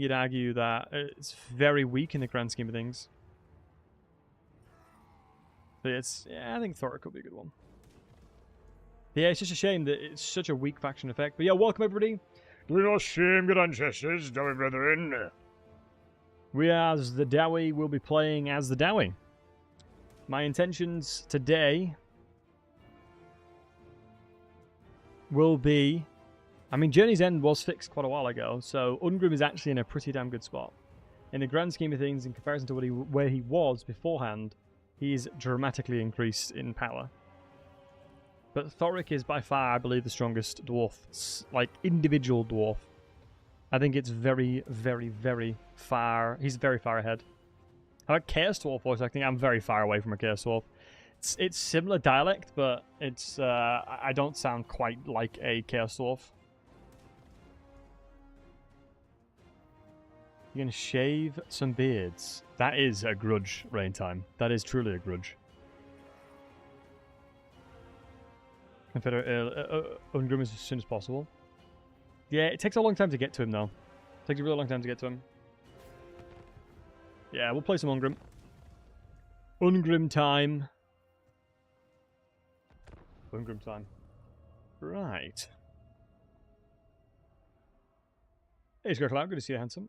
think you'd argue that it's very weak in the grand scheme of things. But yeah, I think Thoric could be a good one. Yeah, it's just a shame that it's such a weak faction effect. But yeah, welcome everybody. Do not shame your ancestors, Dawi brethren. We as the Dawi will be playing as the Dawi. My intentions today will be... I mean, Journey's End was fixed quite a while ago, so Ungrim is actually in a pretty damn good spot. In the grand scheme of things, in comparison to where he was beforehand, he's dramatically increased in power. But Thoric is by far, I believe, the strongest dwarf, like individual dwarf. I think it's very, very, very far. He's very far ahead. How about Chaos Dwarf voice acting? I'm very far away from a Chaos Dwarf. It's similar dialect, but it's I don't sound quite like a Chaos Dwarf. You're gonna shave some beards. That is a grudge, Rain Time. That is truly a grudge. Ungrim as soon as possible. Yeah, it takes a long time to get to him, though. It takes a really long time to get to him. Yeah, we'll play some Ungrim. Ungrim time. Ungrim time. Right. Hey, Scott, good to see you, handsome.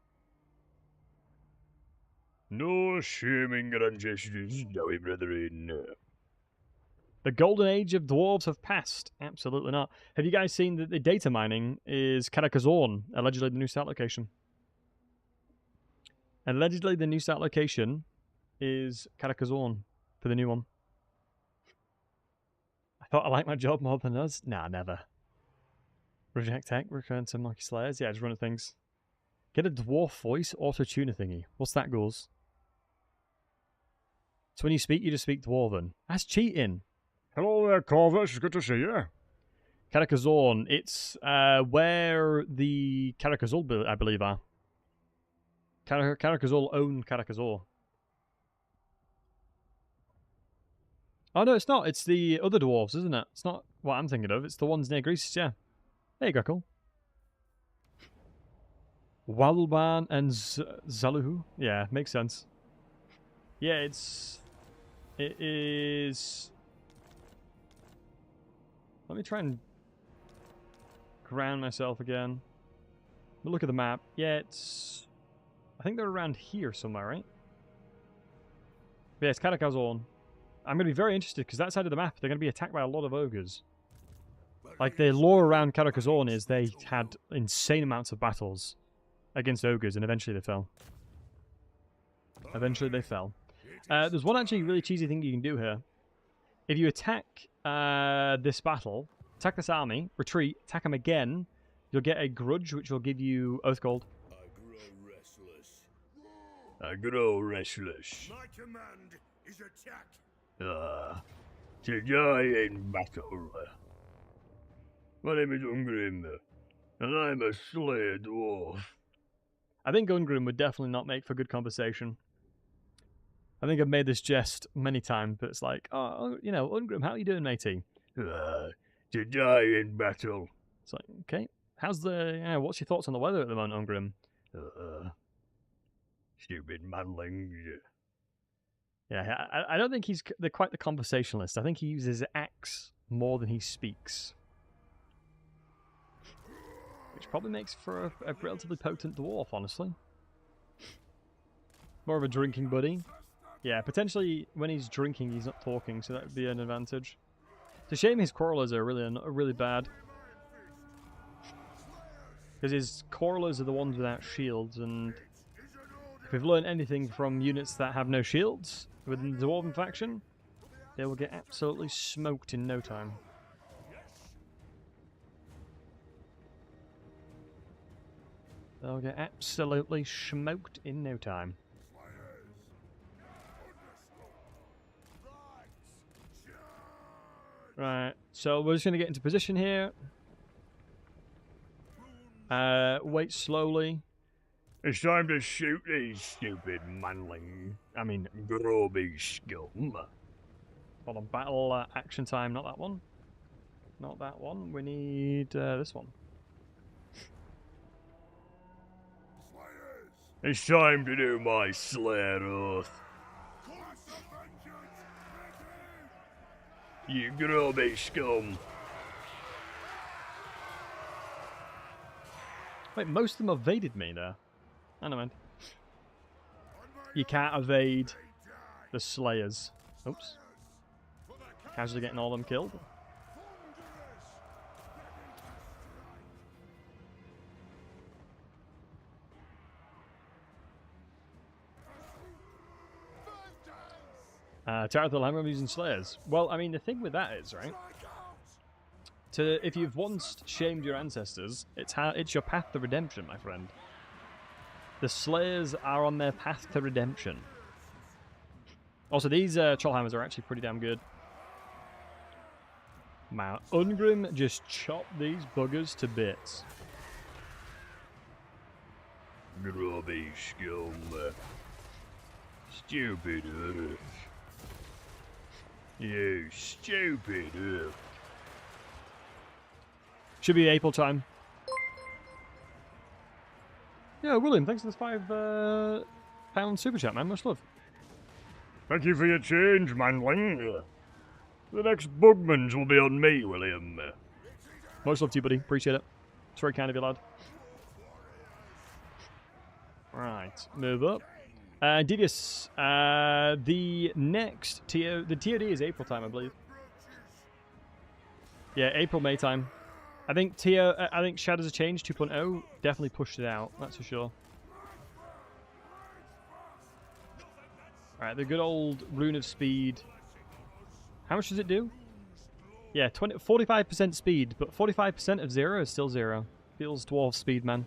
No shaming your ancestors, Dawi brethren. The golden age of dwarves have passed. Absolutely not. Have you guys seen that the data mining is Karakazorn, allegedly the new start location? Allegedly the new start location is Karakazorn for the new one. I thought I liked my job more than us. Nah, never. Reject tech, return to Monkey Slayers. Yeah, just running things. Get a dwarf voice auto-tuner thingy. What's that, ghouls? So when you speak, you just speak Dwarven. That's cheating. Hello there, Corvus. It's good to see you. Karakazorn. It's where the Karakazul, I believe, are. Karakazul own Karakazor. Oh, no, it's not. It's the other dwarves, isn't it? It's not what I'm thinking of. It's the ones near Greece, yeah. There you go, cool. Walban and Zaluhu? Yeah, makes sense. Yeah, it is... Let me try and ground myself again. Look at the map. Yeah, it's... I think they're around here somewhere, right? But yeah, it's Karakazorn. I'm going to be very interested, because that side of the map, they're going to be attacked by a lot of ogres. Like, the lore around Karakazorn is they had insane amounts of battles against ogres, and eventually they fell. Eventually they fell. There's one actually really cheesy thing you can do here. If you attack this battle, attack this army, retreat, attack them again, you'll get a grudge, which will give you Oath Gold. I grow restless. My command is attack. To die in battle. My name is Ungrim, and I'm a slayer dwarf. I think Ungrim would definitely not make for good conversation. I think I've made this jest many times, but it's like, oh, you know, Ungrim, how are you doing, matey? To die in battle. It's like, okay, how's the, what's your thoughts on the weather at the moment, Ungrim? Stupid manlings. Yeah, I don't think he's quite the conversationalist. I think he uses acts more than he speaks. Which probably makes for a relatively potent dwarf, honestly. More of a drinking buddy. Yeah, potentially when he's drinking, he's not talking, so that would be an advantage. It's a shame his quarrelers are really bad. Because his quarrelers are the ones without shields, and if we've learned anything from units that have no shields within the Dwarven faction, they will get absolutely smoked in no time. They'll get absolutely smoked in no time. Right, so we're just going to get into position here. Wait slowly. It's time to shoot these stupid manlings. I mean, grubby scum. Hold on, battle action time, not that one. Not that one, we need this one. It's time to do my Slayer Oath. You grubby scum. Wait, most of them evaded me there. I know, man. You can't evade the Slayers. Oops. Casually getting all them killed. Terror of the Lamb using Slayers. Well, I mean, the thing with that is, right? If you've once shamed your ancestors, it's your path to redemption, my friend. The Slayers are on their path to redemption. Also, these Trollhammers are actually pretty damn good. Man, Ungrim just chopped these buggers to bits. Grubby scum. Stupid earth. You stupid earth. Should be April time. Yeah, William, thanks for this £5 super chat, man. Much love. Thank you for your change, manling. The next Bugmans will be on me, William. Much love to you, buddy. Appreciate it. It's very kind of you, lad. Right, move up. Didius, the next the TOD is April time, I believe. Yeah, April, May time. I think Shadows of Change 2.0 definitely pushed it out, that's for sure. Alright, the good old Rune of Speed. How much does it do? Yeah, 45% speed, but 45% of 0 is still 0. Feels Dwarf speed, man.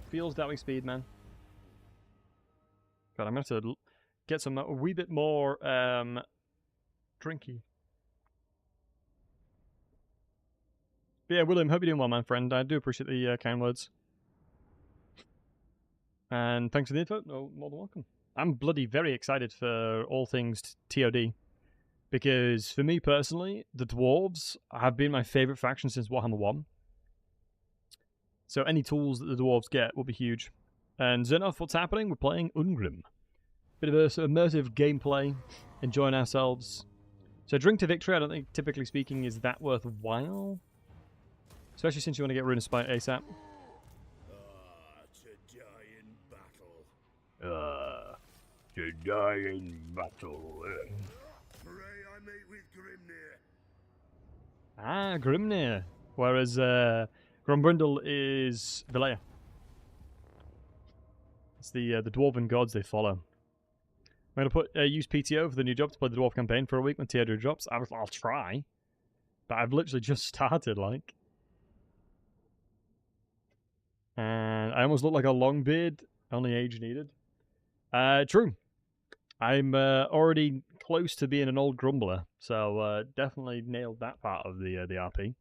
Feels Dawi speed, man. God, I'm going to have to get a wee bit more drinky. But yeah, William, hope you're doing well, my friend. I do appreciate the kind words. And thanks for the info. No, more than welcome. I'm bloody very excited for all things TOD. Because for me personally, the Dwarves have been my favourite faction since Warhammer 1. So any tools that the Dwarves get will be huge. And Zenoff, what's happening? We're playing Ungrim. Bit of immersive gameplay. Enjoying ourselves. So drink to victory, I don't think, typically speaking, is that worthwhile. Especially since you want to get Rune of Spite ASAP. To die in battle. To die in battle. Pray I meet with Grimnir. Ah, Grimnir. Whereas Grombrindle is Vilea. It's the Dwarven gods they follow. I'm going to use PTO for the new job to play the Dwarf campaign for a week when Teodor drops. I'll try. But I've literally just started, like. And I almost look like a Longbeard. Only age needed. True. I'm already close to being an old grumbler. So definitely nailed that part of the RP.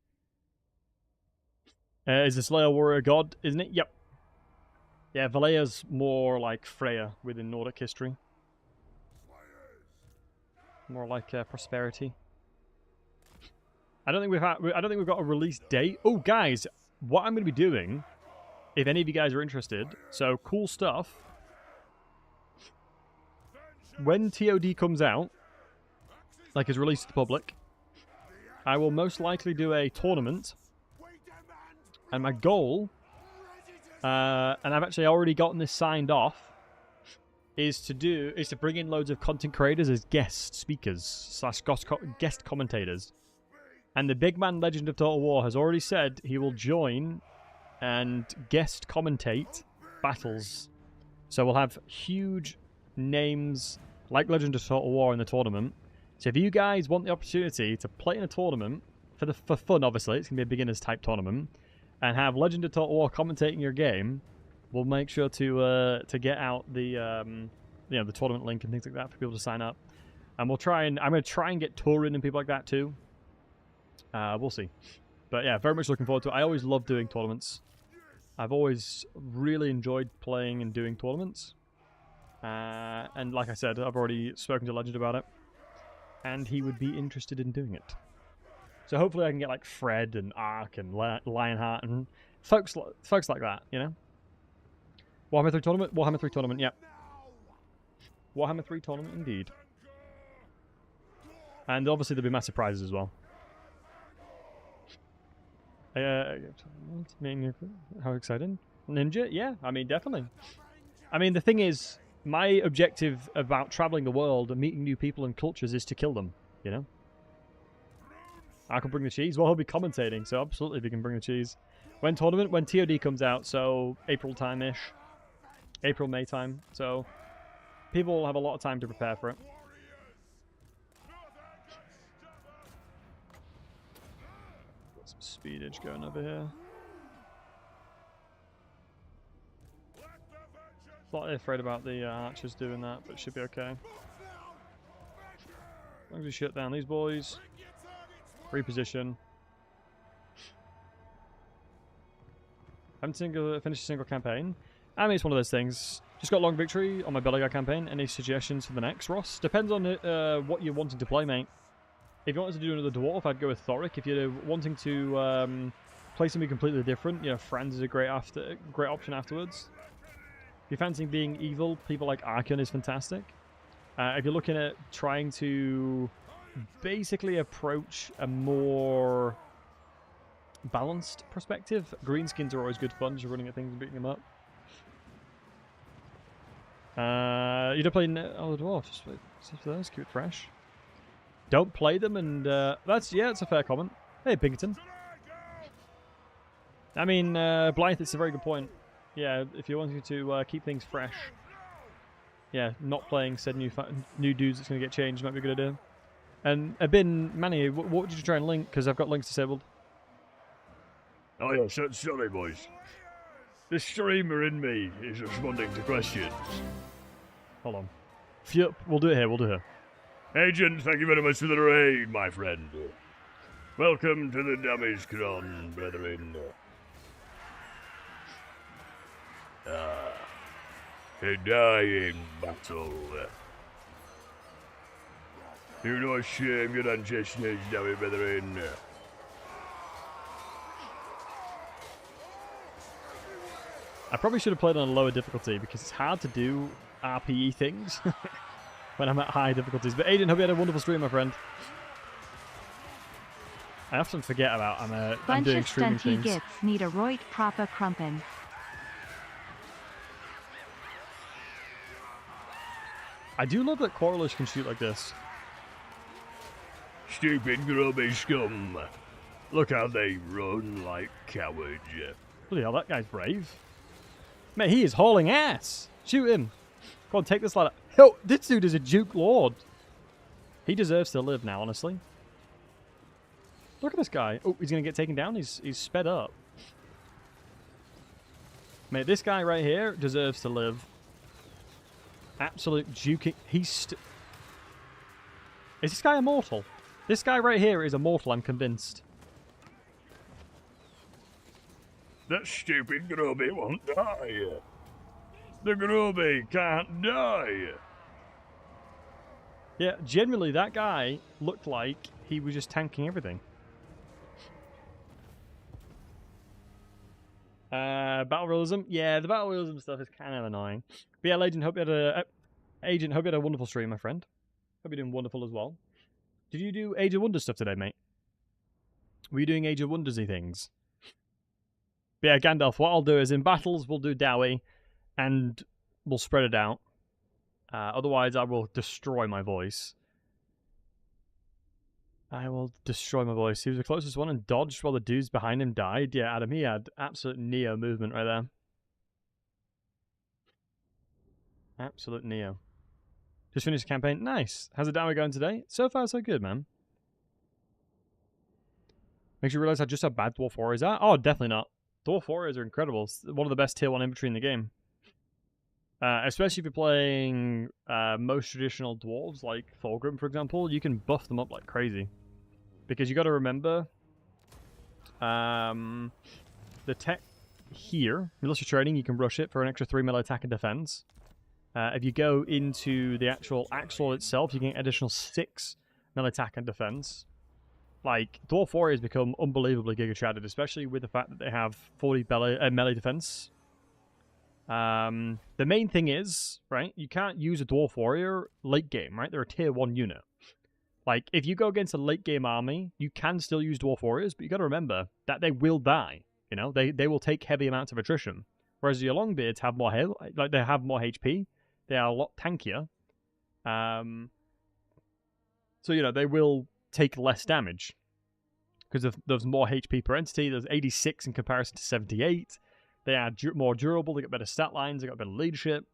Is the Slayer warrior god, isn't it? Yep. Yeah, Valea's more like Freya within Nordic history. More like prosperity. I don't think we've got a release date. Oh, guys, what I'm going to be doing, if any of you guys are interested, so cool stuff. When TOD comes out, like is released to the public, I will most likely do a tournament. And my goal, and I've actually already gotten this signed off, is to bring in loads of content creators as guest speakers / guest commentators. And the big man legend of Total War has already said he will join and guest commentate battles. So we'll have huge names like Legend of Total War in the tournament. So if you guys want the opportunity to play in a tournament for fun, obviously it's gonna be a beginners type tournament, and have Legend of Total War commentating your game, we'll make sure to get out the the tournament link and things like that for people to sign up. And I'm gonna try and get touring and people like that too. We'll see. But yeah, very much looking forward to it. I always love doing tournaments. I've always really enjoyed playing and doing tournaments. And like I said, I've already spoken to Legend about it. And he would be interested in doing it. So hopefully I can get like Fred and Ark and Lionheart and folks like that, you know? Warhammer 3 tournament? Warhammer 3 tournament, yep. Warhammer 3 tournament, indeed. And obviously there'll be massive prizes as well. How exciting. Ninja? Yeah, I mean, definitely. I mean, the thing is, my objective about traveling the world and meeting new people and cultures is to kill them, you know? I can bring the cheese. Well, he'll be commentating, so absolutely if he can bring the cheese. When tournament? When TOD comes out, so April time-ish. April, May time. So people will have a lot of time to prepare for it. Got some speedage going over here. Slightly afraid about the archers doing that, but it should be okay. As long as we shut down these boys. Reposition. Haven't finished a single campaign. I mean, it's one of those things. Just got long victory on my Belly Guy campaign. Any suggestions for the next, Ross? Depends on what you're wanting to play, mate. If you wanted to do another Dwarf, I'd go with Thoric. If you're wanting to play something completely different, you know, Franz is a great option afterwards. If you're fancying being evil, people like Archon is fantastic. If you're looking at trying to basically approach a more balanced perspective, greenskins are always good fun, just running at things and beating them up. You don't play the Dwarfs, for those, keep it fresh. Don't play them, and that's a fair comment. Hey, Pinkerton. I mean, Blythe, it's a very good point. Yeah, if you're wanting to keep things fresh, yeah, not playing said new dudes that's going to get changed might be a good idea. And Manny, what did you try and link? Because I've got links disabled. Oh yeah, sorry boys. The streamer in me is responding to questions. Hold on. Yep, we'll do it here, Agent, thank you very much for the raid, my friend. Welcome to the Damagecron, brethren. A dying battle. Do not shame your ancestors, Dawi, brethren. I probably should have played on a lower difficulty because it's hard to do RPE things when I'm at high difficulties. But Aiden, hope you had a wonderful stream, my friend. I often forget about I'm doing streaming things. Bunch of stunty gits need a right proper crumpin'. I do love that Quarrelish can shoot like this. Stupid grubby scum. Look how they run like cowards. Bloody hell, that guy's brave. Mate, he is hauling ass. Shoot him. Go on, take this ladder. Yo, this dude is a Duke Lord. He deserves to live now, honestly. Look at this guy. Oh, he's going to get taken down. He's sped up. Mate, this guy right here deserves to live. Absolute duking. Is this guy immortal? This guy right here is immortal, I'm convinced. That stupid grubby won't die. The grubby can't die. Yeah, generally that guy looked like he was just tanking everything. Battle realism? Yeah, the battle realism stuff is kind of annoying. But yeah, Agent, hope you had a wonderful stream, my friend. Hope you're doing wonderful as well. Did you do Age of Wonders stuff today, mate? Were you doing Age of Wondersy things? But yeah, Gandalf, what I'll do is in battles, we'll do Dawi, and we'll spread it out. Otherwise, I will destroy my voice. I will destroy my voice. He was the closest one and dodged while the dudes behind him died. Yeah, Adam, he had absolute Neo movement right there. Absolute Neo. Just finished the campaign. Nice. How's the Dawi going today? So far, so good, man. Makes you realize just how bad Dwarf Warriors are? Oh, definitely not. Dwarf Warriors are incredible. It's one of the best tier 1 infantry in the game. Especially if you're playing most traditional dwarves, like Thorgrim, for example, you can buff them up like crazy. Because you got to remember, the tech here, unless you're trading, you can rush it for an extra 3 melee attack and defense. If you go into the actual Axel itself, you get an additional 6 melee attack and defense. Like, Dwarf Warriors become unbelievably giga-shredded, especially with the fact that they have 40 melee defense. The main thing is, right, you can't use a Dwarf Warrior late game, right? They're a tier 1 unit. Like, if you go against a late game army, you can still use Dwarf Warriors, but you got to remember that they will die. You know, they will take heavy amounts of attrition. Whereas your Longbeards have more health, like they have more HP. They are a lot tankier. So, you know, they will take less damage. Because there's more HP per entity. There's 86 in comparison to 78. They are more durable. They got better stat lines. They got better leadership.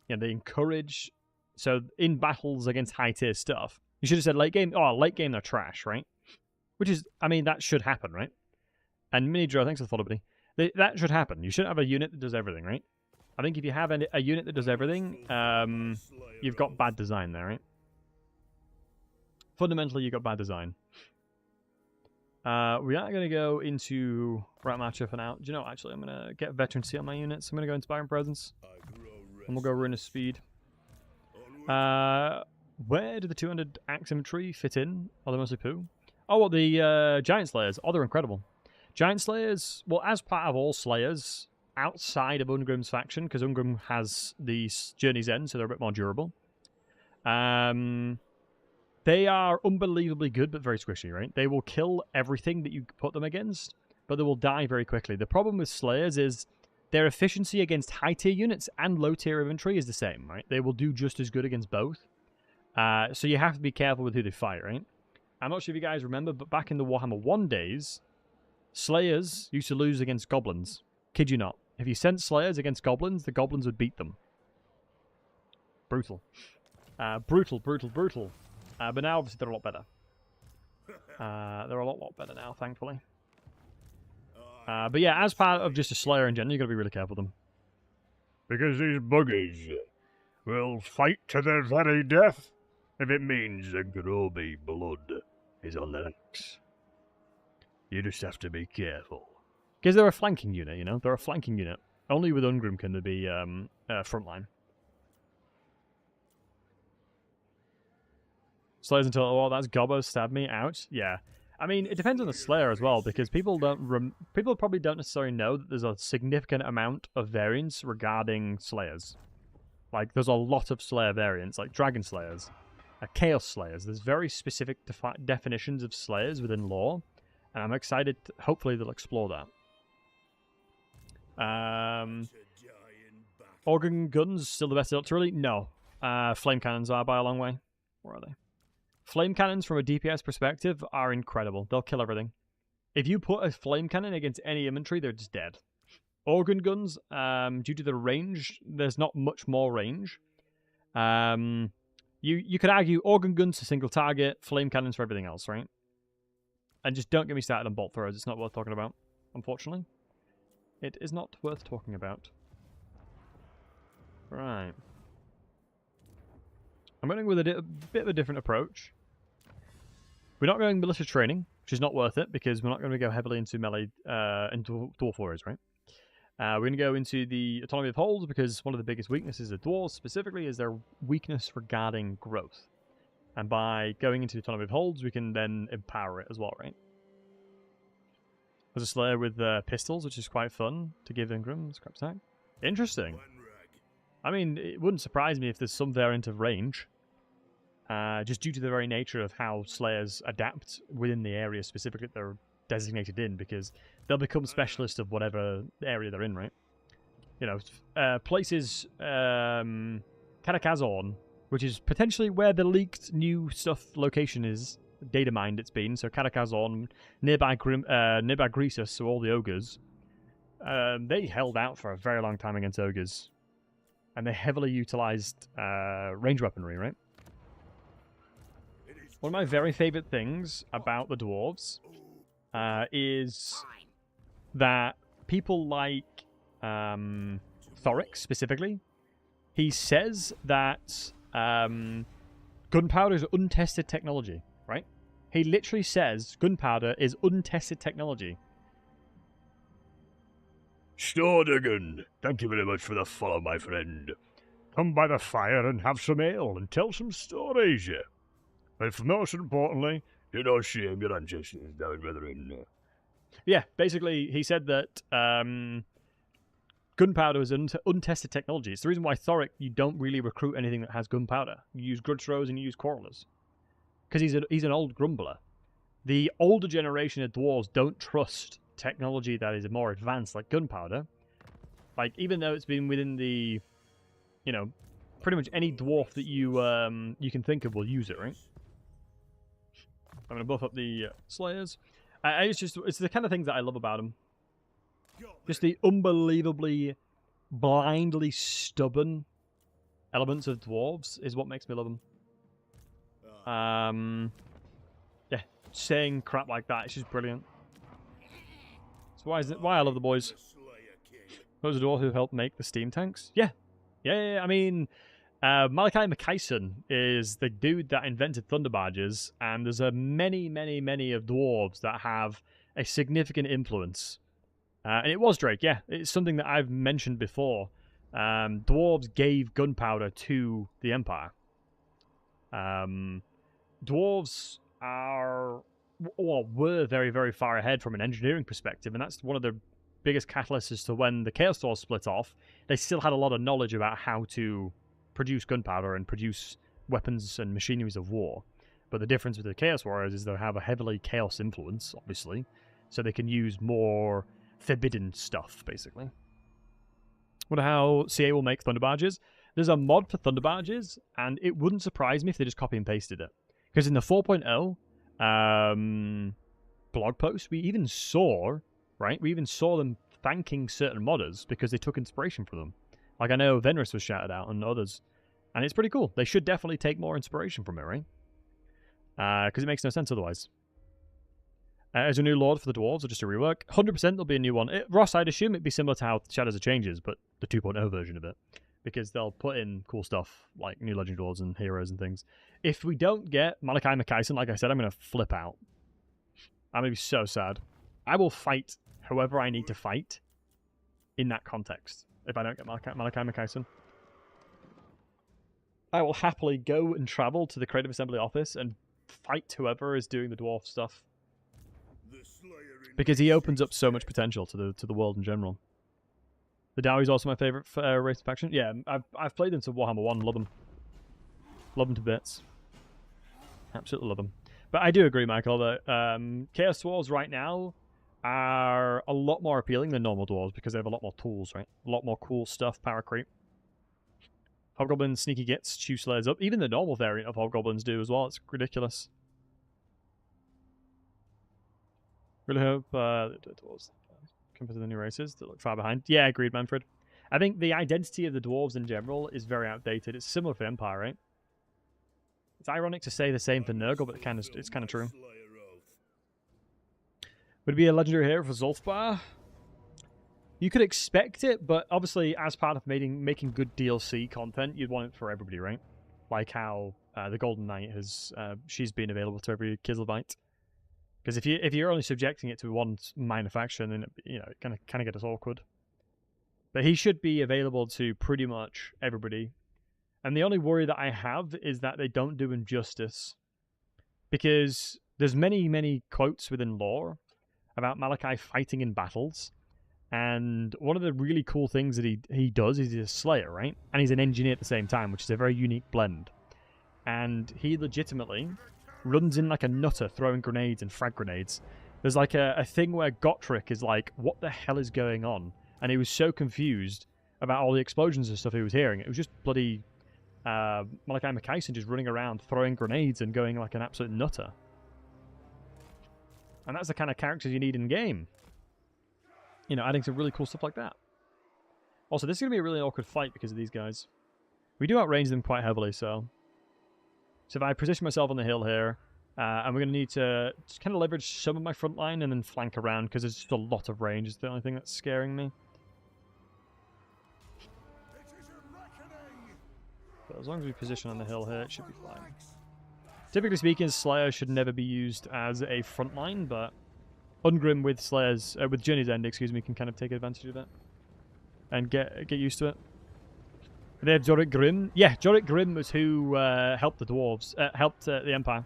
You know, they encourage. So in battles against high tier stuff, you should have said late game. Oh, late game they're trash, right? Which is, I mean, that should happen, right? And Mini Joe, thanks for the follow, buddy. That should happen. You shouldn't have a unit that does everything, right? I think if you have a unit that does everything, you've got bad design there, right? Fundamentally, you've got bad design. We are going to go into right matchup for now. Do you know, actually, I'm going to get veterancy on my units. I'm going to go Inspiring Presence. And we'll go Ruinous Speed. Where do the 200 Axe Infantry fit in? Are they mostly poo? Oh, well, the Giant Slayers. Oh, they're incredible. Giant Slayers, well, as part of all Slayers, outside of Ungrim's faction, because Ungrim has the Journey's End, so they're a bit more durable. They are unbelievably good, but very squishy, right? They will kill everything that you put them against, but they will die very quickly. The problem with Slayers is their efficiency against high-tier units and low-tier infantry is the same, right? They will do just as good against both. So you have to be careful with who they fight, right? I'm not sure if you guys remember, but back in the Warhammer 1 days, Slayers used to lose against Goblins. Kid you not. If you sent Slayers against Goblins, the Goblins would beat them. Brutal. Brutal. But now, obviously, they're a lot better. They're a lot better now, thankfully. But yeah, as part of just a Slayer in general, you've got to be really careful with them. Because these buggies will fight to their very death if it means the grubby blood is on their necks. You just have to be careful. Because they're a flanking unit, you know? They're a flanking unit. Only with Ungrim can there be frontline. Slayers until, oh, that's Gobbo stabbed me, ouch. Yeah. I mean, it depends on the Slayer as well, because people probably don't necessarily know that there's a significant amount of variance regarding Slayers. Like, there's a lot of Slayer variants, like Dragon Slayers, Chaos Slayers. There's very specific definitions of Slayers within lore, and I'm excited, hopefully they'll explore that. Organ Guns, still the best artillery? No. Flame Cannons are by a long way. Where are they? Flame Cannons, from a DPS perspective, are incredible. They'll kill everything. If you put a Flame Cannon against any infantry, they're just dead. Organ Guns, due to the range, there's not much more range. You could argue Organ Guns to single target, Flame Cannons for everything else, right? And just don't get me started on Bolt Throwers. It's not worth talking about, unfortunately. It is not worth talking about. Right. I'm going with a bit of a different approach. We're not going militia training, which is not worth it, because we're not going to go heavily into melee, into Dwarf Warriors, right? We're going to go into the Autonomy of Holds, because one of the biggest weaknesses of Dwarves, specifically, is their weakness regarding growth. And by going into the Autonomy of Holds, we can then empower it as well, right? There's a Slayer with pistols, which is quite fun to give Ingram. Scrap stack. Interesting. I mean, it wouldn't surprise me if there's some variant of range. Just due to the very nature of how Slayers adapt within the area specifically that they're designated in, because they'll become specialists of whatever area they're in, right? You know, places, Katakazorn, which is potentially where the leaked new stuff location is, data mined it's been, so Katakazorn, nearby Greasus, so all the ogres, they held out for a very long time against ogres. And they heavily utilized range weaponry, right? One of my very favorite things about the Dwarves is that people like Thorix, specifically, he says that gunpowder is untested technology, right? He literally says gunpowder is untested technology. Stordigan, thank you very much for the follow, my friend. Come by the fire and have some ale and tell some stories, yeah. But most importantly, do not shame your ancestors down, brethren. Yeah, basically, he said that gunpowder is an untested technology. It's the reason why Thoric, you don't really recruit anything that has gunpowder. You use grudge throws and you use quarrelers. Because he's an old grumbler. The older generation of dwarves don't trust technology that is more advanced, like gunpowder. Like, even though it's been within the, you know, pretty much any dwarf that you can think of will use it, right? I'm going to buff up the Slayers. It's the kind of things that I love about them. Just the unbelievably, blindly stubborn elements of dwarves is what makes me love them. Yeah, saying crap like that, it's just brilliant. That's why I love the boys. Those are the dwarves who helped make the steam tanks. Yeah. I mean, Malachi McKayson is the dude that invented thunder barges, and there's many of dwarves that have a significant influence. And it was Drake, yeah. It's something that I've mentioned before. Dwarves gave gunpowder to the Empire. Dwarves were very, very far ahead from an engineering perspective, and that's one of the biggest catalysts as to when the Chaos Dwarves split off. They still had a lot of knowledge about how to produce gunpowder and produce weapons and machineries of war. But the difference with the Chaos Warriors is they have a heavily Chaos influence, obviously, so they can use more forbidden stuff, basically. Wonder how CA will make thunder barges. There's a mod for thunder barges, and it wouldn't surprise me if they just copy and pasted it. Because in the 4.0 blog post, we even saw them thanking certain modders because they took inspiration from them. Like, I know Venrus was shouted out and others, and it's pretty cool. They should definitely take more inspiration from it, right? Because it makes no sense otherwise. As a new Lord for the Dwarves, or just a rework? 100% there'll be a new one. Ross, I'd assume it'd be similar to how Shadows of Changes, but the 2.0 version of it. Because they'll put in cool stuff, like new Legend Dwarves and heroes and things. If we don't get Malachi McKayson, like I said, I'm going to flip out. I'm going to be so sad. I will fight whoever I need to fight in that context, if I don't get Malachi McKayson. I will happily go and travel to the Creative Assembly office and fight whoever is doing the dwarf stuff. Because he opens up so much potential to the world in general. The Dawi is also my favourite race of faction. Yeah, I've played them to Warhammer 1, love them. Love them to bits. Absolutely love them. But I do agree, Michael, that Chaos Dwarves right now are a lot more appealing than normal dwarves because they have a lot more tools, right? A lot more cool stuff, power creep. Hobgoblins, sneaky gets, chew slayers up. Even the normal variant of Hobgoblins do as well. It's ridiculous. Really hope the dwarves compared to the new races that look far behind. Yeah, agreed, Manfred. I think the identity of the dwarves in general is very outdated. It's similar for Empire, right? It's ironic to say the same for Nurgle, but it's kind of true. Would it be a legendary hero for Zulfbar? You could expect it, but obviously as part of making good DLC content, you'd want it for everybody, right? Like how the Golden Knight has, she's been available to every Kizzlebite. Because if you're only subjecting it to one minor faction, then it kind of gets awkward. But he should be available to pretty much everybody. And the only worry that I have is that they don't do him justice. Because there's many quotes within lore about Malachi fighting in battles. And one of the really cool things that he does is he's a slayer, right? And he's an engineer at the same time, which is a very unique blend. And he legitimately runs in like a nutter throwing grenades and frag grenades. There's like a thing where Gotrek is like, what the hell is going on? And he was so confused about all the explosions and stuff he was hearing. It was just bloody Malachi McKayson just running around throwing grenades and going like an absolute nutter. And that's the kind of characters you need in game. You know, adding some really cool stuff like that. Also, this is going to be a really awkward fight because of these guys. We do outrange them quite heavily, so if I position myself on the hill here, and we're going to need to kind of leverage some of my front line and then flank around because there's just a lot of range. It's the only thing that's scaring me. But as long as we position on the hill here, it should be fine. Typically speaking, Slayer should never be used as a front line, but Ungrim with Slayers, with Journey's End, excuse me, can kind of take advantage of it and get used to it. They have Jorik Grimm. Yeah, Jorik Grimm was who helped the dwarves, helped the Empire.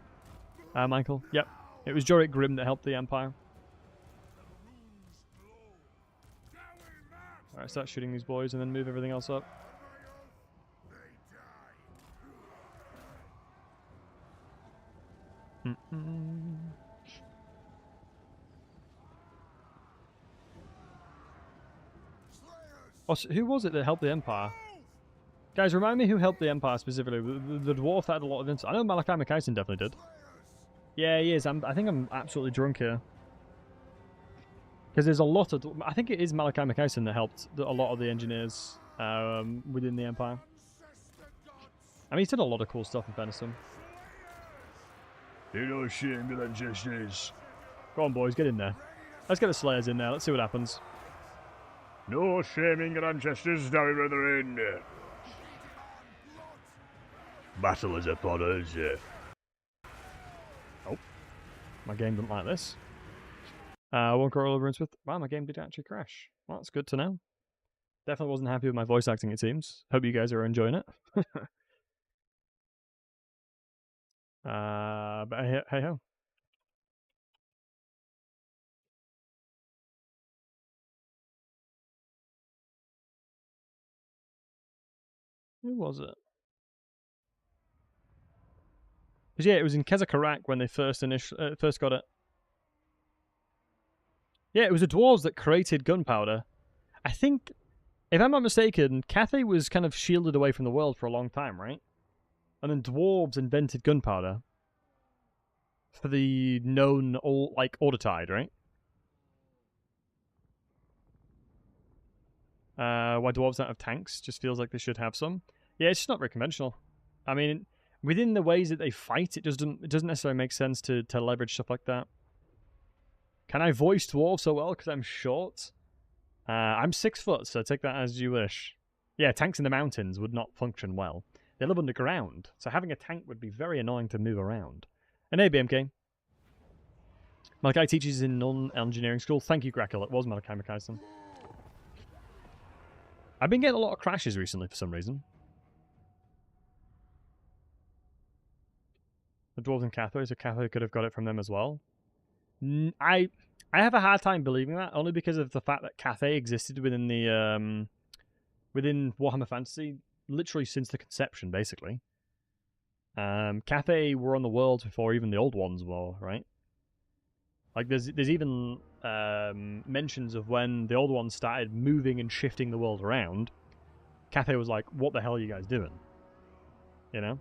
Michael, yep, it was Jorik Grimm that helped the Empire. Alright, start shooting these boys and then move everything else up. Oh, so who was it that helped the Empire? Guys, remind me who helped the Empire specifically. The dwarf that had a lot of insight. I know Malachi McKayson definitely did. Yeah, he is. I think I'm absolutely drunk here. Because there's a lot of... I think it is Malachi McKayson that helped a lot of the engineers within the Empire. I mean, he's done a lot of cool stuff in fairness to him. You know, shame your ancestors. Go on, boys, get in there. Let's get the Slayers in there. Let's see what happens. No shaming your ancestors, Dawi brethren. Battle is upon us. Oh. My game didn't like this. One quarter over with. Wow, my game did actually crash. Well, that's good to know. Definitely wasn't happy with my voice acting, it seems. Hope you guys are enjoying it. But hey ho. Who was it? Because yeah, it was in Kezakarak when they first got it. Yeah, it was the dwarves that created gunpowder. I think, if I'm not mistaken, Cathay was kind of shielded away from the world for a long time, right? And then dwarves invented gunpowder for the known Ordertide, right? Why dwarves don't have tanks just feels like they should have some. Yeah, it's just not very conventional. I mean, within the ways that they fight, it doesn't necessarily make sense to leverage stuff like that. Can I voice dwarves so well because I'm short? I'm 6 foot, so take that as you wish. Yeah, tanks in the mountains would not function well. They live underground, so having a tank would be very annoying to move around. And hey, BMK. Malachi teaches in non-engineering school. Thank you, Grackle. It was Malachi McKayson. I've been getting a lot of crashes recently for some reason. The dwarves and Cathay, so Cathay could have got it from them as well. I have a hard time believing that, only because of the fact that Cathay existed within the within Warhammer Fantasy literally since the conception, basically. Cathay were on the worlds before even the old ones were, right? Like there's even mentions of when the old ones started moving and shifting the world around. Cathay was like, "What the hell are you guys doing?" You know.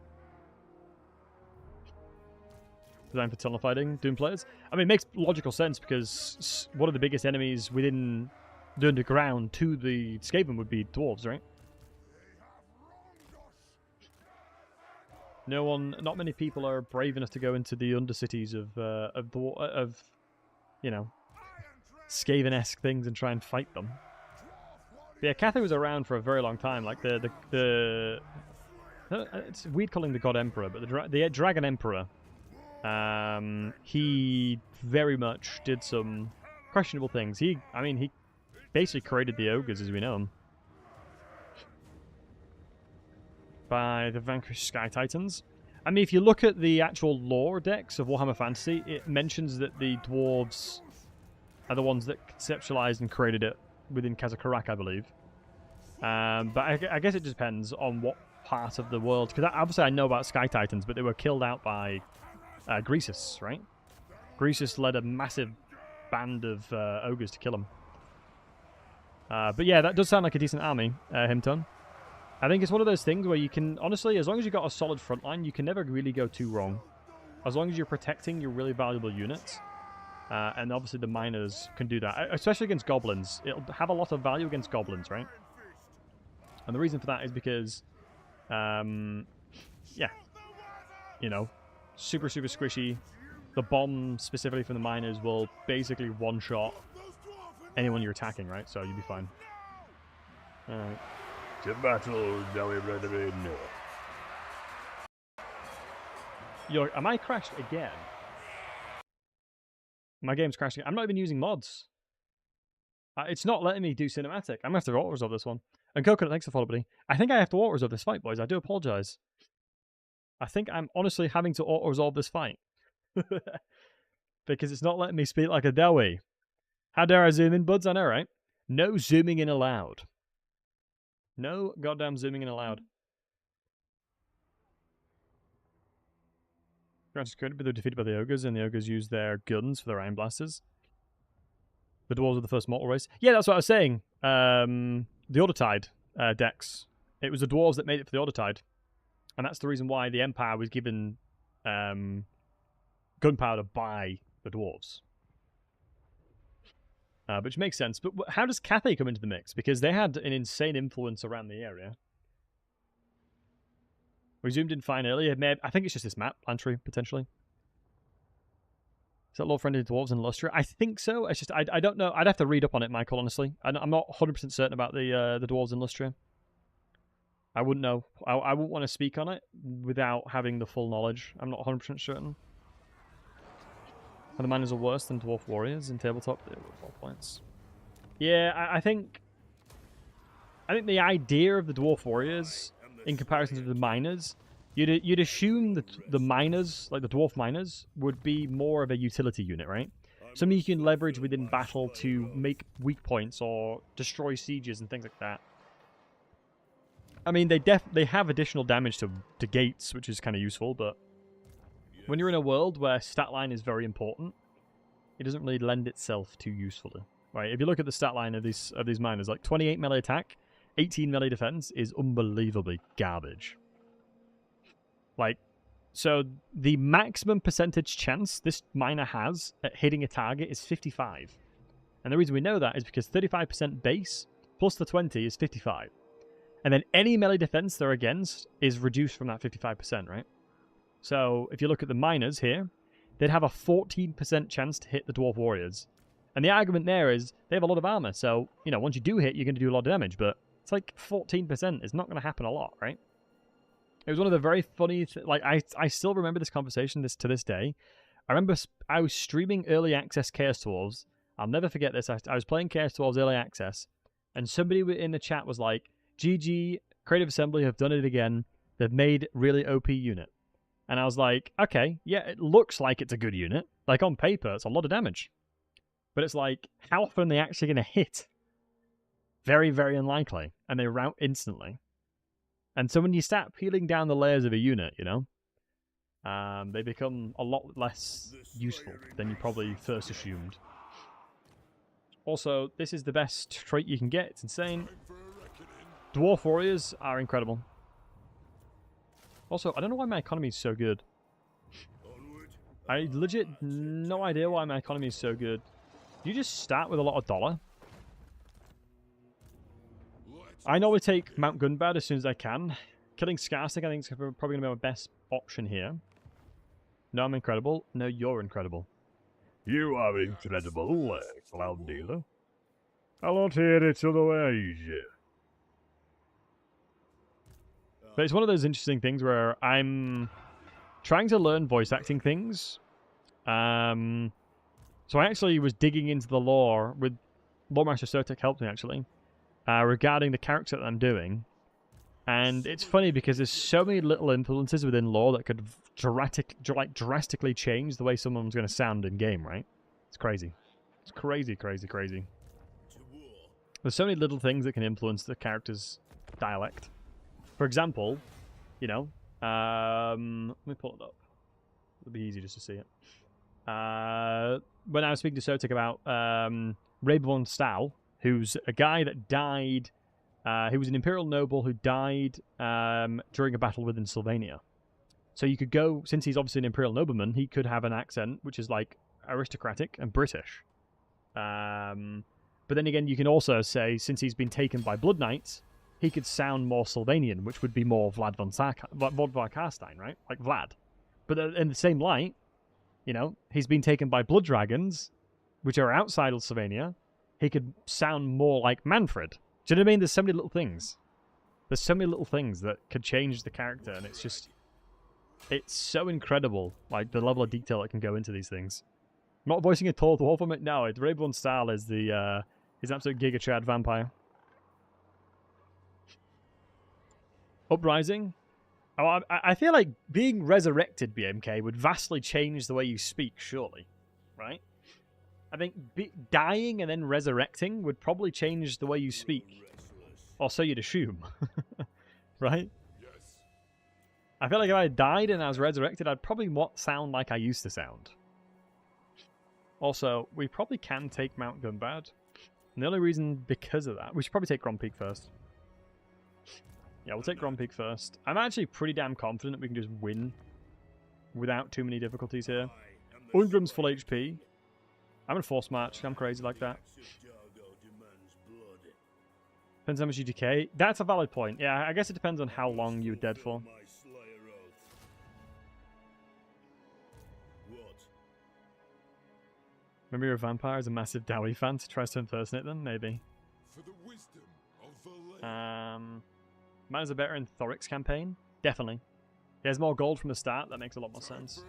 Designed for tunnel fighting, Doom players. I mean, it makes logical sense because one of the biggest enemies within the underground to the Skaven would be dwarves, right? Not many people are brave enough to go into the undercities of you know, Skaven-esque things and try and fight them. But yeah, Cathay was around for a very long time. Like it's weird calling the God Emperor, but the Dragon Emperor. He very much did some questionable things. He basically created the ogres as we know them. By the vanquished Sky Titans. I mean, if you look at the actual lore decks of Warhammer Fantasy, it mentions that the dwarves are the ones that conceptualized and created it within Kezakarak, I believe. But I guess it just depends on what part of the world. Because obviously I know about Sky Titans, but they were killed out by Greasus, right? Greasus led a massive band of ogres to kill him. But yeah, that does sound like a decent army, Himton. I think it's one of those things where you can, honestly, as long as you've got a solid front line, you can never really go too wrong. As long as you're protecting your really valuable units. And obviously the miners can do that, especially against goblins. It'll have a lot of value against goblins, right? And the reason for that is because, yeah, you know, super squishy. The bomb specifically from the miners will basically one-shot anyone you're attacking, right? So you'll be fine. Alright. To battle, Dawi brethren. Am I crashed again? My game's crashing. I'm not even using mods. It's not letting me do cinematic. I'm going to have to auto-resolve this one. And Coconut, thanks for follow, buddy. I think I have to auto-resolve this fight, boys. I do apologize. I think I'm honestly having to auto-resolve this fight. Because it's not letting me speak like a Dawi. How dare I zoom in, buds? I know, right? No zooming in allowed. No goddamn zooming in allowed. Grants credit, but they're defeated by the ogres, and the ogres use their guns for their iron blasters. The dwarves were the first mortal race. Yeah, that's what I was saying. The Ordertide decks. It was the dwarves that made it for the Ordertide. And that's the reason why the Empire was given gunpowder by the dwarves. Which makes sense. But how does Cathay come into the mix? Because they had an insane influence around the area. We zoomed in fine earlier. I think it's just this map, Lantry, potentially. Is that Lord-friendly dwarves and Lustra? I think so. It's just I don't know. I'd have to read up on it, Michael, honestly. I'm not 100% certain about the dwarves and Lustra. I wouldn't know. I wouldn't want to speak on it without having the full knowledge. I'm not 100% certain. And the miners are worse than dwarf warriors in tabletop. They were 12 points. Yeah, I think the idea of the dwarf warriors in comparison to the miners, you'd assume that the miners, like the dwarf miners, would be more of a utility unit, right? Something you can leverage within battle to make weak points or destroy sieges and things like that. I mean, they have additional damage to gates, which is kind of useful, but when you're in a world where stat line is very important, it doesn't really lend itself too usefully. Right? If you look at the stat line of these miners, like 28 melee attack, 18 melee defense is unbelievably garbage. Like, so the maximum percentage chance this miner has at hitting a target is 55. And the reason we know that is because 35% base plus the 20 is 55. And then any melee defense they're against is reduced from that 55%, right? So if you look at the miners here, they'd have a 14% chance to hit the dwarf warriors. And the argument there is they have a lot of armor. So, you know, once you do hit, you're going to do a lot of damage. But it's like 14%. It's not going to happen a lot, right? It was one of the very funny... I still remember this conversation to this day. I remember I was streaming early access Chaos Dwarves. I'll never forget this. I was playing Chaos Dwarves early access. And somebody in the chat was like, GG, Creative Assembly have done it again. They've made really OP unit. And I was like, okay, yeah, it looks like it's a good unit. Like, on paper, it's a lot of damage. But it's like, how often are they actually going to hit? Very, very unlikely. And they rout instantly. And so when you start peeling down the layers of a unit, you know, they become a lot less useful than you probably first assumed. Also, this is the best trait you can get. It's insane. Dwarf warriors are incredible. Also, I don't know why my economy is so good. I legit no idea why my economy is so good. Do you just start with a lot of dollar? I normally take Mount Gunbad as soon as I can. Killing Scarstick I think is probably going to be my best option here. No, I'm incredible. No, you're incredible. You are incredible, Cloud Dealer. I'll not hear it otherwise. But it's one of those interesting things where I'm trying to learn voice acting things. So I actually was digging into the lore with Lore Master Sotek helped me actually regarding the character that I'm doing. And it's funny because there's so many little influences within lore that could drastically change the way someone's going to sound in game, right? It's crazy. It's crazy, crazy, crazy. There's so many little things that can influence the character's dialect. For example, you know, let me pull it up. It'll be easy just to see it. When I was speaking to Sotek about Raeburn Stahl, who's a guy that died, he was an Imperial noble who died during a battle within Sylvania. So you could go, since he's obviously an Imperial nobleman, he could have an accent which is like aristocratic and British. But then again, you can also say, since he's been taken by Blood Knights, he could sound more Sylvanian, which would be more Vlad von Karstein, right? Like Vlad. But in the same light, you know, he's been taken by Blood Dragons, which are outside of Sylvania. He could sound more like Manfred. Do you know what I mean? There's so many little things. There's so many little things that could change the character, and it's just... It's so incredible, like, the level of detail that can go into these things. I'm not voicing a tall dwarf from it, no. Raeburn Stahl is the, he's an absolute Giga Chad vampire. Uprising? Oh, I feel like being resurrected, BMK, would vastly change the way you speak, surely. Right? I think dying and then resurrecting would probably change the way you speak. Or so you'd assume. Right? I feel like if I died and I was resurrected, I'd probably sound like I used to sound. Also, we probably can take Mount Gunbad. And the only reason because of that... We should probably take Grom Peak first. Yeah, we'll take Grom Peak first. I'm actually pretty damn confident we can just win without too many difficulties here. Ungrim's full HP. I'm gonna force match. I'm crazy like that. Depends how much you decay. That's a valid point. Yeah, I guess it depends on how long you were dead for. Remember you're a vampire as a massive Dawi fan, so tries to impersonate them? Maybe. Man is a better in Thoric's campaign? Definitely. He has more gold from the start, that makes a lot more sense.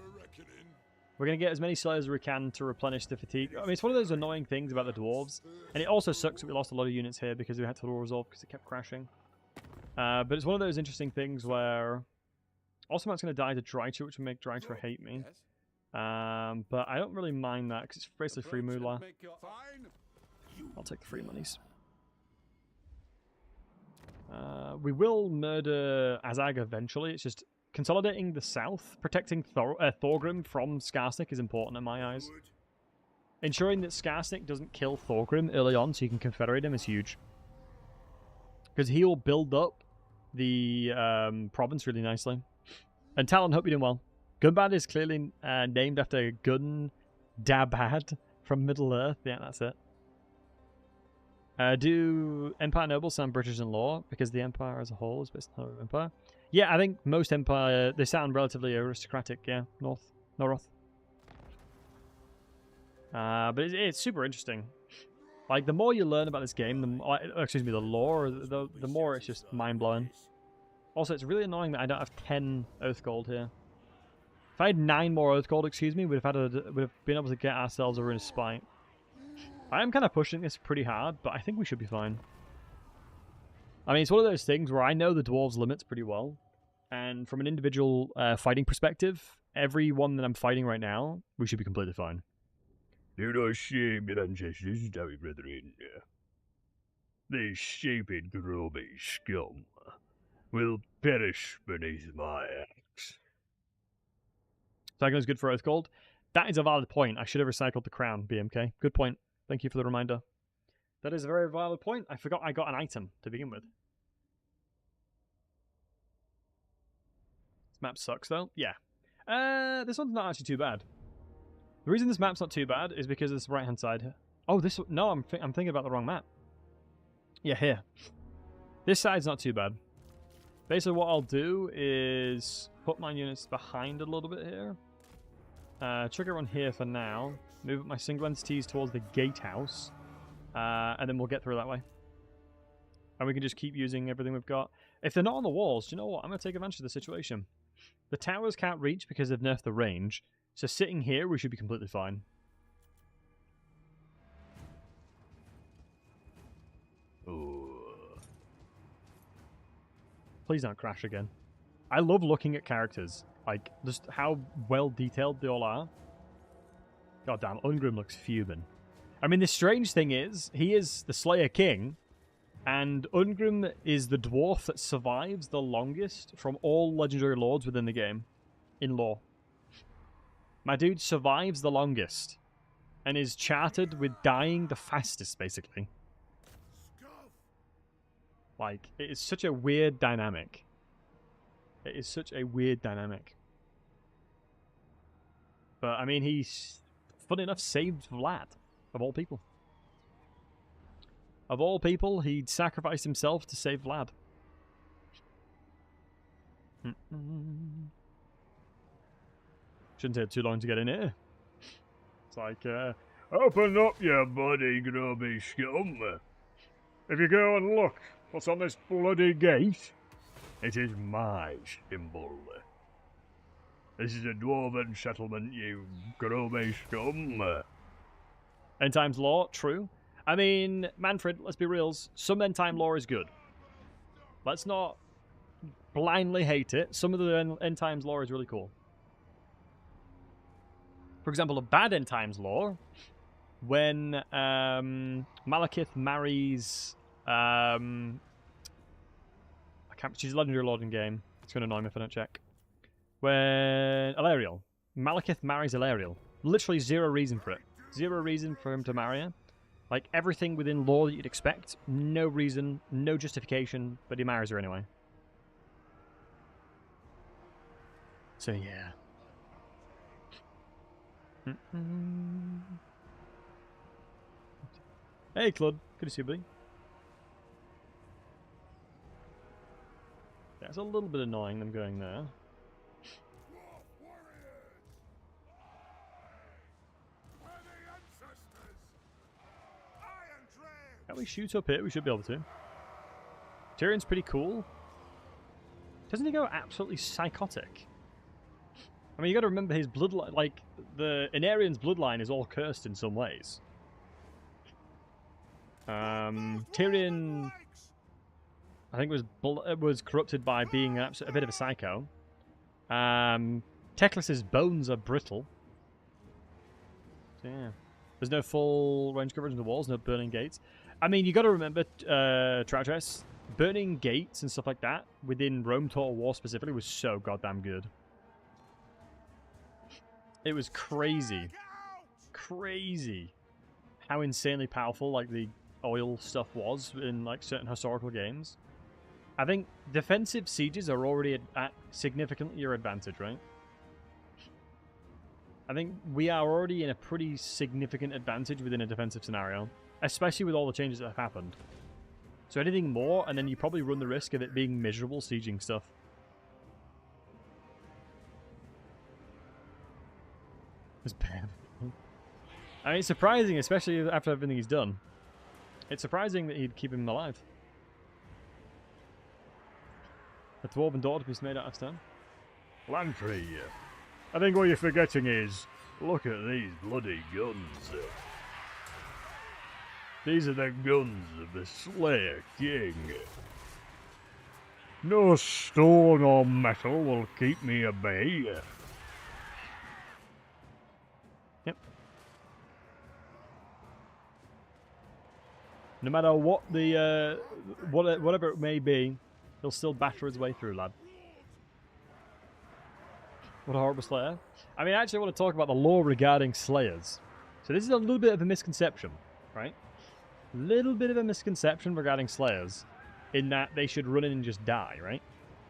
We're going to get as many slayers as we can to replenish the fatigue. I mean, it's one of those annoying things about the dwarves. And it also sucks that we lost a lot of units here because we had to resolve because it kept crashing. But it's one of those interesting things where... Also, Matt's going to die to Drytra, which will make Drytra hate me. But I don't really mind that because it's basically free moolah. I'll take the free monies. We will murder Azag eventually. It's just consolidating the south, protecting Thorgrim from Skarsnik is important in my eyes. Ensuring that Skarsnik doesn't kill Thorgrim early on so you can confederate him is huge. Because he'll build up the province really nicely. And Talon, hope you're doing well. Gunbad is clearly named after Gun Dabad from Middle-earth. Yeah, that's it. Do Empire nobles sound British in law? Because the Empire as a whole is based on the Empire. Yeah, I think most Empire, they sound relatively aristocratic, yeah. North. But it's super interesting. Like, the more you learn about this game, the lore, the more it's just mind-blowing. Also, it's really annoying that I don't have 10 Oath Gold here. If I had 9 more Oath Gold, we'd have been able to get ourselves a Rune of Spite. I am kind of pushing this pretty hard, but I think we should be fine. I mean, it's one of those things where I know the dwarves' limits pretty well. And from an individual fighting perspective, everyone that I'm fighting right now, we should be completely fine. Do not shame your ancestors, Dawi brethren. These stupid grubby scum will perish beneath my axe. Cycling is good for Oath Gold. That is a valid point. I should have recycled the crown, BMK. Good point. Thank you for the reminder. That is a very valid point. I forgot I got an item to begin with. This map sucks, though. Yeah. This one's not actually too bad. The reason this map's not too bad is because it's right-hand side here. Oh, this... No, I'm thinking about the wrong map. Yeah, here. This side's not too bad. Basically, what I'll do is put my units behind a little bit here. Trigger on here for now. Move up my single entities towards the gatehouse. And then we'll get through that way. And we can just keep using everything we've got. If they're not on the walls, do you know what? I'm going to take advantage of the situation. The towers can't reach because they've nerfed the range. So sitting here, we should be completely fine. Ooh. Please don't crash again. I love looking at characters. Like, just how well detailed they all are. God damn, Ungrim looks fuming. I mean, the strange thing is, he is the Slayer King, and Ungrim is the dwarf that survives the longest from all legendary lords within the game, in lore. My dude survives the longest, and is charted with dying the fastest, basically. Like, it is such a weird dynamic. It is such a weird dynamic. But, I mean, he's, funny enough, saved Vlad, of all people. Of all people, he'd sacrificed himself to save Vlad. Shouldn't take too long to get in here. It's like, Open up, you bloody grubby scum. If you go and look what's on this bloody gate, it is my symbol. This is a dwarven settlement, you grubby scum. End times lore, true. I mean, Manfred, let's be reals. Some end time lore is good. Let's not blindly hate it. Some of the end times lore is really cool. For example, a bad end times lore when Malekith marries I can't. She's a legendary lord in game. It's going to annoy me if I don't check. When Elariel, Malekith marries Elariel. Literally zero reason for it. Zero reason for him to marry her. Like everything within lore that you'd expect. No reason, no justification, but he marries her anyway. So yeah. Hey Claude, good to see you, buddy. Yeah, it's a little bit annoying them going there. Can we shoot up here? We should be able to. Tyrion's pretty cool. Doesn't he go absolutely psychotic? I mean, you got to remember his bloodline. Like the Aenarian's bloodline is all cursed in some ways. Tyrion, I think, was corrupted by being a bit of a psycho. Teclis's bones are brittle. So yeah, there's no full range coverage in the walls, no burning gates. I mean, you got to remember, Trautras, burning gates and stuff like that within Rome Total War specifically was so goddamn good. It was crazy, crazy how insanely powerful like the oil stuff was in like certain historical games. I think defensive sieges are already at significantly your advantage, right? I think we are already in a pretty significant advantage within a defensive scenario, especially with all the changes that have happened. So anything more, and then you probably run the risk of it being miserable sieging stuff. It's bad. I mean, it's surprising, especially after everything he's done. It's surprising that he'd keep him alive. A dwarven daughter to be made out of stone. Lamprey, I think what you're forgetting is, look at these bloody guns. These are the guns of the Slayer King. No stone or metal will keep me at bay. Yep. No matter what the whatever it may be, he'll still batter his way through, lad. What a horrible Slayer. I mean, I actually want to talk about the lore regarding Slayers. So this is a little bit of a misconception, right? Little bit of a misconception regarding Slayers, in that they should run in and just die, right?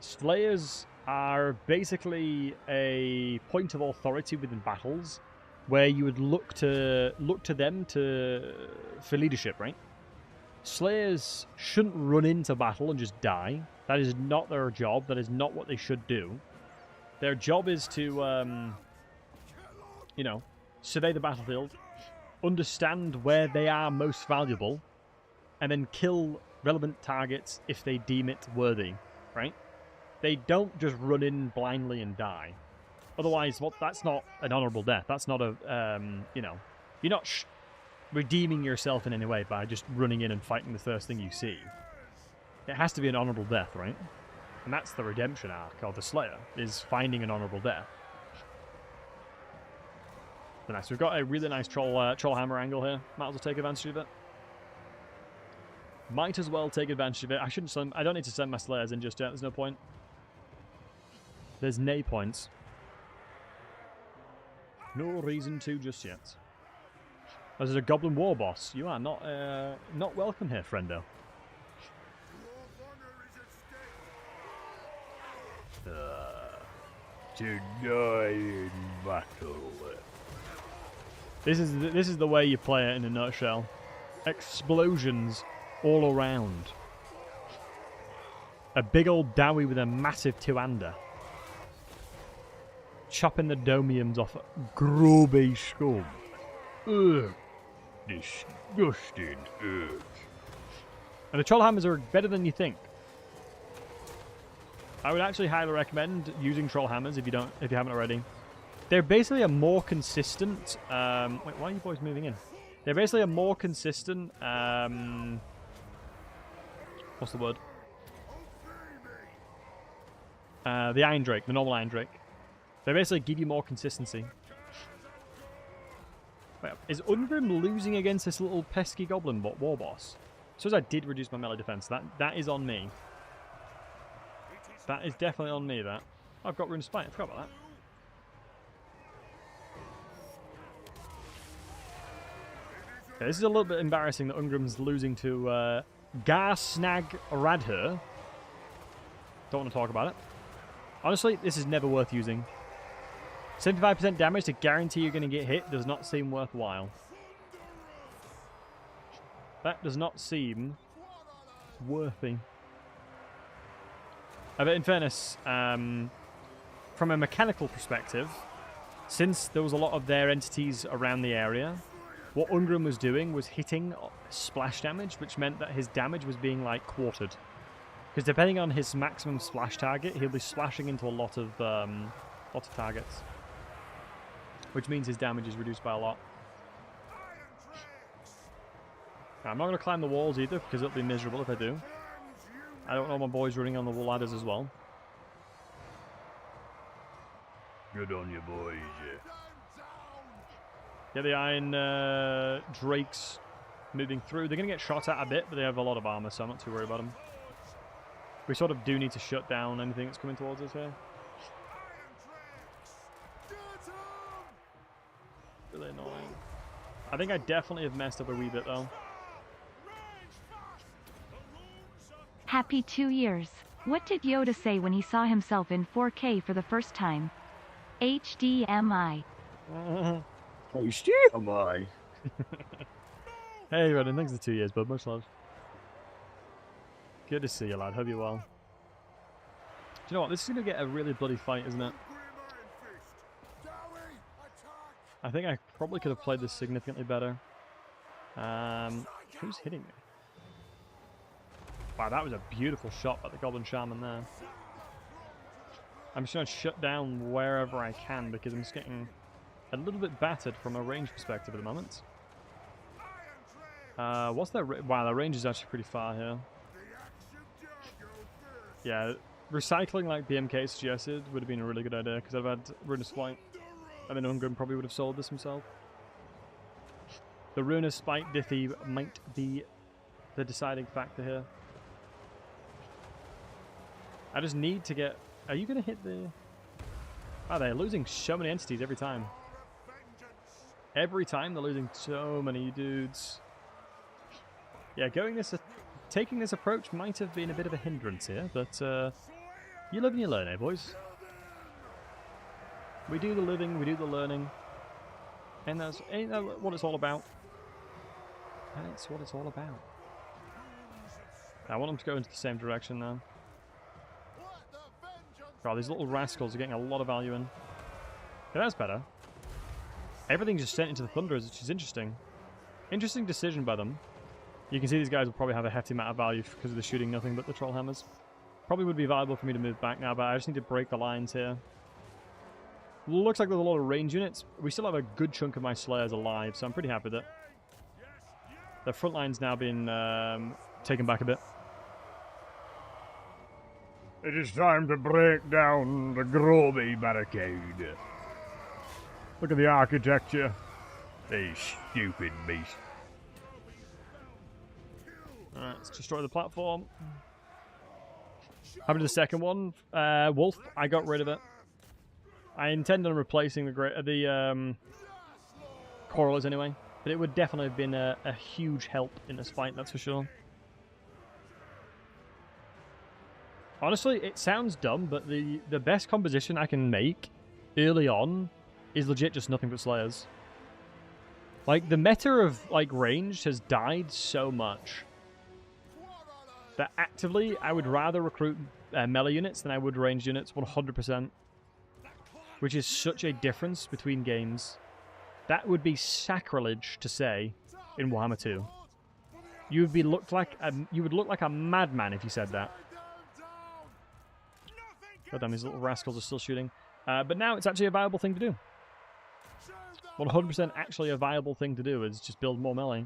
Slayers are basically a point of authority within battles, where you would look to them for leadership, right? Slayers shouldn't run into battle and just die. That is not their job. That is not what they should do. Their job is to, you know, survey the battlefield, understand where they are most valuable, and then kill relevant targets if they deem it worthy, right? They don't just run in blindly and die. Otherwise, that's not an honourable death. That's not a, you know, you're not redeeming yourself in any way by just running in and fighting the first thing you see. It has to be an honourable death, right? And that's the redemption arc of the Slayer, is finding an honourable death. So nice. We've got a really nice troll hammer angle here. Might as well take advantage of it. Might as well take advantage of it. I don't need to send my Slayers in just yet. There's no point. There's no points. No reason to just yet. There's a goblin war boss. You are not welcome here, friendo. To die in battle. This is the way you play it in a nutshell. Explosions all around. A big old Dawi with a massive two-hander. Chopping the domiums off grubby scum. Ugh. Disgusting. Ugh. And the troll hammers are better than you think. I would actually highly recommend using troll hammers if you haven't already. They're basically a more consistent. Wait, why are you boys moving in? They're basically a more consistent. What's the word? The Iron Drake, the normal Iron Drake. They basically give you more consistency. Wait, is Ungrim losing against this little pesky goblin war boss? So as I did reduce my melee defense. That is on me. That is definitely on me, that. Oh, I've got Rune Spite. I forgot about that. Okay, this is a little bit embarrassing that Ungrim's losing to Garsnag Radher. Don't want to talk about it. Honestly, this is never worth using. 75% damage to guarantee you're going to get hit does not seem worthwhile. That does not seem worthy. But in fairness, from a mechanical perspective, since there was a lot of their entities around the area, what Ungrim was doing was hitting splash damage, which meant that his damage was being, like, quartered. Because depending on his maximum splash target, he'll be splashing into a lot of targets. Which means his damage is reduced by a lot. Now, I'm not going to climb the walls either, because it'll be miserable if I do. I don't know my boys running on the ladders as well. Good on you, boys. Yeah, the Iron Drakes moving through. They're going to get shot at a bit, but they have a lot of armor, so I'm not too worried about them. We sort of do need to shut down anything that's coming towards us here. Really annoying. I think I definitely have messed up a wee bit, though. Happy 2 years. What did Yoda say when he saw himself in 4K for the first time? HDMI. HDMI. Hey, Redden, thanks for 2 years, bud. Much love. Good to see you, lad. Hope you're well. Do you know what? This is going to get a really bloody fight, isn't it? I think I probably could have played this significantly better. Who's hitting me? Wow, that was a beautiful shot by the Goblin Shaman there. I'm just going to shut down wherever I can because I'm just getting a little bit battered from a range perspective at the moment. What's their... Wow, their range is actually pretty far here. Yeah, recycling like BMK suggested would have been a really good idea because I've had Rune of Spite. And then Ungrim probably would have sold this himself. The Rune of Spite Dithy might be the deciding factor here. I just need to get... Are you going to hit the... Oh, they're losing so many entities every time. Every time they're losing so many dudes. Yeah, taking this approach might have been a bit of a hindrance here, but you live and you learn, eh, boys? We do the living, we do the learning. And ain't that what it's all about? That's what it's all about. I want them to go into the same direction now. God, these little rascals are getting a lot of value in. Okay, that's better. Everything's just sent into the Thunderers, which is interesting. Interesting decision by them. You can see these guys will probably have a hefty amount of value because of the shooting nothing but the Troll Hammers. Probably would be valuable for me to move back now, but I just need to break the lines here. Looks like there's a lot of range units. We still have a good chunk of my Slayers alive, so I'm pretty happy with it. The front line's now been taken back a bit. It is time to break down the Groby barricade. Look at the architecture. These stupid beasts. Alright, let's destroy the platform. Having the second one, Wolf, I got rid of it. I intend on replacing the Corals anyway, but it would definitely have been a huge help in this fight, that's for sure. Honestly, it sounds dumb, but the best composition I can make early on is legit just nothing but Slayers. Like, the meta of, like, ranged has died so much that actively I would rather recruit melee units than I would ranged units, 100%. Which is such a difference between games. That would be sacrilege to say in Warhammer 2. You would look like a madman if you said that. God damn, these little rascals are still shooting. But now it's actually a viable thing to do. 100% actually a viable thing to do is just build more melee.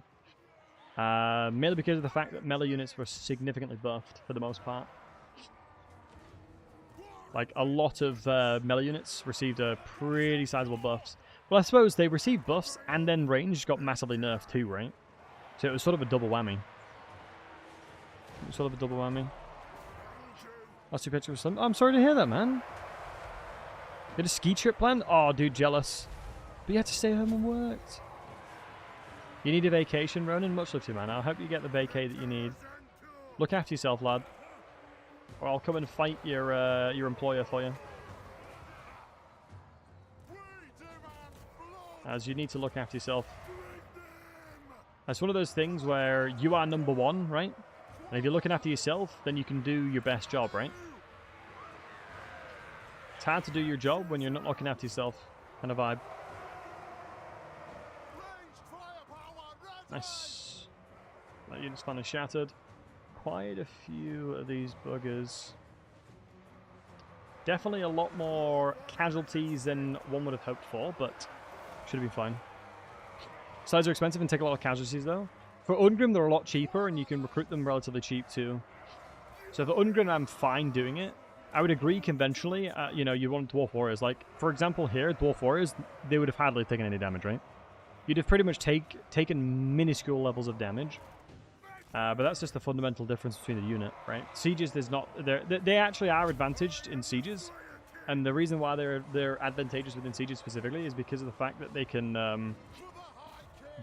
Mainly because of the fact that melee units were significantly buffed for the most part. Like, a lot of melee units received a pretty sizable buffs. Well, I suppose they received buffs and then range got massively nerfed too, right? So it was sort of a double whammy. It was sort of a double whammy. That's your picture of some. I'm sorry to hear that, man. You had a ski trip planned? Oh, dude, jealous. But you had to stay home and worked. You need a vacation, Ronan? Much love to you, man. I hope you get the vacay that you need. Look after yourself, lad. Or I'll come and fight your employer for you. As you need to look after yourself. That's one of those things where you are number one, right? And if you're looking after yourself, then you can do your best job, right? It's hard to do your job when you're not looking after yourself. Kind of vibe. Nice. That unit's finally shattered. Quite a few of these buggers. Definitely a lot more casualties than one would have hoped for, but should have been fine. Sides are expensive and take a lot of casualties though. For Ungrim, they're a lot cheaper and you can recruit them relatively cheap too. So for Ungrim, I'm fine doing it. I would agree conventionally, you know, you want Dwarf Warriors. Like, for example here, Dwarf Warriors, they would have hardly taken any damage, right? You'd have pretty much taken minuscule levels of damage. But that's just the fundamental difference between the unit, right? Sieges, there's not... They actually are advantaged in Sieges. And the reason why they're advantageous within Sieges specifically is because of the fact that they can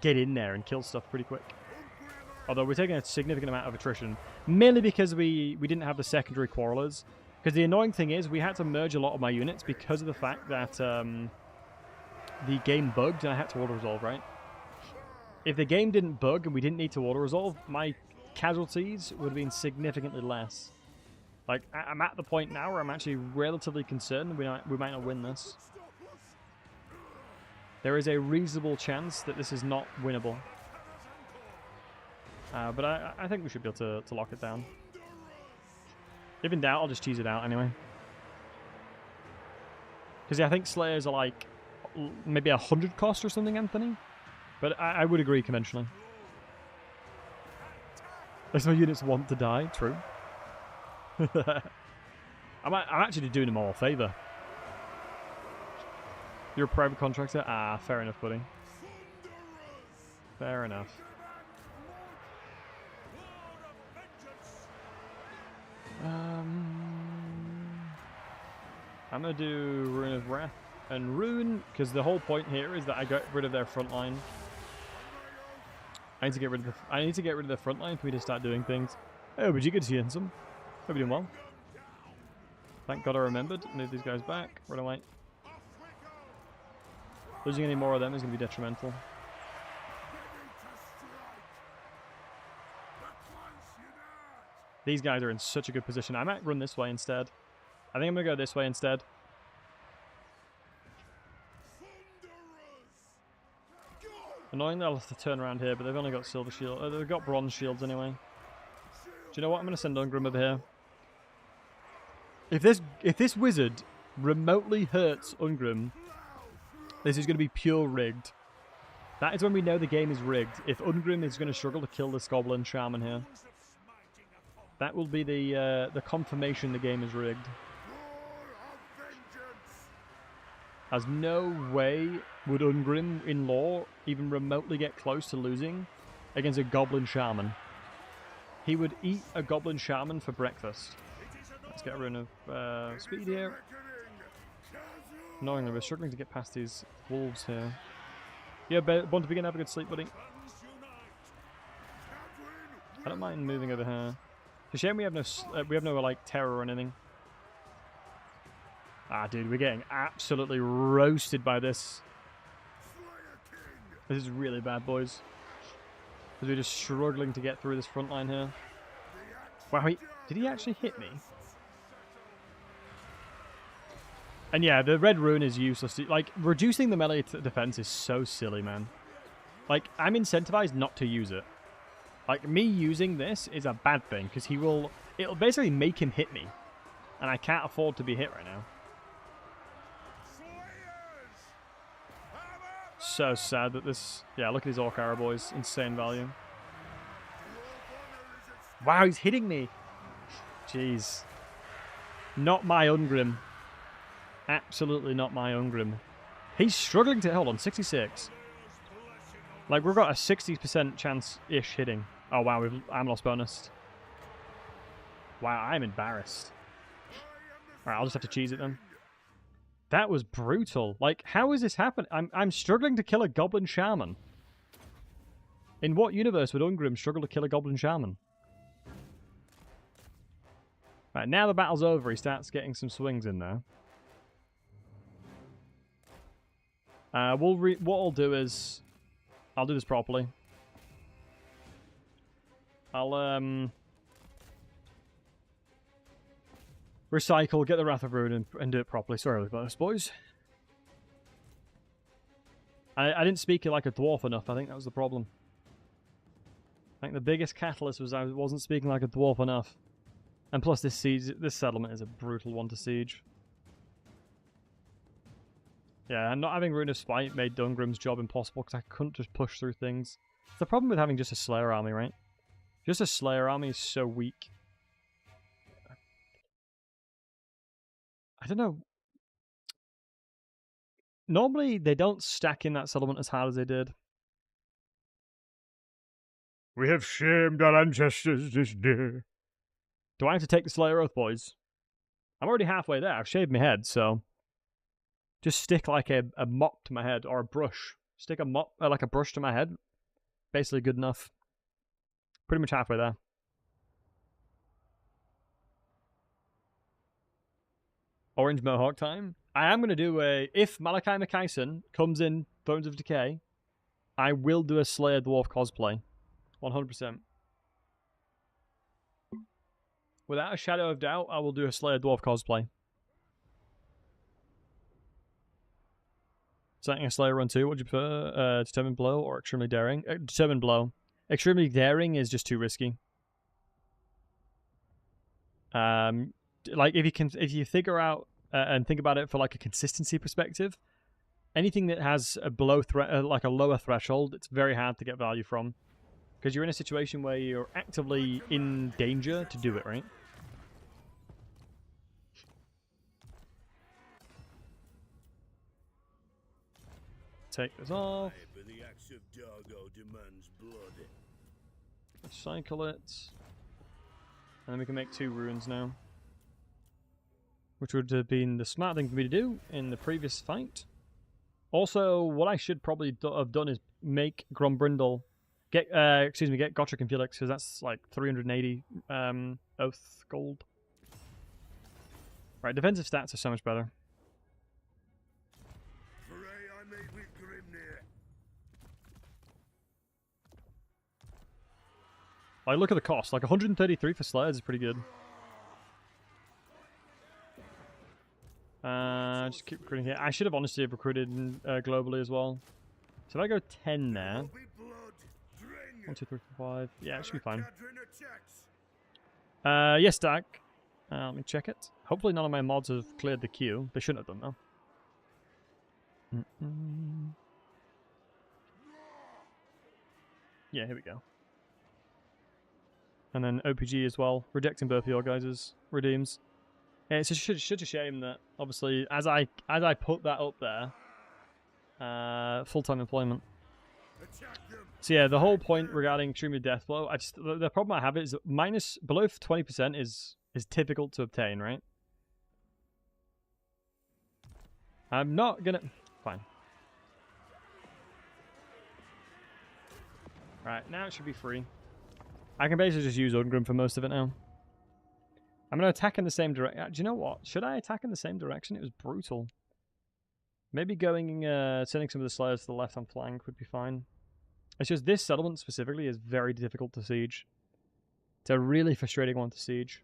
get in there and kill stuff pretty quick. Although we're taking a significant amount of attrition. Mainly because we didn't have the secondary quarrelers. Because the annoying thing is, we had to merge a lot of my units because of the fact that the game bugged and I had to auto-resolve, right? If the game didn't bug and we didn't need to auto-resolve, my casualties would have been significantly less. Like, I'm at the point now where I'm actually relatively concerned we might not win this. There is a reasonable chance that this is not winnable. But I think we should be able to lock it down. If in doubt, I'll just cheese it out anyway. Because yeah, I think Slayers are like maybe 100 cost or something, Anthony. But I would agree conventionally. There's no units want to die, true. I'm actually doing them all a favour. You're a private contractor? Ah, fair enough, buddy. Fair enough. I'm going to do Rune of Wrath and Rune, because the whole point here is that I got rid of their front line. I need to get rid of the front line for me to start doing things. Oh, but you good to see some. Hope you're doing well. Thank God I remembered. Move these guys back. Run away. Losing any more of them is going to be detrimental. These guys are in such a good position. I might run this way instead. I think I'm going to go this way instead. Annoying that I'll have to turn around here, but they've only got silver shield. They've got bronze shields anyway. Do you know what? I'm going to send Ungrim over here. If this wizard remotely hurts Ungrim, this is going to be pure rigged. That is when we know the game is rigged. If Ungrim is going to struggle to kill this goblin shaman here, that will be the confirmation the game is rigged. As no way would Ungrim in lore even remotely get close to losing against a goblin shaman. He would eat a goblin shaman for breakfast. Let's get rid of speed here. Annoyingly, we're struggling to get past these wolves here. Yeah, want to begin, have a good sleep, buddy. I don't mind moving over here. It's a shame we have no like terror or anything. Ah, dude, we're getting absolutely roasted by this. This is really bad, boys. Because we're just struggling to get through this front line here. Wow, did he actually hit me? And yeah, the red rune is useless. Like, reducing the melee defense is so silly, man. Like, I'm incentivized not to use it. Like, me using this is a bad thing, because it'll basically make him hit me. And I can't afford to be hit right now. So sad that this... Yeah, look at these Orc Arrow boys. Insane value. Wow, he's hitting me. Jeez. Not my Ungrim. Absolutely not my Ungrim. He's struggling to... Hold on, 66. Like, we've got a 60% chance-ish hitting. Oh, wow, I'm lost bonus. Wow, I'm embarrassed. Alright, I'll just have to cheese it then. That was brutal. Like, how is this happening? I'm struggling to kill a goblin shaman. In what universe would Ungrim struggle to kill a goblin shaman? Right, now the battle's over, he starts getting some swings in there. What I'll do is... I'll do this properly. I'll, recycle, get the Wrath of Ruin, and do it properly. Sorry about this, boys. I didn't speak it like a dwarf enough. I think that was the problem. I think the biggest catalyst was I wasn't speaking like a dwarf enough. And plus, this settlement is a brutal one to siege. Yeah, and not having Rune of Spite made Dungrim's job impossible because I couldn't just push through things. It's the problem with having just a Slayer army, right? Just a Slayer army is so weak. I don't know. Normally, they don't stack in that settlement as hard as they did. We have shamed our ancestors this day. Do I have to take the Slayer Oath, boys? I'm already halfway there. I've shaved my head, so... Just stick like a mop to my head, or a brush. Stick a mop, like a brush to my head. Basically good enough. Pretty much halfway there. Orange Mohawk time. I am going to do a... If Malachi McKayson comes in Bones of Decay, I will do a Slayer Dwarf cosplay. 100%. Without a shadow of doubt, I will do a Slayer Dwarf cosplay. Setting a Slayer run too. What do you prefer? Determined Blow or Extremely Daring? Determined Blow. Extremely Daring is just too risky. Like if you figure out and think about it for like a consistency perspective, anything that has a like a lower threshold, it's very hard to get value from because you're in a situation where you're actively in danger to do it, right? Take this off. Cycle it. And then we can make 2 runes now. Which would have been the smart thing for me to do in the previous fight. Also, what I should probably have done is make Grombrindle... get Gotrek and Felix, because that's like 380 Oath gold. Right, defensive stats are so much better. Like, look at the cost. Like, 133 for Slayers is pretty good. Just keep recruiting here. I should have honestly recruited globally as well. So if I go 10 there... 1, 2, 3, 4, 5. Yeah, it should be fine. Yes, Dak. Let me check it. Hopefully none of my mods have cleared the queue. They shouldn't have done, though. Yeah, here we go. And then OPG as well. Rejecting both of your guys' redeems. Yeah, it's such a shame that, obviously, as I put that up there, full-time employment. So yeah, the whole point regarding Extremely Deathblow, the problem I have is below 20% is difficult to obtain, right? I'm not gonna... Fine. Right, now it should be free. I can basically just use Ungrim for most of it now. I'm going to attack in the same direction. Do you know what? Should I attack in the same direction? It was brutal. Maybe going, sending some of the Slayers to the left-hand flank would be fine. It's just this settlement specifically is very difficult to siege. It's a really frustrating one to siege.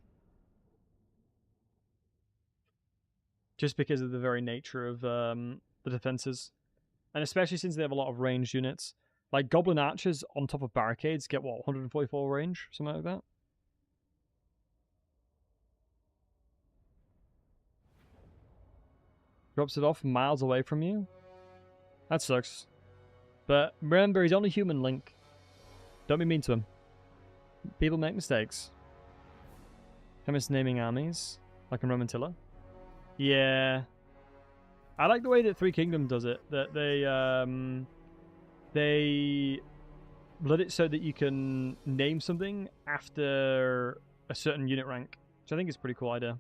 Just because of the very nature of the defenses. And especially since they have a lot of ranged units. Like, Goblin Archers on top of barricades get, what, 144 range? Something like that? Drops it off miles away from you? That sucks. But remember, he's only human, Link. Don't be mean to him. People make mistakes. Chemist naming armies, like in Romantilla. Yeah. I like the way that Three Kingdoms does it. That they let it so that you can name something after a certain unit rank, which I think is a pretty cool idea.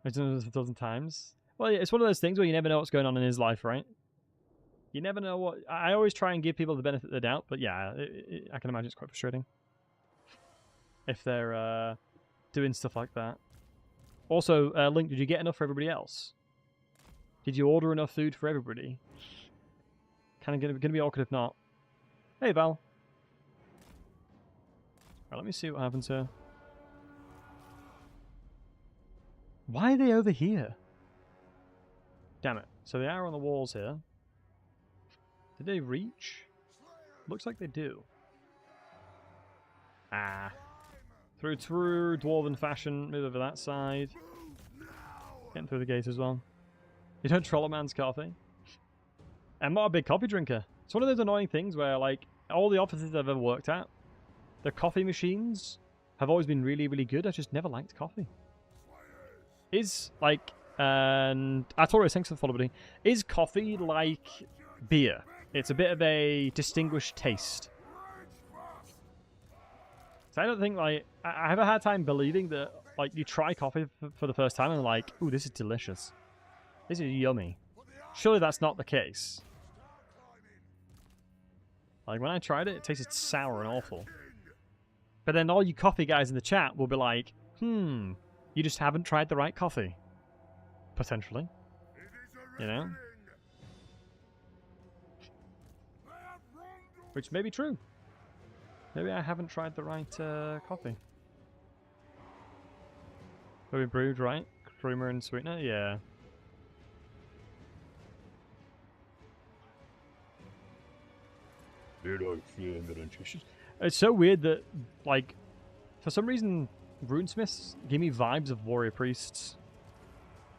I've done this a dozen times. Well, yeah, it's one of those things where you never know what's going on in his life, right? You never know what... I always try and give people the benefit of the doubt, but yeah, I can imagine it's quite frustrating if they're doing stuff like that. Also, Link, did you get enough for everybody else? Did you order enough food for everybody? Kind of gonna be awkward if not. Hey, Val. Right, let me see what happens here. Why are they over here? Damn it. So they are on the walls here. Did they reach? Looks like they do. Ah. Through true Dwarven fashion, move over that side. Getting through the gate as well. You don't troll a man's coffee. I'm not a big coffee drinker. It's one of those annoying things where, like, all the offices I've ever worked at, the coffee machines have always been really, really good. I just never liked coffee. Is, like, and Artorius, thanks for the follow, buddy. Is coffee like beer? It's a bit of a distinguished taste. So I don't think, like, I have a hard time believing that, like, you try coffee for the first time and like, ooh, this is delicious. This is yummy. Surely that's not the case. Like, when I tried it, it tasted sour and awful. But then all you coffee guys in the chat will be like, you just haven't tried the right coffee. Potentially. You know? Which may be true. Maybe I haven't tried the right coffee. Maybe brewed right? Creamer and sweetener? Yeah. It's so weird that, like, for some reason, runesmiths give me vibes of warrior priests.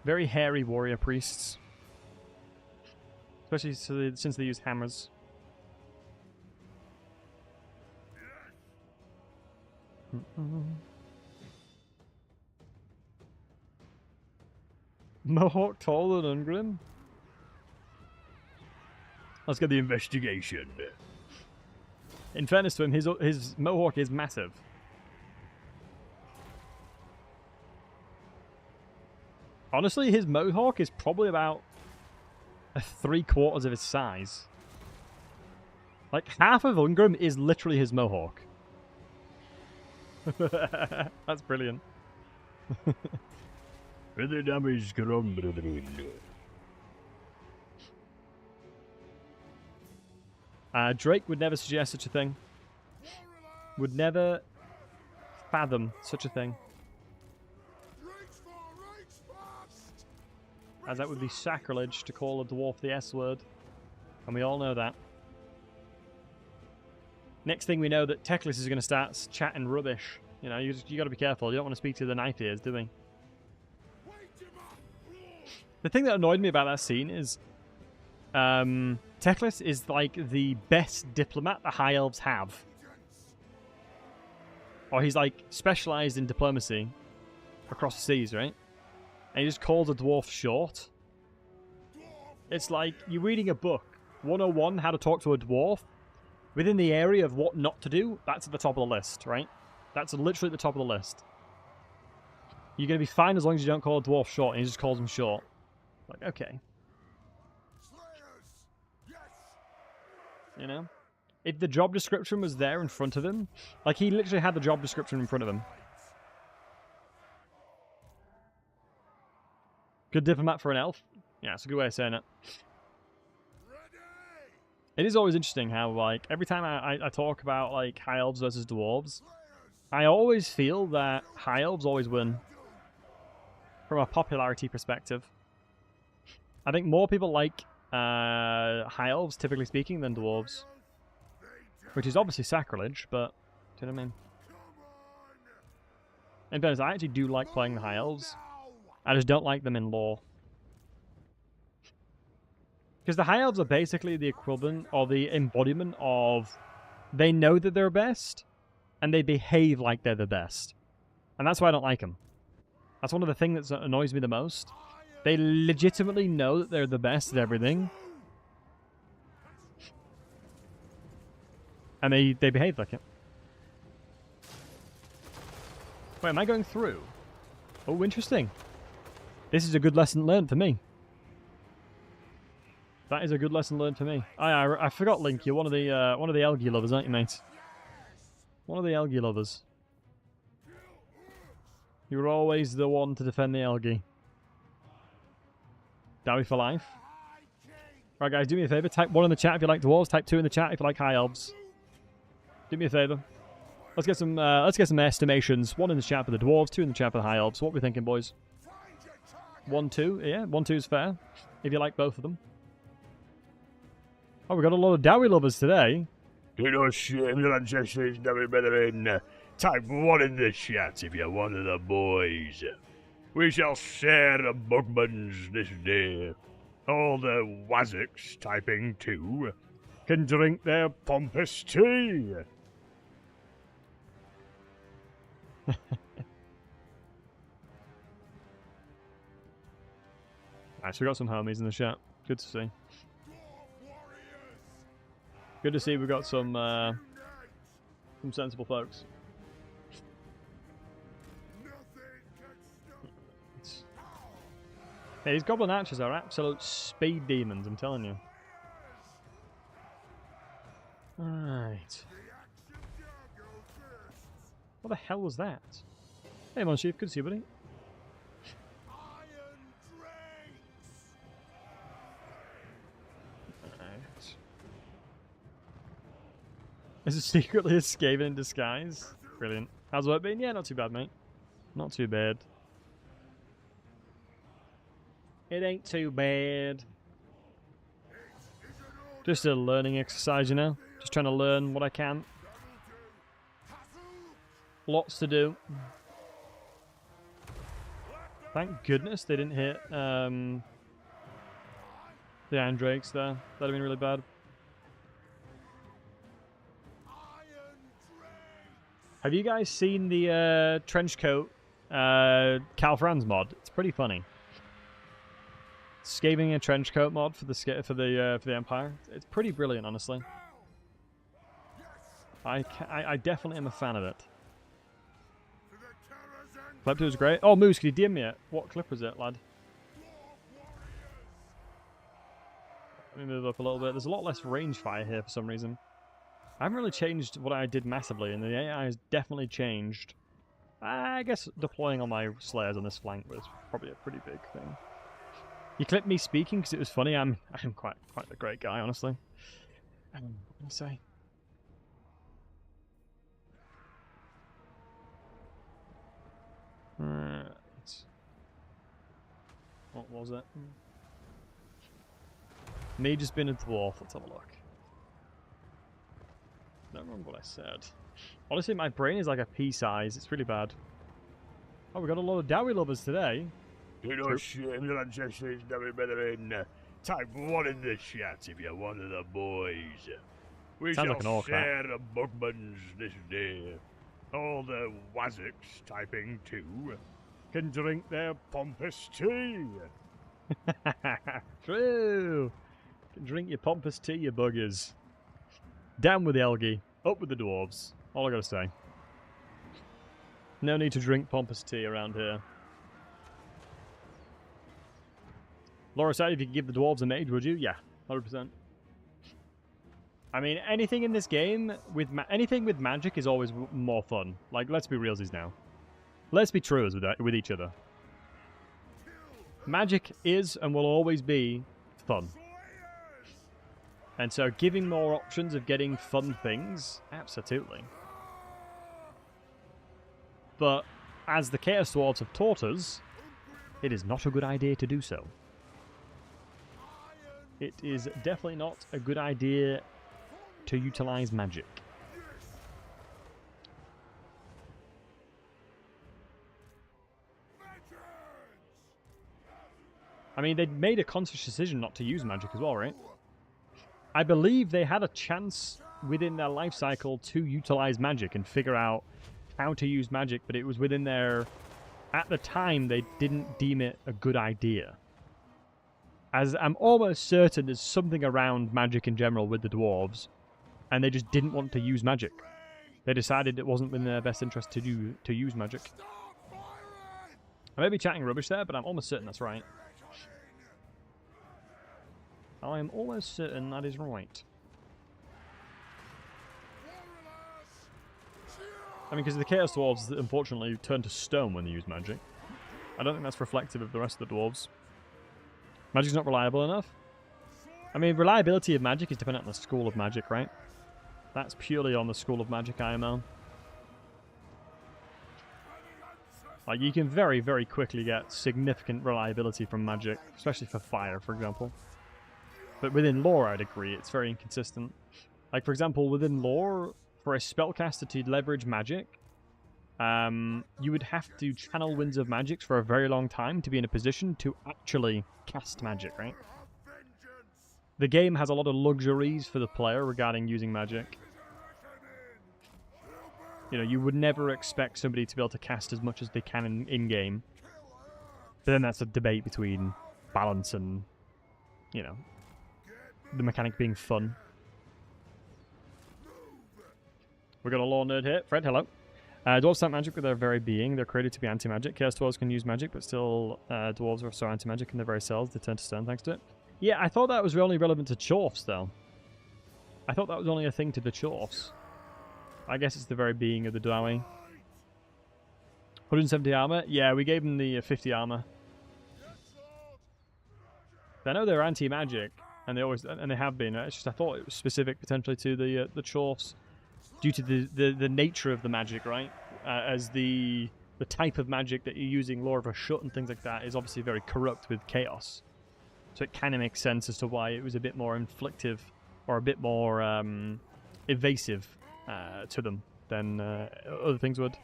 Very hairy warrior priests. Especially since they use hammers. Mohawk taller than Ungrim? Let's get the investigation. In fairness to him, his mohawk is massive. Honestly, his mohawk is probably about 3/4 of his size. Like, half of Ungrim is literally his mohawk. That's brilliant. The damage Drake would never suggest such a thing. Would never fathom such a thing. As that would be sacrilege to call a dwarf the S word. And we all know that. Next thing we know that Teclis is going to start chatting rubbish. You know, you got to be careful. You don't want to speak to the knife ears, do we? The thing that annoyed me about that scene is Teclis is like the best diplomat the High Elves have. Or he's like specialized in diplomacy across the seas, right? And he just calls a dwarf short. It's like you're reading a book. 101, how to talk to a dwarf. Within the area of what not to do, that's at the top of the list, right? That's literally at the top of the list. You're going to be fine as long as you don't call a dwarf short and he just calls him short. Like, okay. You know? If the job description was there in front of him, like he literally had the job description in front of him. Good diplomat for an elf? Yeah, it's a good way of saying it. It is always interesting how, like, every time I talk about, like, High Elves versus Dwarves, I always feel that High Elves always win. From a popularity perspective. I think more people like High Elves, typically speaking, than Dwarves. Which is obviously sacrilege, but, do you know what I mean? In fairness, I actually do like playing the High Elves. I just don't like them in lore. Because the High Elves are basically the equivalent, or the embodiment of... They know that they're best, and they behave like they're the best. And that's why I don't like them. That's one of the things that annoys me the most. They legitimately know that they're the best at everything. And they behave like it. Wait, am I going through? Oh, interesting. This is a good lesson learned for me. That is a good lesson learned for me. I forgot, Link. You're one of the algae lovers, aren't you, mate? One of the algae lovers. You were always the one to defend the algae. Dawi for life. Right, guys, do me a favour. Type 1 in the chat if you like dwarves. Type 2 in the chat if you like high elves. Do me a favour. Let's get some estimations. 1 in the chat for the dwarves, 2 in the chat for the high elves. What are we thinking, boys? 1, 2. Yeah, 1, 2 is fair. If you like both of them. Oh, we got a lot of Dawi lovers today. Do not shame your ancestors, Dawi brethren. Type 1 in the chat if you're one of the boys. We shall share the bugmans this day. All the wazzicks typing 2 can drink their pompous tea. Nice, we got some homies in the chat. Good to see. Good to see we got some sensible folks. Hey, these goblin archers are absolute speed demons, I'm telling you. Alright. What the hell was that? Hey, Mon-Chief, good to see you, buddy. Alright. This is secretly a Skaven in disguise. Brilliant. How's work been? Yeah, not too bad, mate. Not too bad. It ain't too bad. Just a learning exercise, you know? Just trying to learn what I can. Lots to do. Thank goodness they didn't hit the Iron Drakes there. That'd have been really bad. Have you guys seen the Trenchcoat Cal Franz mod? It's pretty funny. Scaving a trenchcoat mod for the Empire. It's pretty brilliant, honestly. I definitely am a fan of it. Clip 2 was great. Oh, Moose, can you DM me it? What clip was it, lad? Let me move up a little bit. There's a lot less range fire here for some reason. I haven't really changed what I did massively, and the AI has definitely changed. I guess deploying all my Slayers on this flank was probably a pretty big thing. You clipped me speaking because it was funny. I'm quite a great guy, honestly. What can I say? Right. What was it? Me just being a dwarf. Let's have a look. I don't remember what I said. Honestly, my brain is like a pea size. It's really bad. Oh, we got a lot of Dawi lovers today. Do not shame your ancestors, Dawi brethren. Type 1 in the chat if you're one of the boys. We Sounds shall like an orc, share the bugmans this day. All the wazzicks typing 2 can drink their pompous tea. True. Can drink your pompous tea, you buggers. Down with the algae, up with the dwarves. All I gotta say. No need to drink pompous tea around here. Laura said if you could give the dwarves a mage, would you? Yeah, 100%. I mean, anything in this game, anything with magic is always more fun. Like, let's be realsies now. Let's be truers with each other. Magic is and will always be fun. And so giving more options of getting fun things, absolutely. But as the Chaos Dwarves have taught us, it is not a good idea to do so. It is definitely not a good idea to utilize magic. I mean, they made a conscious decision not to use magic as well, right? I believe they had a chance within their life cycle to utilize magic and figure out how to use magic, but it was within their... At the time, they didn't deem it a good idea. As I'm almost certain there's something around magic in general with the dwarves, and they just didn't want to use magic. They decided it wasn't in their best interest to use magic. I may be chatting rubbish there, but I'm almost certain that's right. I am almost certain that is right. I mean, because the Chaos Dwarves, unfortunately, turn to stone when they use magic. I don't think that's reflective of the rest of the dwarves. Magic's not reliable enough. I mean, reliability of magic is dependent on the school of magic, right? That's purely on the school of magic IMO. Like, you can very, very quickly get significant reliability from magic, especially for fire, for example. But within lore, I'd agree, it's very inconsistent. Like, for example, within lore, for a spellcaster to leverage magic, you would have to channel Winds of Magic for a very long time to be in a position to actually cast magic, right? The game has a lot of luxuries for the player regarding using magic. You know, you would never expect somebody to be able to cast as much as they can in-game. But then that's a debate between balance and, you know, the mechanic being fun. We got a lore nerd here. Fred, hello. Dwarves aren't magic with their very being. They're created to be anti-magic. Chaos Dwarves can use magic, but still, dwarves are so anti-magic in their very cells, they turn to stone thanks to it. Yeah, I thought that was only relevant to Dwarfs, though. I thought that was only a thing to the Dwarfs. I guess it's the very being of the Dawi. 170 armor? Yeah, we gave them the 50 armor. I know they're anti-magic, and they have been. It's just I thought it was specific potentially to the Dwarfs, due to the nature of the magic, right? As the type of magic that you're using, Lore of a Shut and things like that, is obviously very corrupt with chaos. So it kind of makes sense as to why it was a bit more inflictive, or a bit more evasive to them than other things would.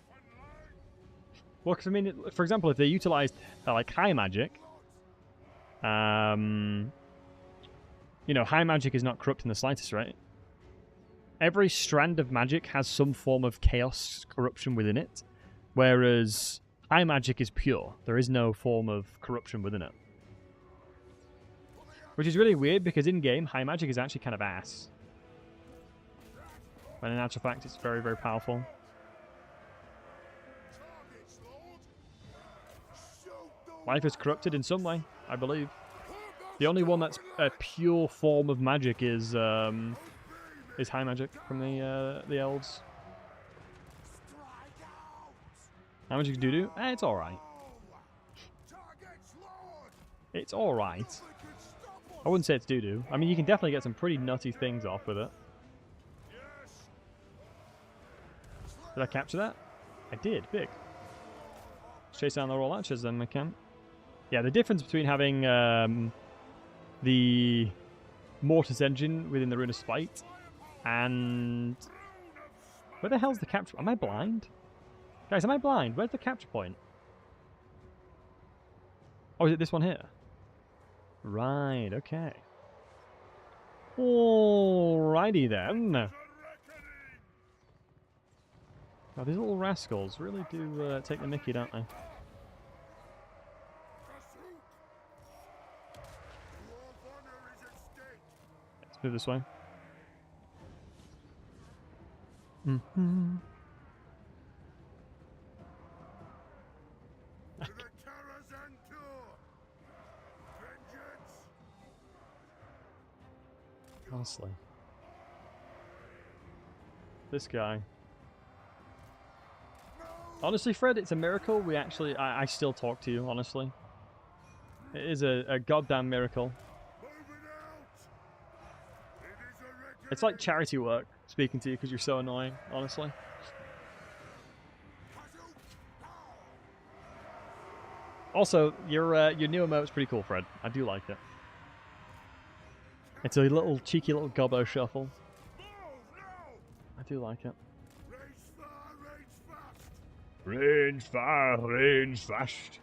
Well, because I mean, for example, if they utilized like high magic, you know, high magic is not corrupt in the slightest, right? Every strand of magic has some form of chaos corruption within it, whereas high magic is pure. There is no form of corruption within it. Which is really weird, because in-game, high magic is actually kind of ass. But in actual fact, it's very, very powerful. Life is corrupted in some way, I believe. The only one that's a pure form of magic is high magic from the elves. How much do? It's alright. It's alright. I wouldn't say it's doo-doo. I mean, you can definitely get some pretty nutty things off with it. Did I capture that? I did. Big. Let's chase down the roll archers then, we can. Yeah, the difference between having the Mortis engine within the Rune of Spite and... Where the hell's the capture... Am I blind? Guys, am I blind? Where's the capture point? Oh, is it this one here? Right, okay. Alrighty then. Now, these little rascals really do take the mickey, don't they? Let's move this way. Mm-hmm. Honestly. This guy. Honestly, Fred, it's a miracle we actually... I still talk to you, honestly. It is a goddamn miracle. It's like charity work, speaking to you, because you're so annoying, honestly. Also, your new emote's pretty cool, Fred. I do like it. It's a little cheeky little gobbo shuffle. I do like it. Range far, range fast.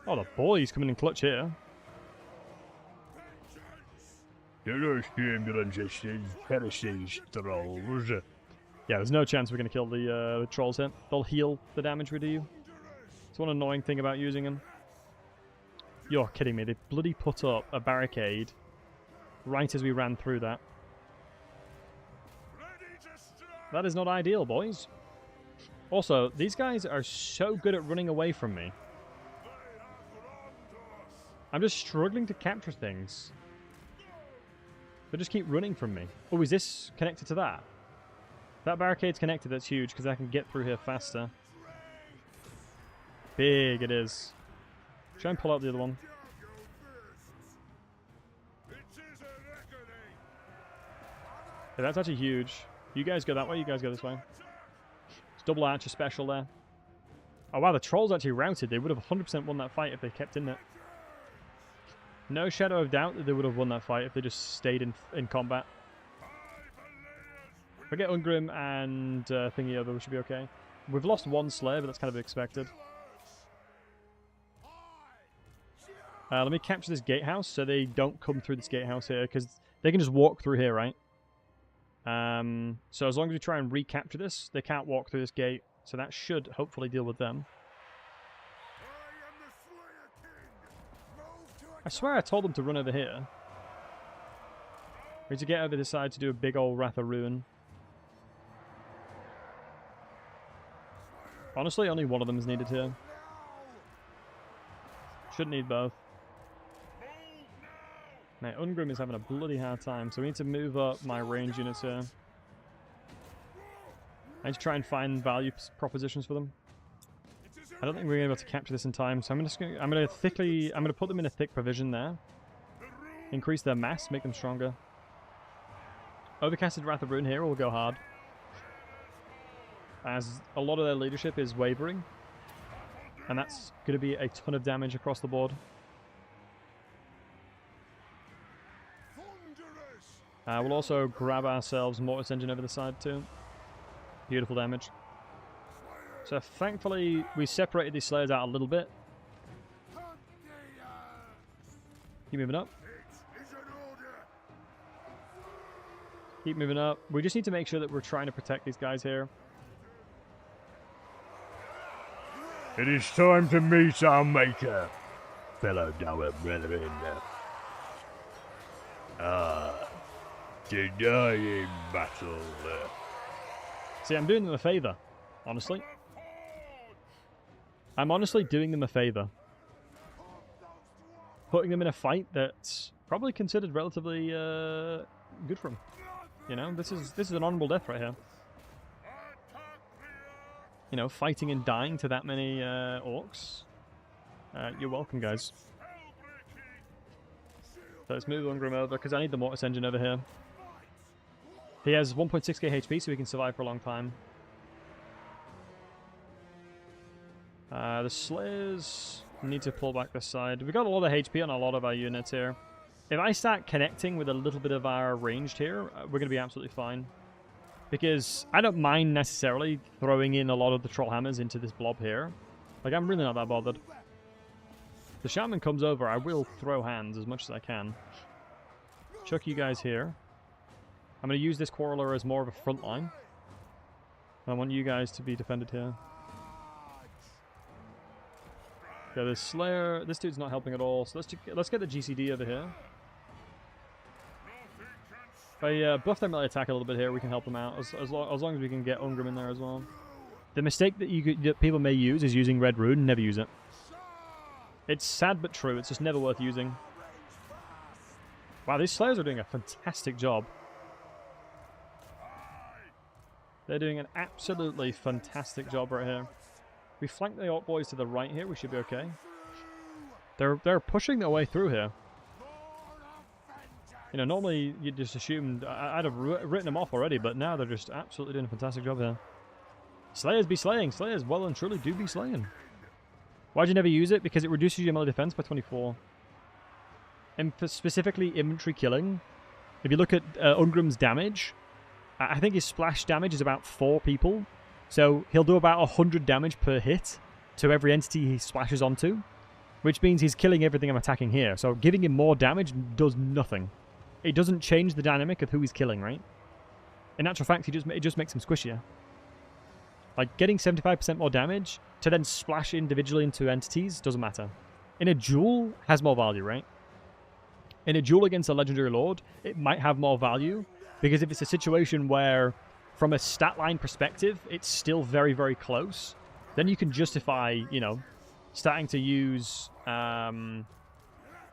Oh, the boy's coming in clutch here. Your ancestors perishes trolls. Yeah, there's no chance we're going to kill the trolls here. They'll heal the damage we do. It's one annoying thing about using them. You're kidding me. They bloody put up a barricade right as we ran through that. That is not ideal, boys. Also, these guys are so good at running away from me. I'm just struggling to capture things. They just keep running from me. Oh, is this connected to that? That barricade's connected, that's huge, because I can get through here faster. Big it is. Try and pull out the other one. Yeah, that's actually huge. You guys go that way, you guys go this way. It's double archer special there. Oh wow, the trolls actually routed. They would have 100% won that fight if they kept in it. No shadow of doubt that they would have won that fight if they just stayed in combat. If we get Ungrim and thingy over, we should be okay. We've lost one Slayer, but that's kind of expected. Let me capture this gatehouse so they don't come through this gatehouse here, because they can just walk through here, right? So as long as we try and recapture this, they can't walk through this gate, so that should hopefully deal with them. I swear I told them to run over here. We need to get over this side to do a big old Wrath of Ruin. Honestly, only one of them is needed here. Shouldn't need both. Now, Ungrim is having a bloody hard time, so we need to move up my range units here. I need to try and find value propositions for them. I don't think we're going to be able to capture this in time, so I'm going to put them in a thick provision there. Increase their mass, make them stronger. Overcasted Wrath of Ruin here will go hard, as a lot of their leadership is wavering, and that's going to be a ton of damage across the board. We'll also grab ourselves Mortis Engine over the side too. Beautiful damage. So thankfully we separated these Slayers out a little bit. Keep moving up. Keep moving up. We just need to make sure that we're trying to protect these guys here. It is time to meet our maker, fellow Dawi brethren. To die in battle. See, I'm doing them a favour, honestly. I'm honestly doing them a favour. Putting them in a fight that's probably considered relatively good for them. You know, this is an honourable death right here. You know, fighting and dying to that many orcs. You're welcome, guys. So let's move Ungrim over, because I need the Mortis Engine over here. He has 1.6k HP, so he can survive for a long time. The Slayers need to pull back this side. We've got a lot of HP on a lot of our units here. If I start connecting with a little bit of our ranged here, we're going to be absolutely fine. Because I don't mind necessarily throwing in a lot of the Troll Hammers into this blob here. Like, I'm really not that bothered. If the Shaman comes over, I will throw hands as much as I can. Chuck you guys here. I'm going to use this Quarreler as more of a front line. I want you guys to be defended here. Okay, this Slayer, this dude's not helping at all, so let's get the GCD over here. If I buff their melee attack a little bit here, we can help them out, as long as we can get Ungrim in there as well. The mistake that people may use is using Red Rune. Never use it. It's sad but true, it's just never worth using. Wow, these Slayers are doing a fantastic job. They're doing an absolutely fantastic job right here. We flank the Orc boys to the right here, we should be okay. They're pushing their way through here. You know, normally you'd just assumed I'd have written them off already, but now they're just absolutely doing a fantastic job here. Slayers be slaying. Slayers well and truly do be slaying. Why'd you never use it? Because it reduces your melee defense by 24. And for specifically infantry killing, if you look at Ungrim's damage, I think his splash damage is about 4 people. So he'll do about 100 damage per hit to every entity he splashes onto, which means he's killing everything I'm attacking here. So giving him more damage does nothing. It doesn't change the dynamic of who he's killing, right? In actual fact, it just makes him squishier. Like, getting 75% more damage to then splash individually into entities doesn't matter. in a duel, has more value, right? In a duel against a Legendary Lord, it might have more value, because if it's a situation where, from a stat line perspective, it's still very, very close, then you can justify, you know, starting to use a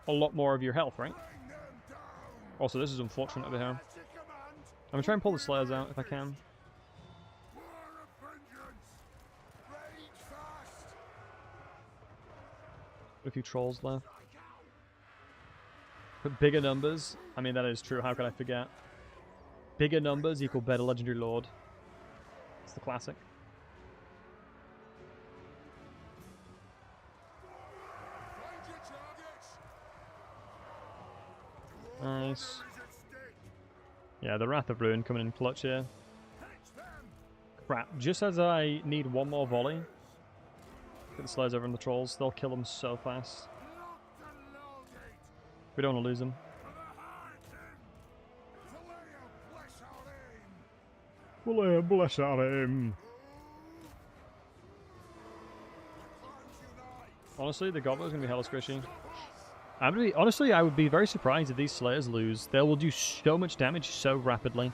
lot more of your health, right? Also, this is unfortunate over here. I'm going to try and pull the Slayers out if I can. A few trolls left. But bigger numbers. I mean, that is true. How could I forget? Bigger numbers equal better Legendary Lord. It's the classic. Nice. Yeah, the Wrath of Ruin coming in clutch here. Crap. Just as I need one more volley. Get the Slayers over on the trolls. They'll kill them so fast. We don't want to lose them. Well, bless out him. Honestly, the Gobbler's going to be hella squishy. Honestly, I would be very surprised if these Slayers lose. They will do so much damage so rapidly.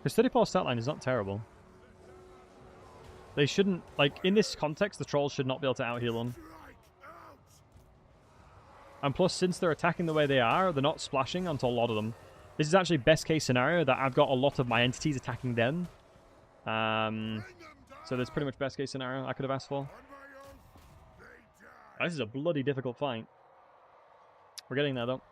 Because 34 stat line is not terrible. They shouldn't, like, in this context, the Trolls should not be able to out-heal them. And plus, since they're attacking the way they are, they're not splashing onto a lot of them. This is actually best case scenario that I've got a lot of my entities attacking them. So that's pretty much best case scenario I could have asked for. This is a bloody difficult fight. We're getting there, though.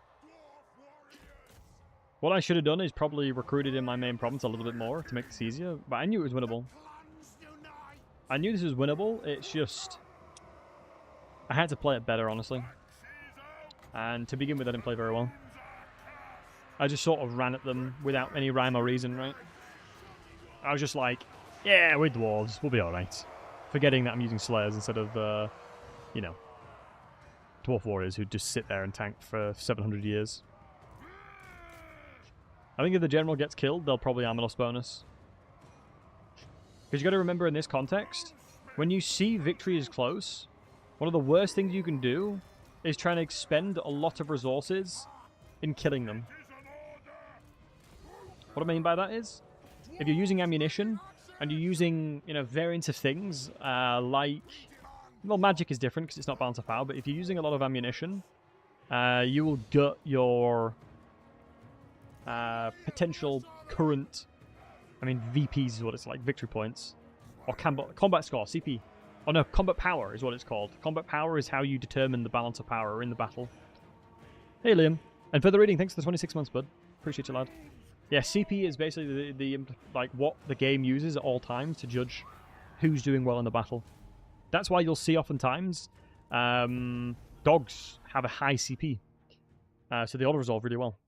What I should have done is probably recruited in my main province a little bit more to make this easier, but I knew it was winnable. I knew this was winnable, it's just... I had to play it better, honestly. And to begin with, I didn't play very well. I just sort of ran at them without any rhyme or reason, right? I was just like, yeah, we're dwarves, we'll be alright. Forgetting that I'm using Slayers instead of, you know, Dwarf Warriors who just sit there and tank for 700 years. I think if the general gets killed, they'll probably armor loss bonus. Because you got to remember in this context, when you see victory is close, one of the worst things you can do is try and expend a lot of resources in killing them. What I mean by that is, if you're using ammunition, and you're using, you know, variants of things, like... Well, magic is different because it's not balance of power, but if you're using a lot of ammunition, you will gut your potential current... I mean, VPs is what it's like, victory points. Or combat score, CP. Oh no, combat power is what it's called. Combat power is how you determine the balance of power in the battle. Hey, Liam. And for the reading, thanks for the 26 months, bud. Appreciate you, lad. Yeah, CP is basically the like what the game uses at all times to judge who's doing well in the battle. That's why you'll see oftentimes dogs have a high CP. So they auto-resolve really well.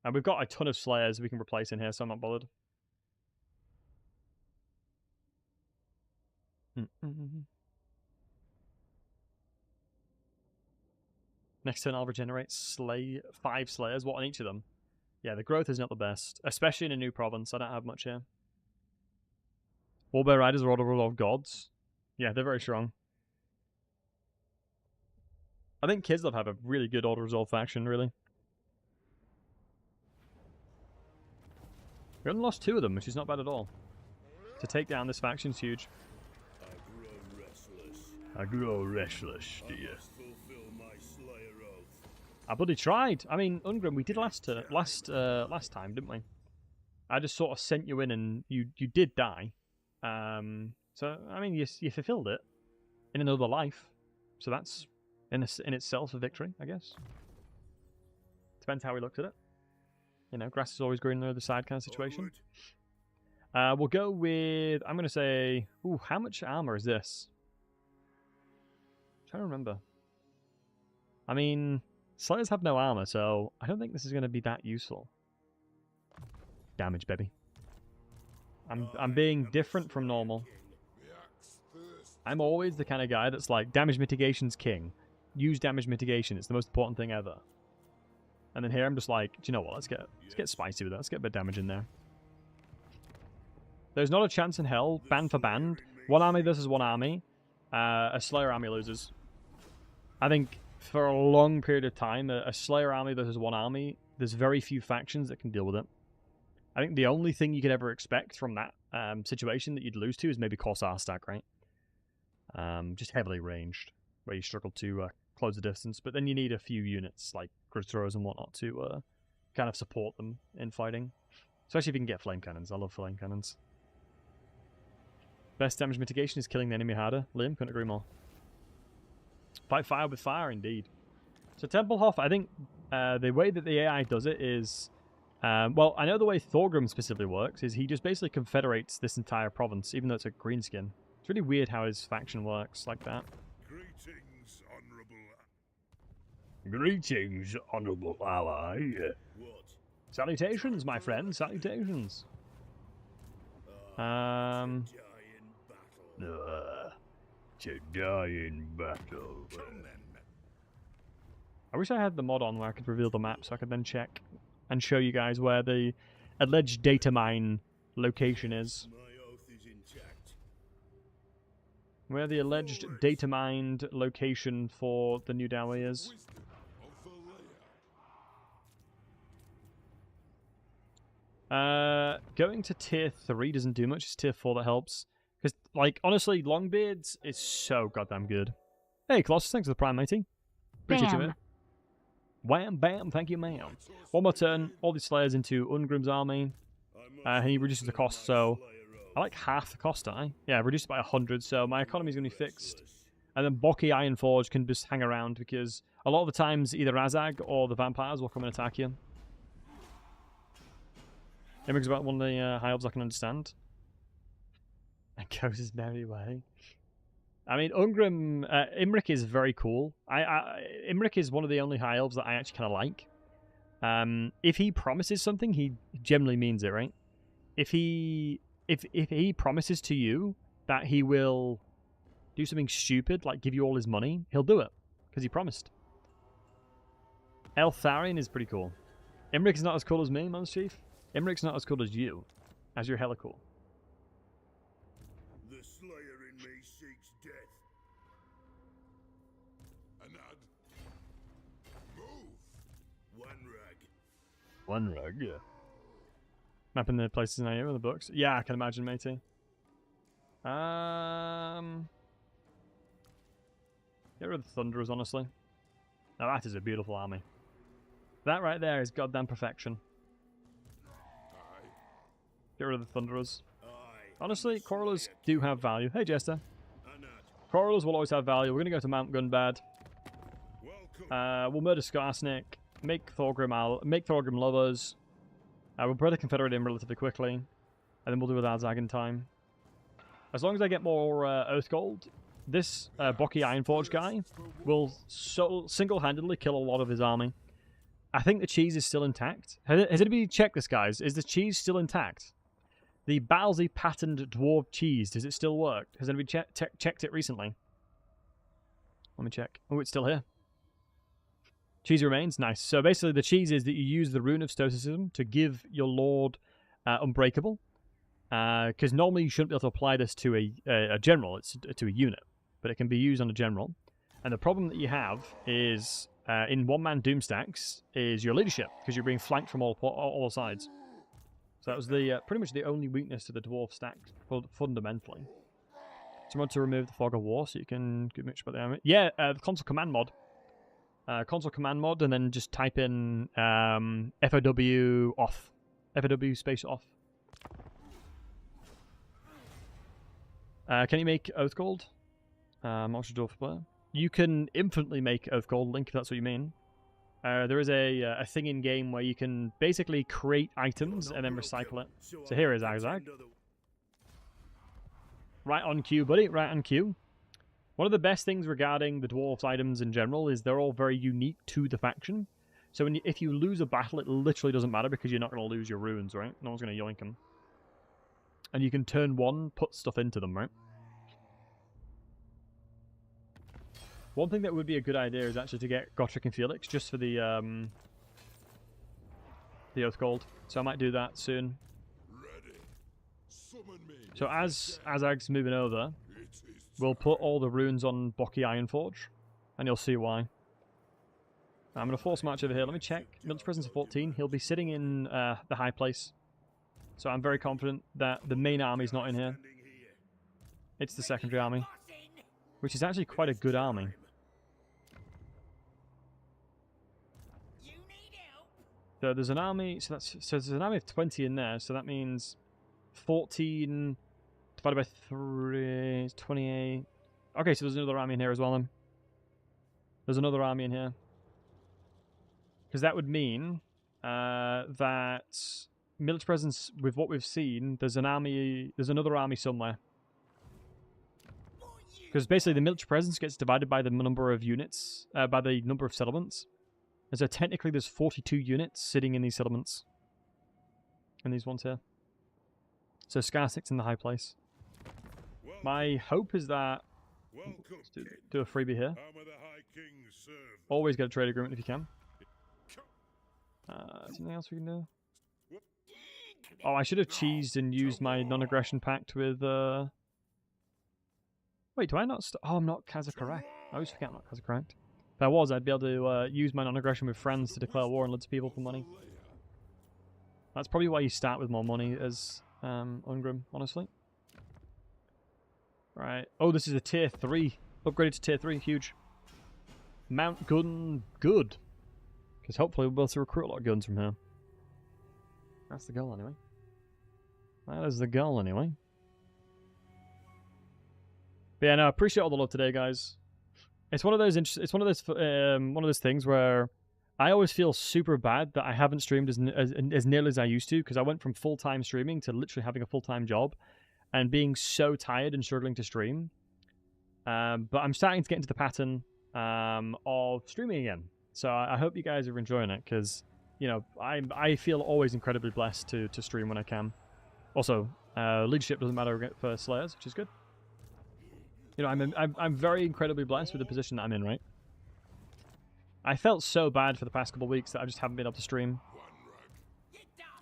And we've got a ton of Slayers we can replace in here, so I'm not bothered. Next turn I'll regenerate 5 Slayers. What on each of them? Yeah, the growth is not the best. Especially in a new province. I don't have much here. Warbear Riders are auto-resolve gods. Yeah, they're very strong. I think Kislev have a really good auto-resolve faction, really. We only lost 2 of them, which is not bad at all. To take down this faction's huge. I grow restless, dear. I bloody tried. I mean, Ungrim, we did last time, didn't we? I just sort of sent you in and you did die. So, I mean, you fulfilled it in another life. So that's in itself a victory, I guess. Depends how we looked at it. You know, grass is always greener on the other side kind of situation. We'll go with, I'm going to say, ooh, how much armor is this? I'm trying to remember. I mean, Slayers have no armor, so I don't think this is going to be that useful. Damage, baby. I'm being different from normal. I'm always the kind of guy that's like, damage mitigation's king. Use damage mitigation, it's the most important thing ever. And then here I'm just like, do you know what, let's get spicy with that, let's get a bit of damage in there. There's not a chance in hell, band for band, one army versus one army, a Slayer army loses. I think for a long period of time, a Slayer army versus one army, there's very few factions that can deal with it. I think the only thing you could ever expect from that situation that you'd lose to is maybe Corsair stack, right? Just heavily ranged, where you struggle to close the distance. But then you need a few units, like cruise throwers and whatnot, to kind of support them in fighting. Especially if you can get flame cannons. I love flame cannons. Best damage mitigation is killing the enemy harder. Liam, couldn't agree more. Fight fire with fire, indeed. So Templehof, I think the way that the AI does it is... well, I know the way Thorgrim specifically works is he just basically confederates this entire province, even though it's a greenskin. It's really weird how his faction works like that. Greetings, honourable. Greetings, honourable ally. What? Salutations, my friend, salutations. Die in battle. To die in battle. Come then. I wish I had the mod on where I could reveal the map so I could then check and show you guys where the alleged data mine location is. My oath is intact. Where the alleged data mined location for the new Dawi is. Going to tier 3 doesn't do much, it's tier 4 that helps. Because, like, honestly, Longbeards is so goddamn good. Hey, Colossus, thanks for the prime, matey. Appreciate you, Bam. man. Wham, bam, thank you, ma'am. One more turn, all these Slayers into Ungrim's army. And he reduces the cost, so... I like half the cost, don't I? Yeah, reduced it by 100, so my economy's going to be fixed. And then Boki Ironforge can just hang around, because a lot of the times either Azag or the vampires will come and attack you. Imric's about one of the high elves I can understand. And goes his merry way. I mean, Imric is very cool. Imric is one of the only high elves that I actually kind of like. If he promises something, he generally means it, right? If he promises to you that he will do something stupid, like give you all his money, he'll do it because he promised. Eltharion is pretty cool. Imric is not as cool as me, Monster Chief. Imric's not as cool as you, as you're hella cool. The slayer in me seeks death. Anad. Move. One rug, yeah. Mapping the places in here in the books. Yeah, I can imagine, matey. Get rid of the Thunderers, honestly. Now that is a beautiful army. That right there is goddamn perfection. Get rid of the Thunderers. Honestly, Coralers do have value. Hey, Jester. Coralers will always have value. We're going to go to Mount Gunbad. We'll murder Skarsnik. Make Thorgrim lovers. We'll brother confederate him relatively quickly. And then we'll do with Azag in time. As long as I get more Earth Gold, this Boki Ironforge guy will single-handedly kill a lot of his army. I think the cheese is still intact. Has anybody checked this, guys? Is the cheese still intact? The Battlesey patterned dwarf cheese, does it still work? Has anybody checked it recently? Let me check. Oh, it's still here. Cheese remains. Nice. So basically the cheese is that you use the Rune of Stoicism to give your lord Unbreakable. Because normally you shouldn't be able to apply this to a general, it's to a unit. But it can be used on a general. And the problem that you have is, in one-man Doom stacks, is your leadership. Because you're being flanked from all sides. So that was the pretty much the only weakness to the dwarf stack, fundamentally. So you want to remove the Fog of War so you can get much about the army. Yeah, the console command mod. Console command mod, and then just type in FOW off. FOW space off. Can you make Oath Gold? Monster Dwarf player. You can infinitely make Oath Gold, Link, if that's what you mean. There is a thing in game where you can basically create items and then recycle it. So here is Azag. Right on cue, buddy. Right on cue. One of the best things regarding the Dwarfs items in general is they're all very unique to the faction. So if you lose a battle, it literally doesn't matter because you're not going to lose your runes, right? No one's going to yoink them. And you can turn one, put stuff into them, right? One thing that would be a good idea is actually to get Gotrek and Felix just for the Oath Gold. So I might do that soon. So as Azag's moving over, we'll put all the runes on Boki Ironforge. and you'll see why. I'm going to force march over here. Let me check. Military presence of 14. He'll be sitting in the high place. So I'm very confident that the main army's not in here. It's the secondary army, which is actually quite a good army. So there's an army, so there's an army of 20 in there, so that means 14 divided by 3 is 28. Okay, so there's another army in here as well then. There's another army in here. Because that would mean that military presence, with what we've seen, there's another army somewhere. Because basically the military presence gets divided by the number of units, by the number of settlements. And so technically there's 42 units sitting in these settlements. In these ones here. So Skarsnik's in the high place. My hope is that... Let's do a freebie here. Always get a trade agreement if you can. Something else we can do? Oh, I should have cheesed and used my non-aggression pact with... Wait, do I not... Oh, I'm not Kazakh-correct. I always forget I'm not Kazakh-correct. If I was, I'd be able to use my non-aggression with friends to declare war on lots of people for money. That's probably why you start with more money as Ungrim, honestly. Right. Oh, this is a tier 3. Upgraded to tier 3. Huge. Mount gun good. Because hopefully we'll be able to recruit a lot of guns from here. That's the goal anyway. That is the goal anyway. But yeah, no, I appreciate all the love today, guys. It's one of those things where I always feel super bad that I haven't streamed as nearly as I used to, because I went from full-time streaming to literally having a full-time job and being so tired and struggling to stream. But I'm starting to get into the pattern of streaming again. So I hope you guys are enjoying it, because you know I feel always incredibly blessed to stream when I can. Also, leadership doesn't matter for Slayers, which is good. You know, I'm very incredibly blessed with the position that I'm in, right? I felt so bad for the past couple of weeks that I just haven't been able to stream.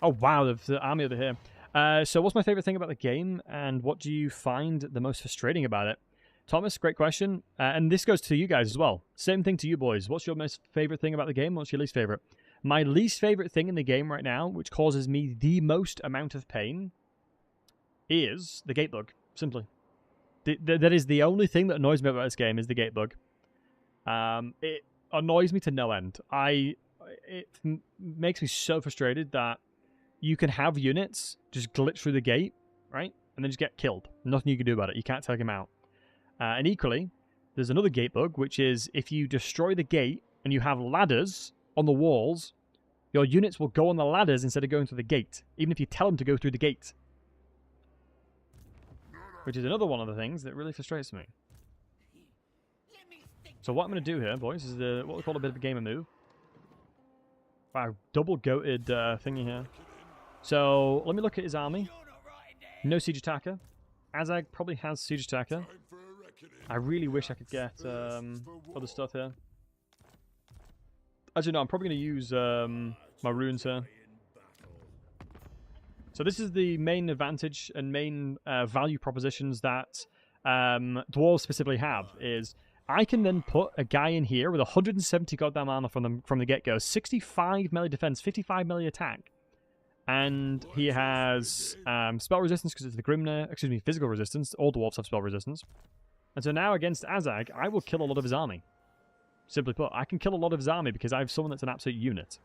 Oh wow, the army over here. So what's my favorite thing about the game, and what do you find the most frustrating about it? Thomas, great question. And this goes to you guys as well. Same thing to you boys. What's your most favorite thing about the game? What's your least favorite? My least favorite thing in the game right now, which causes me the most amount of pain, is the gate bug, simply. That is the only thing that annoys me about this game, is the gate bug. It annoys me to no end. It makes me so frustrated that you can have units just glitch through the gate, right? And then just get killed. Nothing you can do about it. You can't take them out. And equally, there's another gate bug, which is if you destroy the gate and you have ladders on the walls, your units will go on the ladders instead of going through the gate, even if you tell them to go through the gate. Which is another one of the things that really frustrates me. So what I'm going to do here, boys, is what we call a bit of a gamer move. Wow, double-goated thingy here. So let me look at his army. No siege attacker. Azag probably has siege attacker. I really wish I could get other stuff here. Actually, no, I'm probably going to use my runes here. So this is the main advantage and main value propositions that Dwarves specifically have, is I can then put a guy in here with 170 goddamn armor from the get-go, 65 melee defense, 55 melee attack, and he has spell resistance because it's the Grimnir, excuse me, physical resistance. All Dwarves have spell resistance. And so now against Azag, I will kill a lot of his army. Simply put, I can kill a lot of his army because I have someone that's an absolute unit.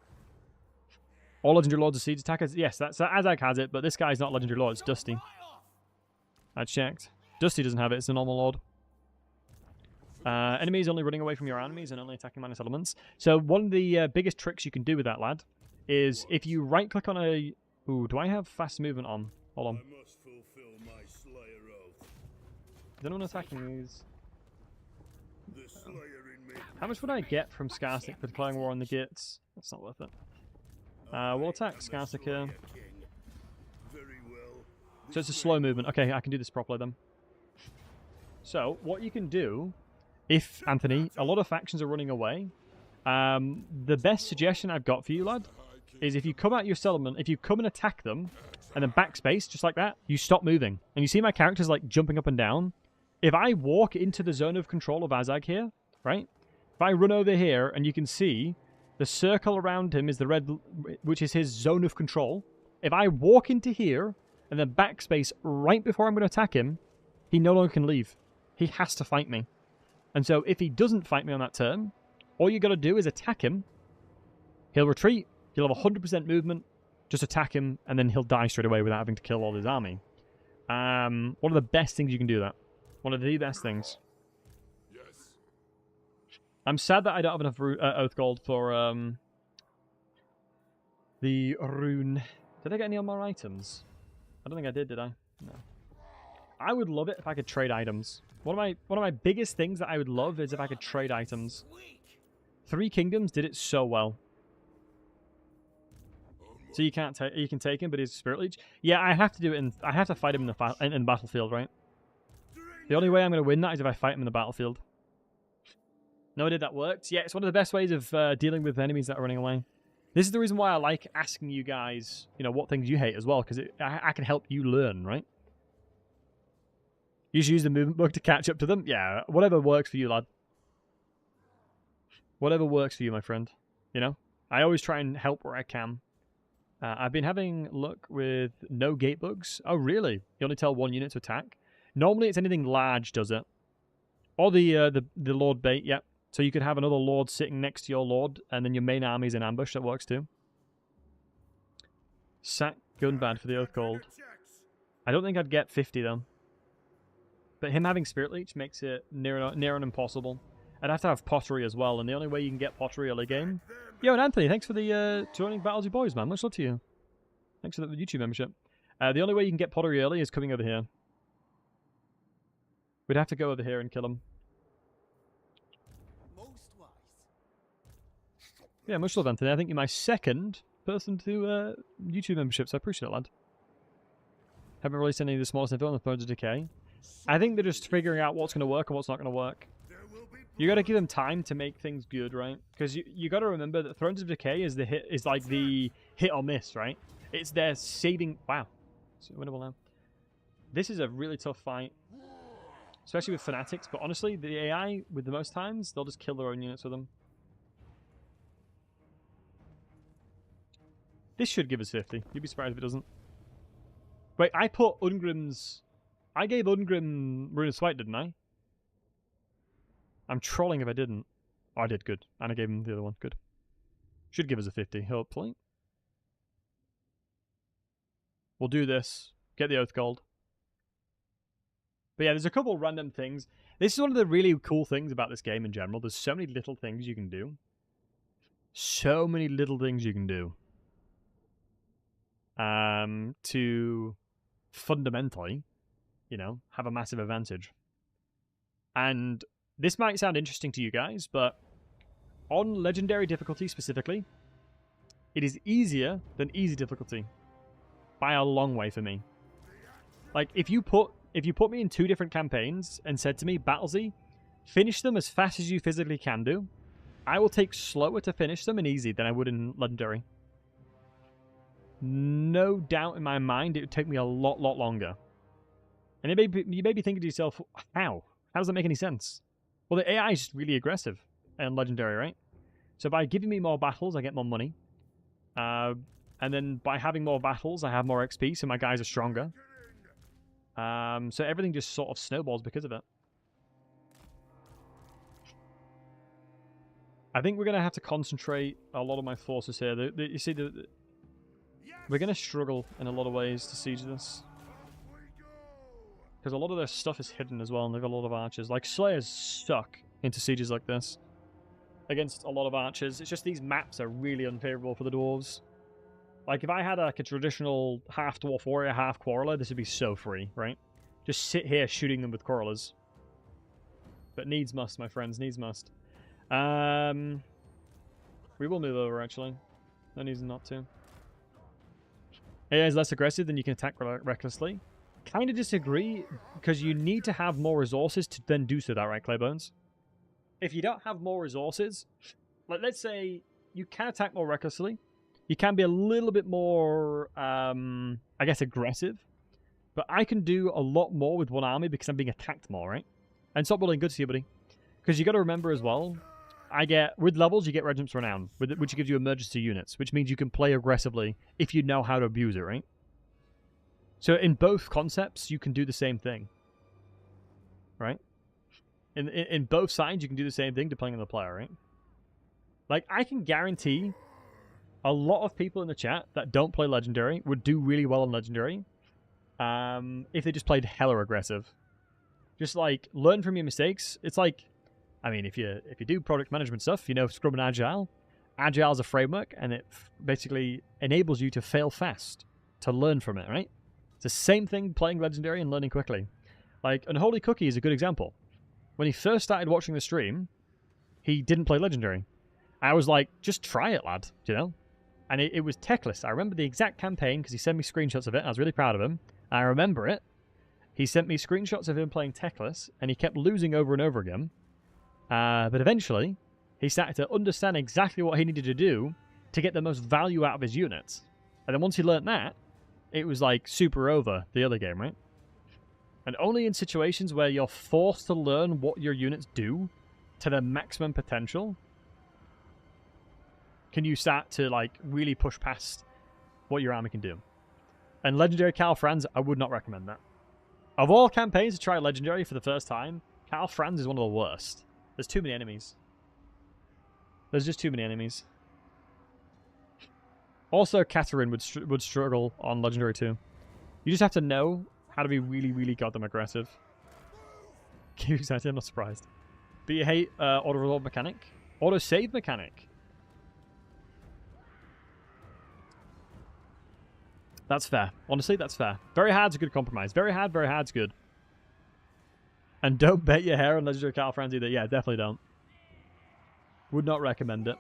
All Legendary Lords are siege attackers? Yes, Azag has it, but this guy's not Legendary Lord, it's Dusty. I checked. Dusty doesn't have it, it's a normal Lord. Enemies only running away from your enemies and only attacking minus elements. So one of the biggest tricks you can do with that lad is if you right-click on a... Ooh, do I have fast movement on? Hold on. I must fulfill my Slayer oath. Is anyone attacking these? The Slayer in me. How much would I get from Skarsnik for declaring war on the Gits? That's not worth it. We'll attack Skarsnik here. Very well. So it's a slow movement. Okay, I can do this properly then. So, what you can do, if, Anthony, a lot of factions are running away, the best suggestion I've got for you, lad, is if you come out your settlement, if you come and attack them, and then backspace, just like that, you stop moving. And you see my characters, like, jumping up and down? If I walk into the zone of control of Azag here, right, If I run over here, and you can see the circle around him is the red, which is his zone of control. If I walk into here, and then backspace right before I'm going to attack him, he no longer can leave. He has to fight me. And so if he doesn't fight me on that turn, all you got to do is attack him. He'll retreat. He'll have 100% movement. Just attack him, and then he'll die straight away without having to kill all his army. One of the best things you can do that. One of the best things. Yes. I'm sad that I don't have enough oath gold for the rune. Did I get any more items? I don't think I did I? No. I would love it if I could trade items. One of my biggest things that I would love is if I could trade items. Three Kingdoms did it so well. So you can take him, but he's Spirit Leech. Yeah, I have to do it. I have to fight him in the battlefield, right? The only way I'm going to win that is if I fight him in the battlefield. No idea that worked. Yeah, it's one of the best ways of dealing with enemies that are running away. This is the reason why I like asking you guys, what things you hate as well, because I can help you learn, right? You should use the movement book to catch up to them. Yeah, whatever works for you, lad. Whatever works for you, my friend. I always try and help where I can. I've been having luck with no gate bugs. Oh, really? You only tell one unit to attack? Normally, it's anything large does it. Or the Lord bait, yep. So you could have another Lord sitting next to your Lord, and then your main army's in ambush. That works too. Sack Gunbad for the Oath Gold. I don't think I'd get 50, though. But him having Spirit Leech makes it near and impossible. I'd have to have Pottery as well, and the only way you can get Pottery early game... Yo, and Anthony, thanks for the joining Battlesey Boys, man. Much love to you. Thanks for the YouTube membership. The only way you can get Pottery early is coming over here. We'd have to go over here and kill him. Yeah, much love, Anthony. I think you're my second person to YouTube membership, so I appreciate it, lad. Haven't released any of the smallest info on the Thrones of Decay. I think they're just figuring out what's going to work and what's not going to work. You got to give them time to make things good, right? Because you got to remember that Thrones of Decay is like the hit or miss, right? It's their saving. Wow, it's winnable now. This is a really tough fight, especially with Fanatics. But honestly, the AI with the most times they'll just kill their own units with them. This should give us 50. You'd be surprised if it doesn't. Wait, I put Ungrim's. I gave Ungrim Rune of Spite, didn't I? I'm trolling if I didn't. Oh, I did, good. And I gave him the other one, good. Should give us a 50, hopefully. We'll do this. Get the Oath Gold. But yeah, there's a couple random things. This is one of the really cool things about this game in general. There's so many little things you can do. So many little things you can do. To fundamentally, have a massive advantage. And this might sound interesting to you guys, but on Legendary difficulty specifically, it is easier than easy difficulty. By a long way for me. Like, if you put me in 2 different campaigns and said to me, Battlesey, finish them as fast as you physically can do, I will take slower to finish them in easy than I would in Legendary. No doubt in my mind, it would take me a lot longer. And you may be thinking to yourself, how? How does that make any sense? Well, the AI is just really aggressive in Legendary, right? So by giving me more battles, I get more money. And then by having more battles, I have more XP, so my guys are stronger. So everything just sort of snowballs because of it. I think we're going to have to concentrate a lot of my forces here. You see, we're going to struggle in a lot of ways to siege this. Because a lot of their stuff is hidden as well, and they've got a lot of archers. Like, Slayers suck into sieges like this. Against a lot of archers. It's just these maps are really unfavorable for the dwarves. Like, if I had like a traditional half-dwarf warrior, half-quarreler, this would be so free, right? Just sit here shooting them with quarrelers. But needs must, my friends, needs must. We will move over, actually. No reason not to. AI is less aggressive, then you can attack recklessly. Kind of disagree, because you need to have more resources to then do so that, right, Claybones? If you don't have more resources, like, let's say you can attack more recklessly. You can be a little bit more, I guess, aggressive. But I can do a lot more with one army because I'm being attacked more, right? And stop rolling good to you, buddy. Because you got to remember as well, I get, with levels, you get Regiments Renown, which gives you emergency units, which means you can play aggressively if you know how to abuse it, right? So in both concepts, you can do the same thing, right? In both sides, you can do the same thing depending on the player, right? Like, I can guarantee a lot of people in the chat that don't play Legendary would do really well on Legendary if they just played hella aggressive. Just, like, learn from your mistakes. It's like, I mean, if you do product management stuff, you know Scrum and Agile. Agile is a framework, and it basically enables you to fail fast, to learn from it, right? It's the same thing playing Legendary and learning quickly. Like, Unholy Cookie is a good example. When he first started watching the stream, he didn't play Legendary. I was like, just try it, lad, you know? And it was techless. I remember the exact campaign because he sent me screenshots of it. I was really proud of him. I remember it. He sent me screenshots of him playing techless, and he kept losing over and over again. But eventually, he started to understand exactly what he needed to do to get the most value out of his units. And then once he learnt that, it was like super over the other game, right? And only in situations where you're forced to learn what your units do to their maximum potential can you start to like really push past what your army can do. And Legendary Karl Franz, I would not recommend that. Of all campaigns to try Legendary for the first time, Karl Franz is one of the worst. There's too many enemies. There's just too many enemies. Also, Katarин would struggle on Legendary too. You just have to know how to be really, really goddamn aggressive. Exactly, I'm not surprised. But you hate auto-resolve mechanic? Auto-save mechanic? That's fair. Honestly, that's fair. Very hard's a good compromise. Very hard's good. And don't bet your hair on Legendary Karl Franz either. Yeah, definitely don't. Would not recommend it.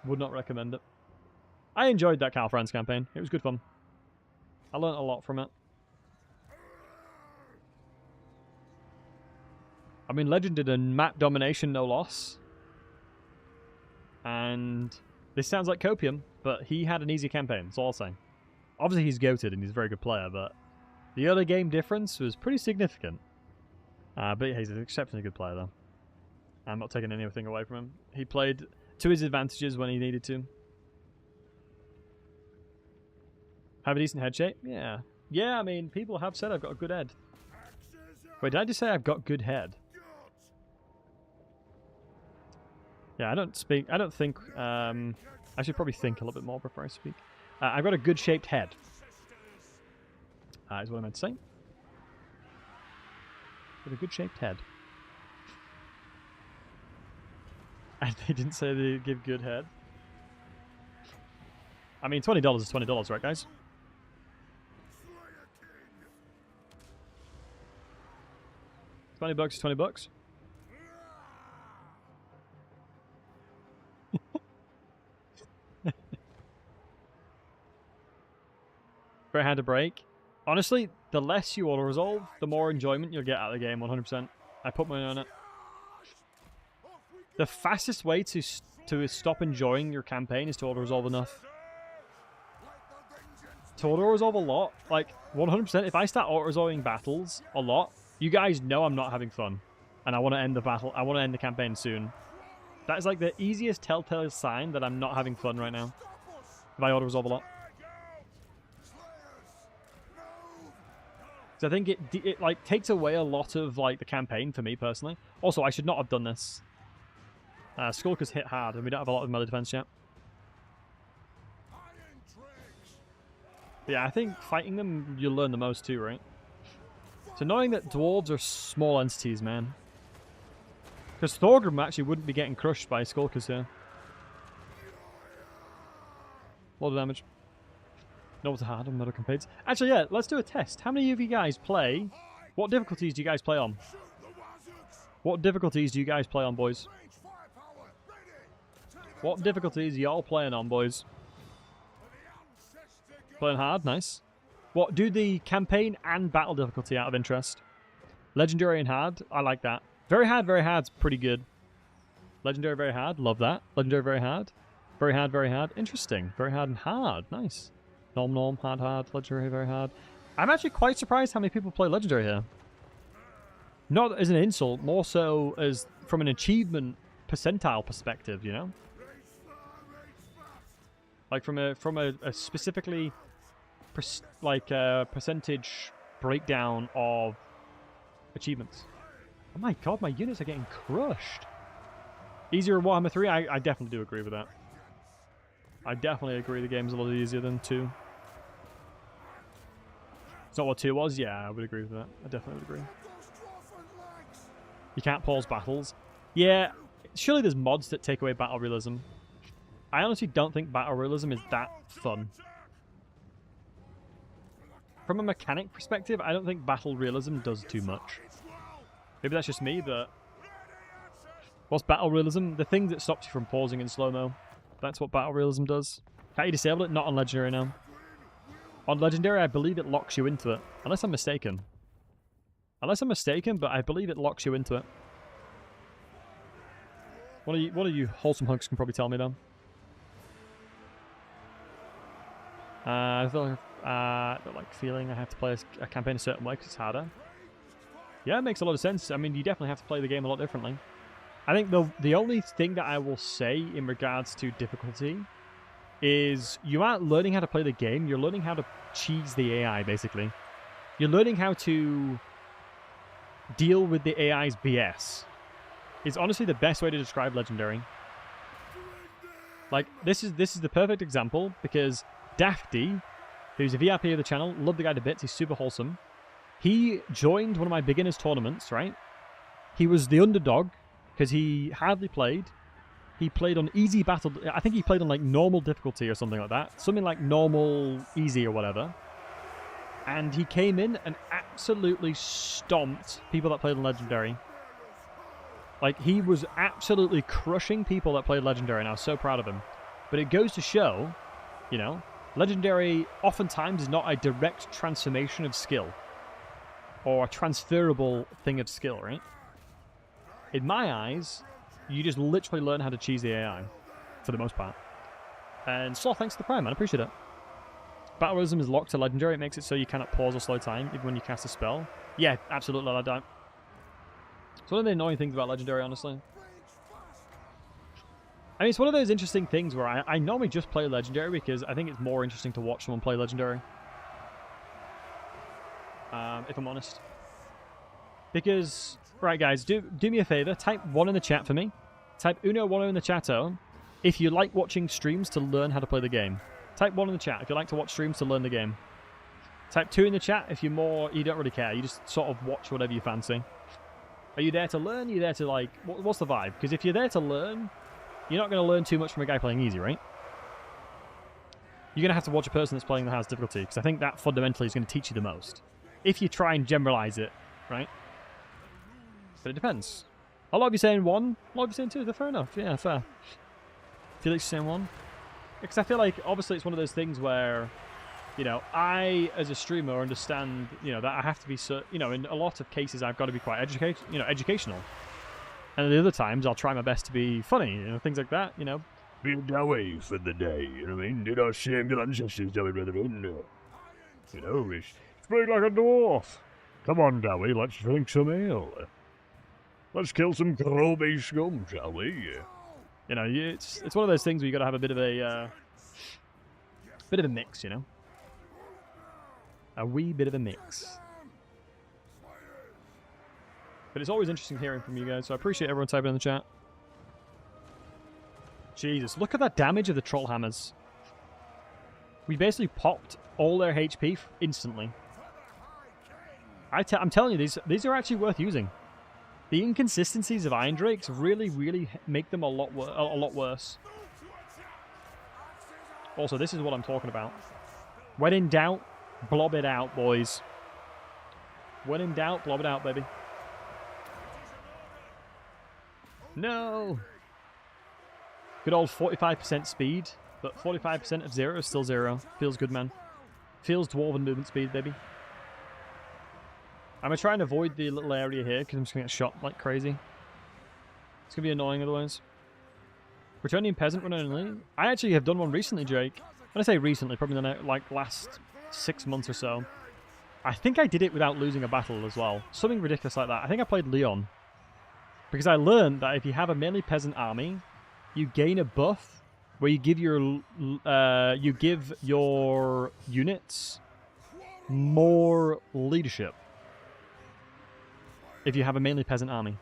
Would not recommend it. I enjoyed that Karl Franz campaign. It was good fun. I learned a lot from it. I mean, Legend did a map domination, no loss. And this sounds like copium, but he had an easy campaign, that's all I'll say. Obviously, he's goated and he's a very good player, but the other game difference was pretty significant. But yeah, he's an exceptionally good player, though. I'm not taking anything away from him. He played to his advantages when he needed to. Have a decent head shape? Yeah. Yeah, I mean, people have said I've got a good head. Wait, did I just say I've got good head? Yeah, I don't think, I should probably think a little bit more before I speak. I've got a good shaped head. Is what I meant to say. Got a good shaped head. And they didn't say they give good head. I mean, $20 is $20, right, guys? $20 is $20. Very hard to break. Honestly, the less you auto-resolve, the more enjoyment you'll get out of the game, 100%. I put money on it. The fastest way to stop enjoying your campaign is to auto-resolve enough. To auto-resolve a lot, like 100%, if I start auto-resolving battles a lot, you guys know I'm not having fun. And I want to end the battle, I want to end the campaign soon. That is like the easiest telltale sign that I'm not having fun right now. If I auto-resolve a lot. So I think it like takes away a lot of like the campaign for me personally. Also, I should not have done this. Skulkers hit hard, and we don't have a lot of melee defense yet. But yeah, I think fighting them, you'll learn the most too, right? So knowing that dwarves are small entities, man. Because Thorgrim actually wouldn't be getting crushed by Skulkers here. A lot of damage. Not hard on metal campaigns. Actually, yeah, let's do a test. How many of you guys play? What difficulties do you guys play on? What difficulties do you guys play on, boys? What difficulties are y'all playing on, boys? Playing hard, nice. What, do the campaign and battle difficulty out of interest? Legendary and hard, I like that. Very hard's pretty good. Legendary, very hard, love that. Legendary, very hard. Very hard, interesting. Very hard and hard, nice. Norm, hard, legendary, very hard. I'm actually quite surprised how many people play legendary here. Not as an insult, more so as from an achievement percentile perspective, you know? Like from a specifically percentage breakdown of achievements. Oh my god, my units are getting crushed. Easier Warhammer 3? I definitely do agree with that. I definitely agree the game's a lot easier than 2. It's not what 2 was? Yeah, I would agree with that. I definitely would agree. You can't pause battles. Yeah, surely there's mods that take away battle realism. I honestly don't think battle realism is that fun. From a mechanic perspective, I don't think battle realism does too much. Maybe that's just me, but... What's battle realism? The thing that stops you from pausing in slow-mo. That's what battle realism does. Can't you disable it? Not on Legendary now. On Legendary, I believe it locks you into it. Unless I'm mistaken. Unless I'm mistaken, but I believe it locks you into it. One of you wholesome hunks can probably tell me, though. I feel like feeling I have to play a campaign a certain way because it's harder. Yeah, it makes a lot of sense. I mean, you definitely have to play the game a lot differently. I think the only thing that I will say in regards to difficulty is you aren't learning how to play the game, you're learning how to cheese the AI, basically. You're learning how to deal with the AI's BS. It's honestly the best way to describe Legendary. Like, this is the perfect example, because Dafty, who's a VIP of the channel, love the guy to bits, he's super wholesome. He joined one of my beginners tournaments, right? He was the underdog, because he hardly played. He played on easy battle... I think he played on, like, normal difficulty or something like that. Something like normal, easy or whatever. And he came in and absolutely stomped people that played on Legendary. Like, he was absolutely crushing people that played Legendary, and I was so proud of him. But it goes to show, you know, Legendary oftentimes is not a direct transformation of skill. Or a transferable thing of skill, right? In my eyes, you just literally learn how to cheese the AI, for the most part. And Sloth, thanks to the Prime, man. I appreciate it. Battle realism is locked to Legendary. It makes it so you cannot pause or slow time, even when you cast a spell. Yeah, absolutely, I don't. It's one of the annoying things about Legendary, honestly. I mean, it's one of those interesting things where I normally just play Legendary because I think it's more interesting to watch someone play Legendary. If I'm honest. Because, right guys, do me a favor, type 1 in the chat for me. Type uno10 in the chat-o if you like watching streams to learn how to play the game. Type 1 in the chat if you like to watch streams to learn the game. Type 2 in the chat if you don't really care, you just sort of watch whatever you fancy. Are you there to learn? Are you there to, like, what's the vibe? Because if you're there to learn, you're not going to learn too much from a guy playing easy, right? You're going to have to watch a person that's playing the hardest difficulty, because I think that fundamentally is going to teach you the most. If you try and generalize it, right? But it depends. A lot of you saying 1, a lot of you saying 2. They're fair enough. Yeah, fair. Felix saying 1. Because I feel like, obviously, it's one of those things where, you know, I, as a streamer, understand, you know, that I have to be, you know, in a lot of cases, I've got to be quite educational. And at the other times, I'll try my best to be funny, you know, things like that, you know. Be Dawi for the day, you know what I mean? Did our shame your ancestors, Dawi, brethren? You know, it's speak like a dwarf. Come on, Dawi, let's drink some ale. Let's kill some grubby scum, shall we? You know, it's one of those things where you got to have a bit of a mix, you know. A wee bit of a mix. But it's always interesting hearing from you guys, so I appreciate everyone typing in the chat. Jesus, look at that damage of the troll hammers. We basically popped all their HP instantly. I'm telling you, these are actually worth using. The inconsistencies of Iron Drakes really, really make them a lot worse. Also, this is what I'm talking about. When in doubt, blob it out, boys. When in doubt, blob it out, baby. No! Good old 45% speed, but 45% of 0 is still 0. Feels good, man. Feels Dwarven movement speed, baby. I'm going to try and avoid the little area here, because I'm just going to get shot like crazy. It's going to be annoying otherwise. Returning Peasant run only. I actually have done one recently, Jake. When I say recently, probably in the like last 6 months or so. I think I did it without losing a battle as well. Something ridiculous like that. I think I played Leon. Because I learned that if you have a melee peasant army, you gain a buff where you give your units more leadership if you have a mainly peasant army.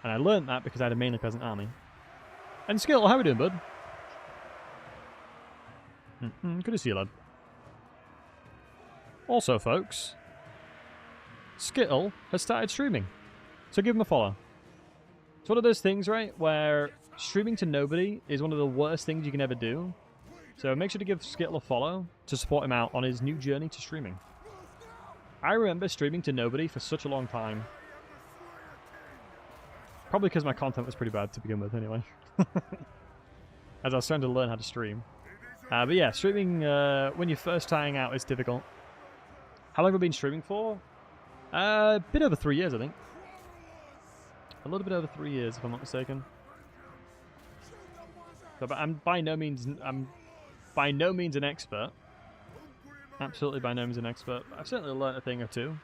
And I learned that because I had a mainly peasant army. And Skill, how are we doing, bud? Good to see you, lad. Also, folks, Skittle has started streaming, so give him a follow. It's one of those things, right, where streaming to nobody is one of the worst things you can ever do. So make sure to give Skittle a follow to support him out on his new journey to streaming. I remember streaming to nobody for such a long time. Probably because my content was pretty bad to begin with, anyway. As I was starting to learn how to stream. But yeah, streaming when you're first starting out is difficult. How long have I been streaming for? A bit over 3 years, I think. A little bit over 3 years, if I'm not mistaken. So, but I'm by no means an expert. Absolutely by no means an expert. I've certainly learnt a thing or two.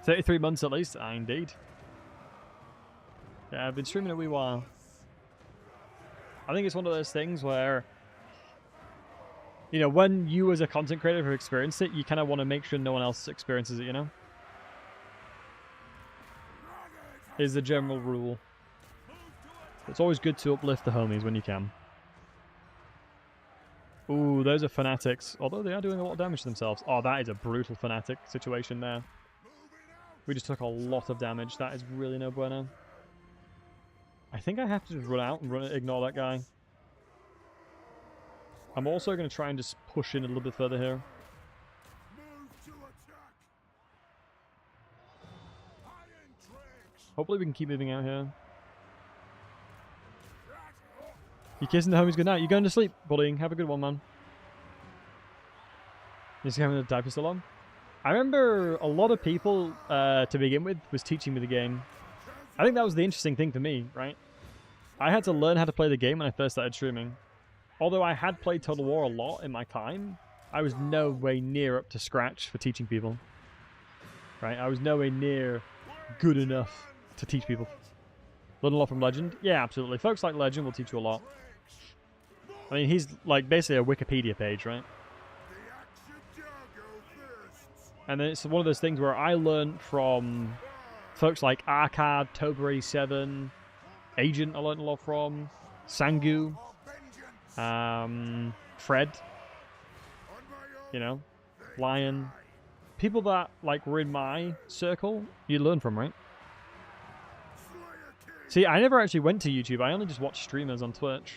33 months at least, indeed. Yeah, I've been streaming a wee while. I think it's one of those things where, you know, when you as a content creator have experienced it, you kind of want to make sure no one else experiences it, you know? Is the general rule. It's always good to uplift the homies when you can. Ooh, those are fanatics. Although they are doing a lot of damage to themselves. Oh, that is a brutal fanatic situation there. We just took a lot of damage. That is really no bueno. I think I have to just run out and ignore that guy. I'm also going to try and just push in a little bit further here. Hopefully we can keep moving out here. You kissing the homies goodnight. You going to sleep, bullying. Have a good one, man. Is he having the diaper still on? I remember a lot of people, to begin with, was teaching me the game. I think that was the interesting thing for me, right? I had to learn how to play the game when I first started streaming. Although I had played Total War a lot in my time, I was no way near up to scratch for teaching people. Right? I was nowhere near good enough to teach people. Learn a lot from Legend? Yeah, absolutely. Folks like Legend will teach you a lot. I mean, he's like basically a Wikipedia page, right? And then it's one of those things where I learned from folks like Arcad, Tober87, Agent I learned a lot from, Sangu, Fred, you know, Lion. People that like were in my circle, you learn from, right? See, I never actually went to YouTube. I only just watched streamers on Twitch.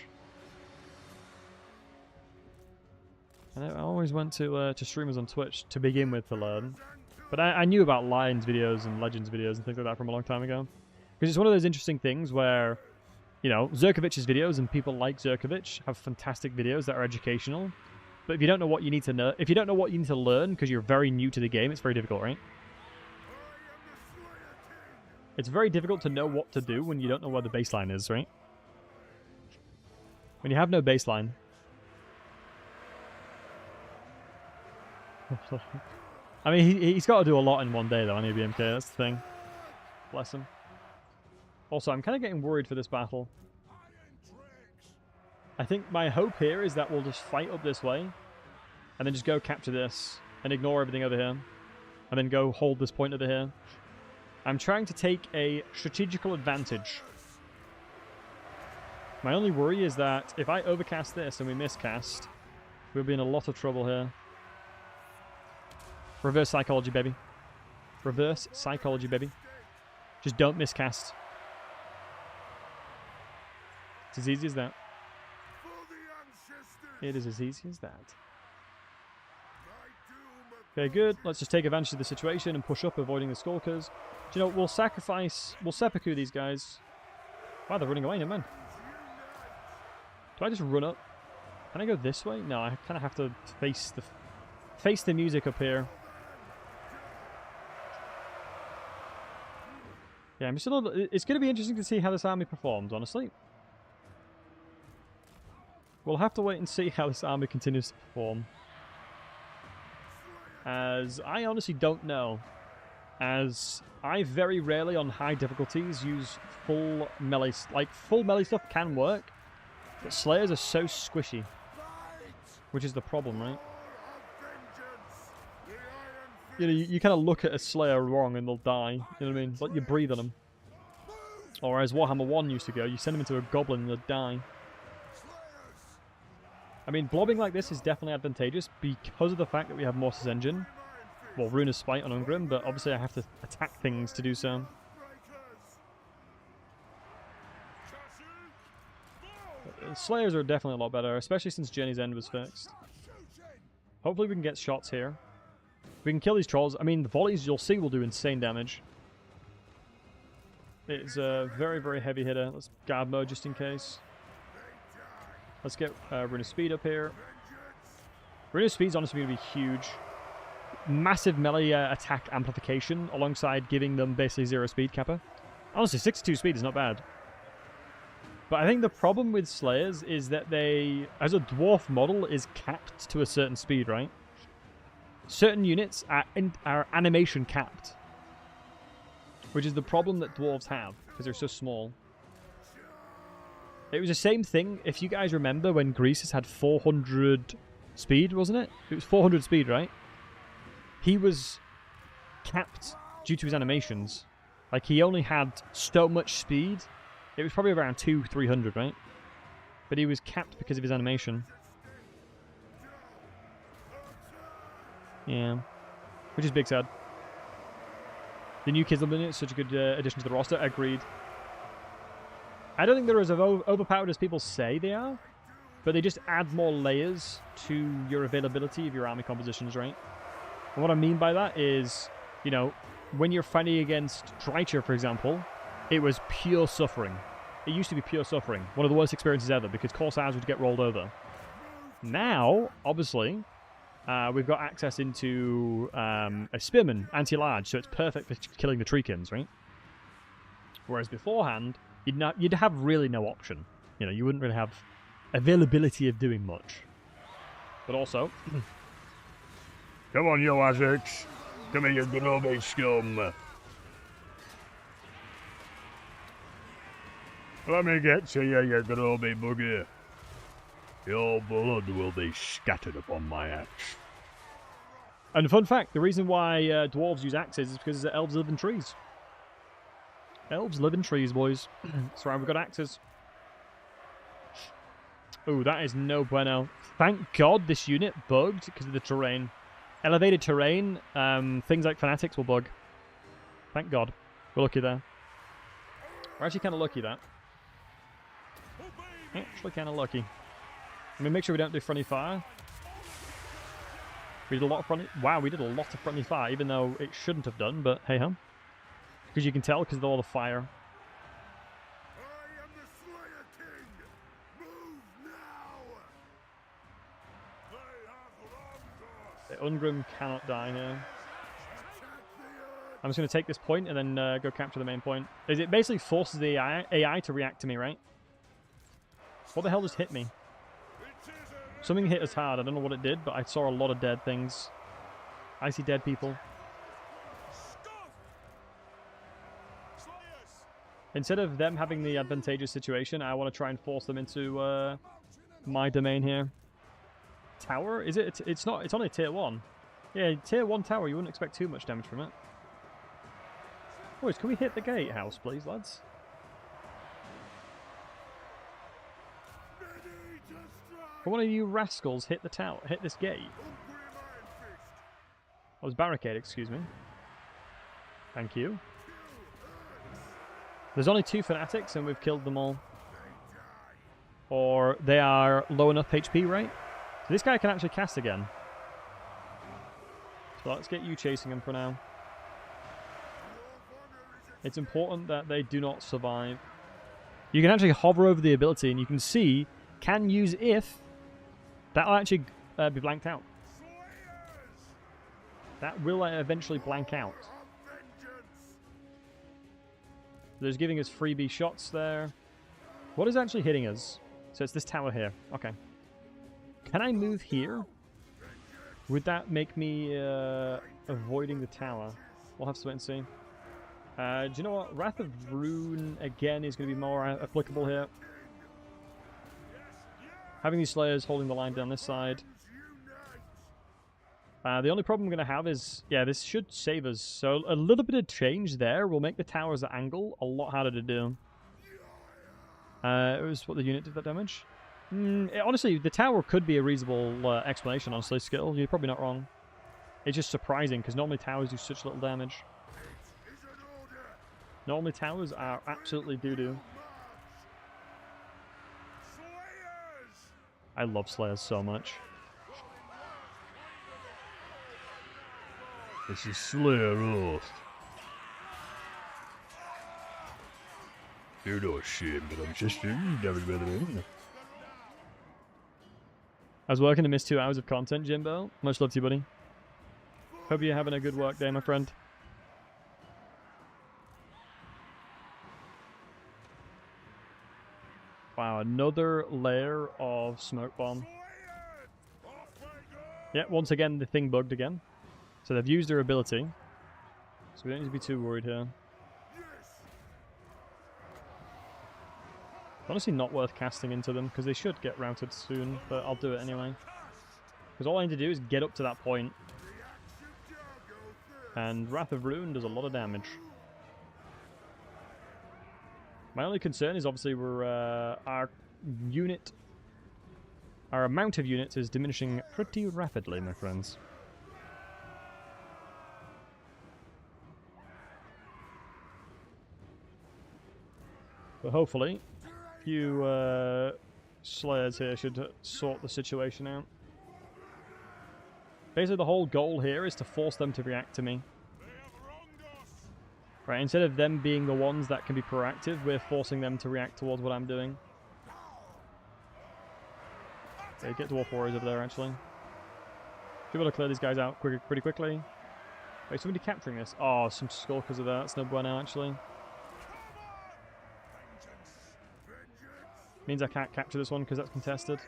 I always went to streamers on Twitch to begin with to learn. But I knew about Lion's videos and Legends videos and things like that from a long time ago. Because it's one of those interesting things where, you know, Zerkovic's videos and people like Zerkovic have fantastic videos that are educational. But if you don't know what you need to know, if you don't know what you need to learn because you're very new to the game, it's very difficult, right? It's very difficult to know what to do when you don't know where the baseline is, right? When you have no baseline. I mean, he's got to do a lot in one day, though, on BMK. That's the thing. Bless him. Also, I'm kind of getting worried for this battle. I think my hope here is that we'll just fight up this way, and then just go capture this, and ignore everything over here, and then go hold this point over here. I'm trying to take a strategical advantage. My only worry is that if I overcast this and we miscast, we'll be in a lot of trouble here. Reverse psychology, baby. Reverse psychology, baby. Just don't miscast. It's as easy as that. It is as easy as that. Okay, good. Let's just take advantage of the situation and push up, avoiding the skulkers. Do you know, we'll seppuku these guys. Wow, they're running away, no man. Do I just run up? Can I go this way? No, I kind of have to face the music up here. Yeah, I'm just a little. It's going to be interesting to see how this army performs, honestly. We'll have to wait and see how this army continues to perform. as I honestly don't know, as I very rarely on high difficulties use full melee. Like, full melee stuff can work, but Slayers are so squishy, which is the problem, right? You know, you kind of look at a Slayer wrong and they'll die. You know what I mean? It's like you breathe on them. Or as Warhammer 1 used to go, you send them into a goblin and they'll die. I mean, blobbing like this is definitely advantageous because of the fact that we have Mortis Engine. Well, Runa's Spite on Ungrim, but obviously I have to attack things to do so. Slayers are definitely a lot better, especially since Journey's End was fixed. Hopefully we can get shots here. We can kill these trolls. I mean, the volleys you'll see will do insane damage. It's a very, very heavy hitter. Let's guard mode just in case. Let's get Rune of Speed up here. Rune of Speed's honestly going to be huge. Massive melee attack amplification alongside giving them basically 0 speed kappa. Honestly, 62 speed is not bad. But I think the problem with Slayers is that they, as a dwarf model, is capped to a certain speed, right? Certain units are animation capped, which is the problem that dwarves have, because they're so small. It was the same thing, if you guys remember, when Greases had 400 speed, wasn't it? It was 400 speed, right? He was capped due to his animations. Like, he only had so much speed. It was probably around 200-300, right? But he was capped because of his animation. Yeah. Which is big sad. The new kids is such a good addition to the roster. Agreed. I don't think they're as overpowered as people say they are, but they just add more layers to your availability of your army compositions, right? And what I mean by that is, you know, when you're fighting against Drycher, for example, it was pure suffering. It used to be pure suffering. One of the worst experiences ever, because Corsairs would get rolled over. Now, obviously, we've got access into a Spearman, anti-large, so it's perfect for killing the Treekins, right? Whereas beforehand, you'd have really no option. You know, you wouldn't really have availability of doing much. But also... Come on, you Azix. Come here, you grubby scum. Let me get to you, you grubby bugger. Your blood will be scattered upon my axe. And fun fact, the reason why dwarves use axes is because elves live in trees. Elves live in trees, boys. That's why we've got axes. Ooh, that is no bueno. Thank God this unit bugged because of the terrain. Elevated terrain, things like fanatics will bug. Thank God. We're lucky there. We're actually kind of lucky that. Actually kind of lucky. Let me make sure we don't do friendly fire. We did a lot of friendly... Wow, we did a lot of friendly fire, even though it shouldn't have done, but hey-ho. Because you can tell because of all the fire. I am the Slayer King! Move now! They have longer! The Ungrim cannot die here. I'm just going to take this point and then go capture the main point. It basically forces the AI to react to me, right? What the hell just hit me? Something hit us hard. I don't know what it did, but I saw a lot of dead things. I see dead people. Instead of them having the advantageous situation, I want to try and force them into my domain here. Tower? Is it? It's not. It's only tier 1. Yeah, tier 1 tower. You wouldn't expect too much damage from it. Boys, can we hit the gatehouse, please, lads? Can one of you rascals hit the tower? Hit this gate? I was barricade, excuse me. Thank you. There's only 2 fanatics and we've killed them all. Or they are low enough HP, right? So this guy can actually cast again. So let's get you chasing him for now. It's important that they do not survive. You can actually hover over the ability and you can see, can use if. That'll actually be blanked out. That will eventually blank out. There's giving us freebie shots there. What is actually hitting us? So it's this tower here. Okay. Can I move here? Would that make me avoiding the tower? We'll have to wait and see. Do you know what? Wrath of Rune, again, is going to be more applicable here. Having these Slayers holding the line down this side. The only problem I'm going to have is, yeah, this should save us. So a little bit of change there will make the towers at angle a lot harder to do. It was what the unit did that damage. Honestly, the tower could be a reasonable explanation, honestly, Skill. You're probably not wrong. It's just surprising, because normally towers do such little damage. Normally towers are absolutely doo-doo. I love Slayers so much. This is Slayer Oath. You're no shame, but I'm just never been. I was working to miss 2 hours of content, Jimbo. Much love to you, buddy. Hope you're having a good work day, my friend. Wow, another layer of smoke bomb. Yeah, once again, the thing bugged again. So they've used their ability. So we don't need to be too worried here. Honestly, not worth casting into them, because they should get routed soon, but I'll do it anyway. Because all I need to do is get up to that point. And Wrath of Rune does a lot of damage. My only concern is obviously our amount of units is diminishing pretty rapidly, my friends. But hopefully, a few Slayers here should sort the situation out. Basically, the whole goal here is to force them to react to me. Right, instead of them being the ones that can be proactive, we're forcing them to react towards what I'm doing. Okay, get Dwarf Warriors over there, actually. Should be able to clear these guys out pretty quickly. Wait, somebody capturing this? Oh, some skulkers of that. That's no bueno, actually. Means I can't capture this one because that's contested.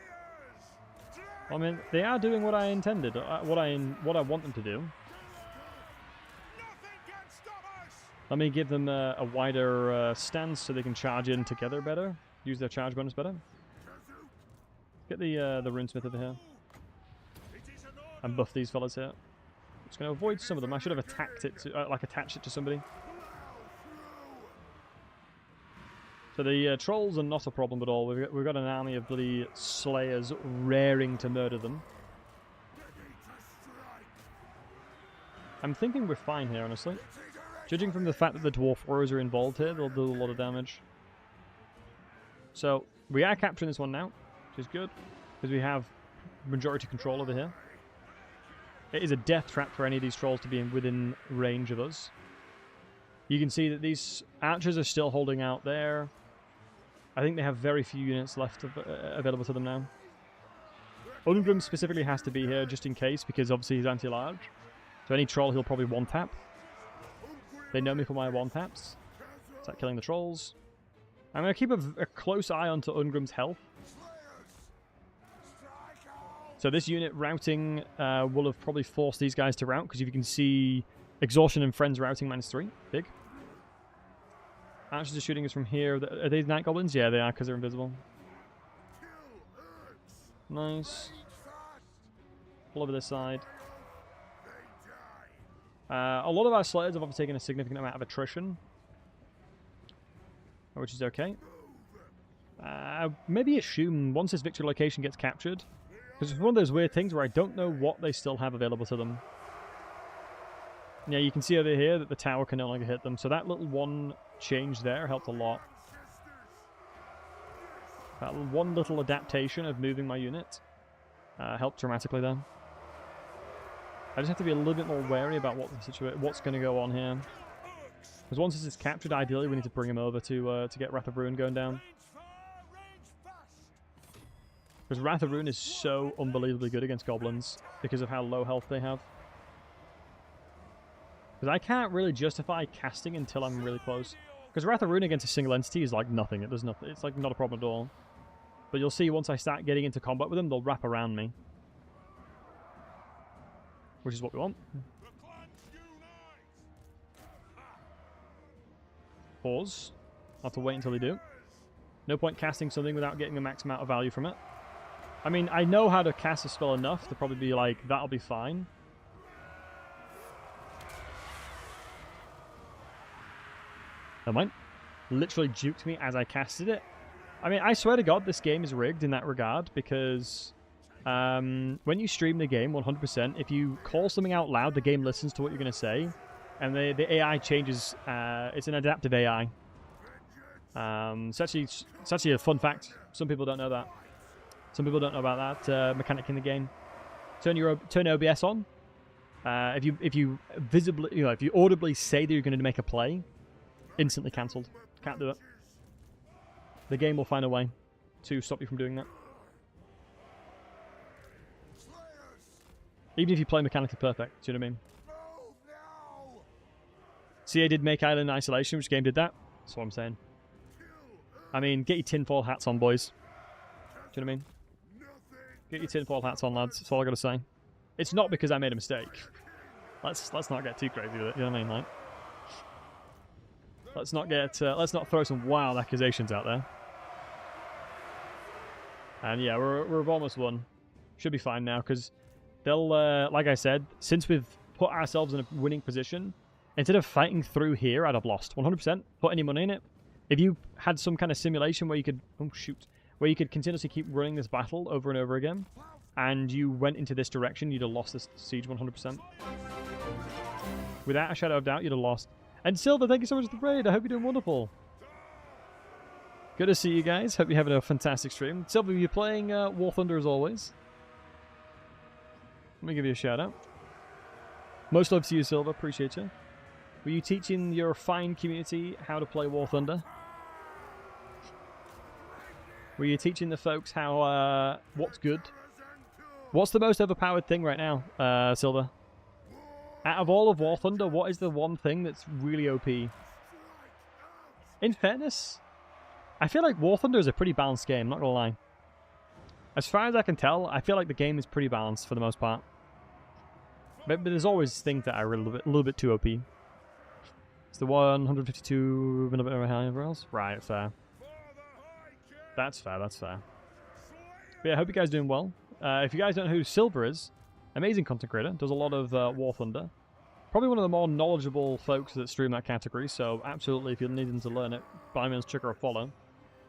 Well, I mean, they are doing what I intended, what I want them to do. Let me give them a wider stance so they can charge in together better. Use their charge bonus better. Get the runesmith over here. And buff these fellas here. Just going to avoid some of them. I should have attacked it, attached it to somebody. So the trolls are not a problem at all. We've got an army of bloody Slayers raring to murder them. I'm thinking we're fine here, honestly. Judging from the fact that the Dwarf Warriors are involved here, they'll do a lot of damage. So, we are capturing this one now, which is good, because we have majority control over here. It is a death trap for any of these trolls to be within range of us. You can see that these archers are still holding out there. I think they have very few units left available to them now. Ungrim specifically has to be here just in case, because obviously he's anti-large. So any troll he'll probably one-tap. They know me for my one-taps. Start killing the trolls. I'm going to keep a close eye onto Ungrim's health. So this unit routing will have probably forced these guys to rout, because if you can see Exhaustion and Friends routing -3. Big. Archers are shooting us from here. Are these night goblins? Yeah, they are, because they're invisible. Nice. All over this side. A lot of our Slayers have obviously taken a significant amount of attrition, which is okay. Maybe assume once this victory location gets captured, because it's one of those weird things where I don't know what they still have available to them. Yeah, you can see over here that the tower can no longer hit them, so that little one change there helped a lot. That one little adaptation of moving my unit helped dramatically there. I just have to be a little bit more wary about what's going to go on here. Because once this is captured, ideally we need to bring him over to get Wrath of Rune going down. Because Wrath of Rune is so unbelievably good against goblins because of how low health they have. Because I can't really justify casting until I'm really close. Because Wrath of Rune against a single entity is like nothing. It does nothing. It's like not a problem at all. But you'll see once I start getting into combat with them, they'll wrap around me. which is what we want. Pause. I'll have to wait until they do. No point casting something without getting a max amount of value from it. I mean, I know how to cast a spell enough to probably be like, that'll be fine. Never mind. Literally juked me as I casted it. I mean, I swear to God, this game is rigged in that regard, because when you stream the game 100%, if you call something out loud, the game listens to what you're going to say, and the AI changes. It's an adaptive AI. It's actually a fun fact. Some people don't know that. Some people don't know about that mechanic in the game. Turn OBS on. If you visibly, if you audibly say that you're going to make a play, instantly cancelled. Can't do it. The game will find a way to stop you from doing that. Even if you play mechanically perfect, do you know what I mean? CA did make Island Isolation, which game did that? That's what I'm saying. I mean, get your tinfoil hats on, boys. Do you know what I mean? Get your tinfoil hats on, lads. That's all I gotta say. It's not because I made a mistake. Let's not get too crazy with it. You know what I mean? Like, let's not throw some wild accusations out there. And yeah, we've almost won. Should be fine now, because they'll, like I said, since we've put ourselves in a winning position, instead of fighting through here, I'd have lost 100%. Put any money in it. If you had some kind of simulation where you could, where you could continuously keep running this battle over and over again, and you went into this direction, you'd have lost this siege 100%. Without a shadow of doubt, you'd have lost. And Silver, thank you so much for the raid. I hope you're doing wonderful. Good to see you guys. Hope you're having a fantastic stream. Silver, you're playing War Thunder as always. Let me give you a shout out. Most love to you, Silver. Appreciate you. Were you teaching your fine community how to play War Thunder? Were you teaching the folks how what's good? What's the most overpowered thing right now, Silver? Out of all of War Thunder, what is the one thing that's really OP? In fairness, I feel like War Thunder is a pretty balanced game, not gonna lie. As far as I can tell, I feel like the game is pretty balanced for the most part. But there's always things that are a little bit too OP. It's the 152 a bit high everywhere else? Right, fair. That's fair, that's fair. But yeah, I hope you guys are doing well. If you guys don't know who Silver is, amazing content creator, does a lot of War Thunder. Probably one of the more knowledgeable folks that stream that category, so absolutely, if you're needing to learn it, by all means, check her a follow.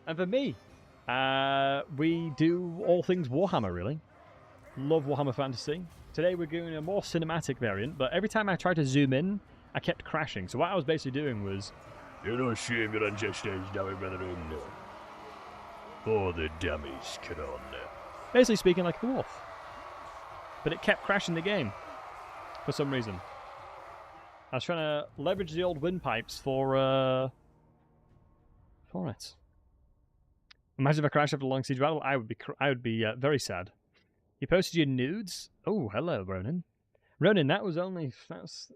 And for me, we do all things Warhammer, really. Love Warhammer Fantasy. Today we're doing a more cinematic variant, but every time I tried to zoom in, I kept crashing. So what I was basically doing was... You don't shame your ancestors, Dawi brethren. For the dummies, come on. Basically speaking like a dwarf. But it kept crashing the game. For some reason. I was trying to leverage the old windpipes for it. Imagine if I crashed after a long siege battle. I would be very sad. You posted your nudes? Oh, hello, Ronan. Ronan, that was only... That's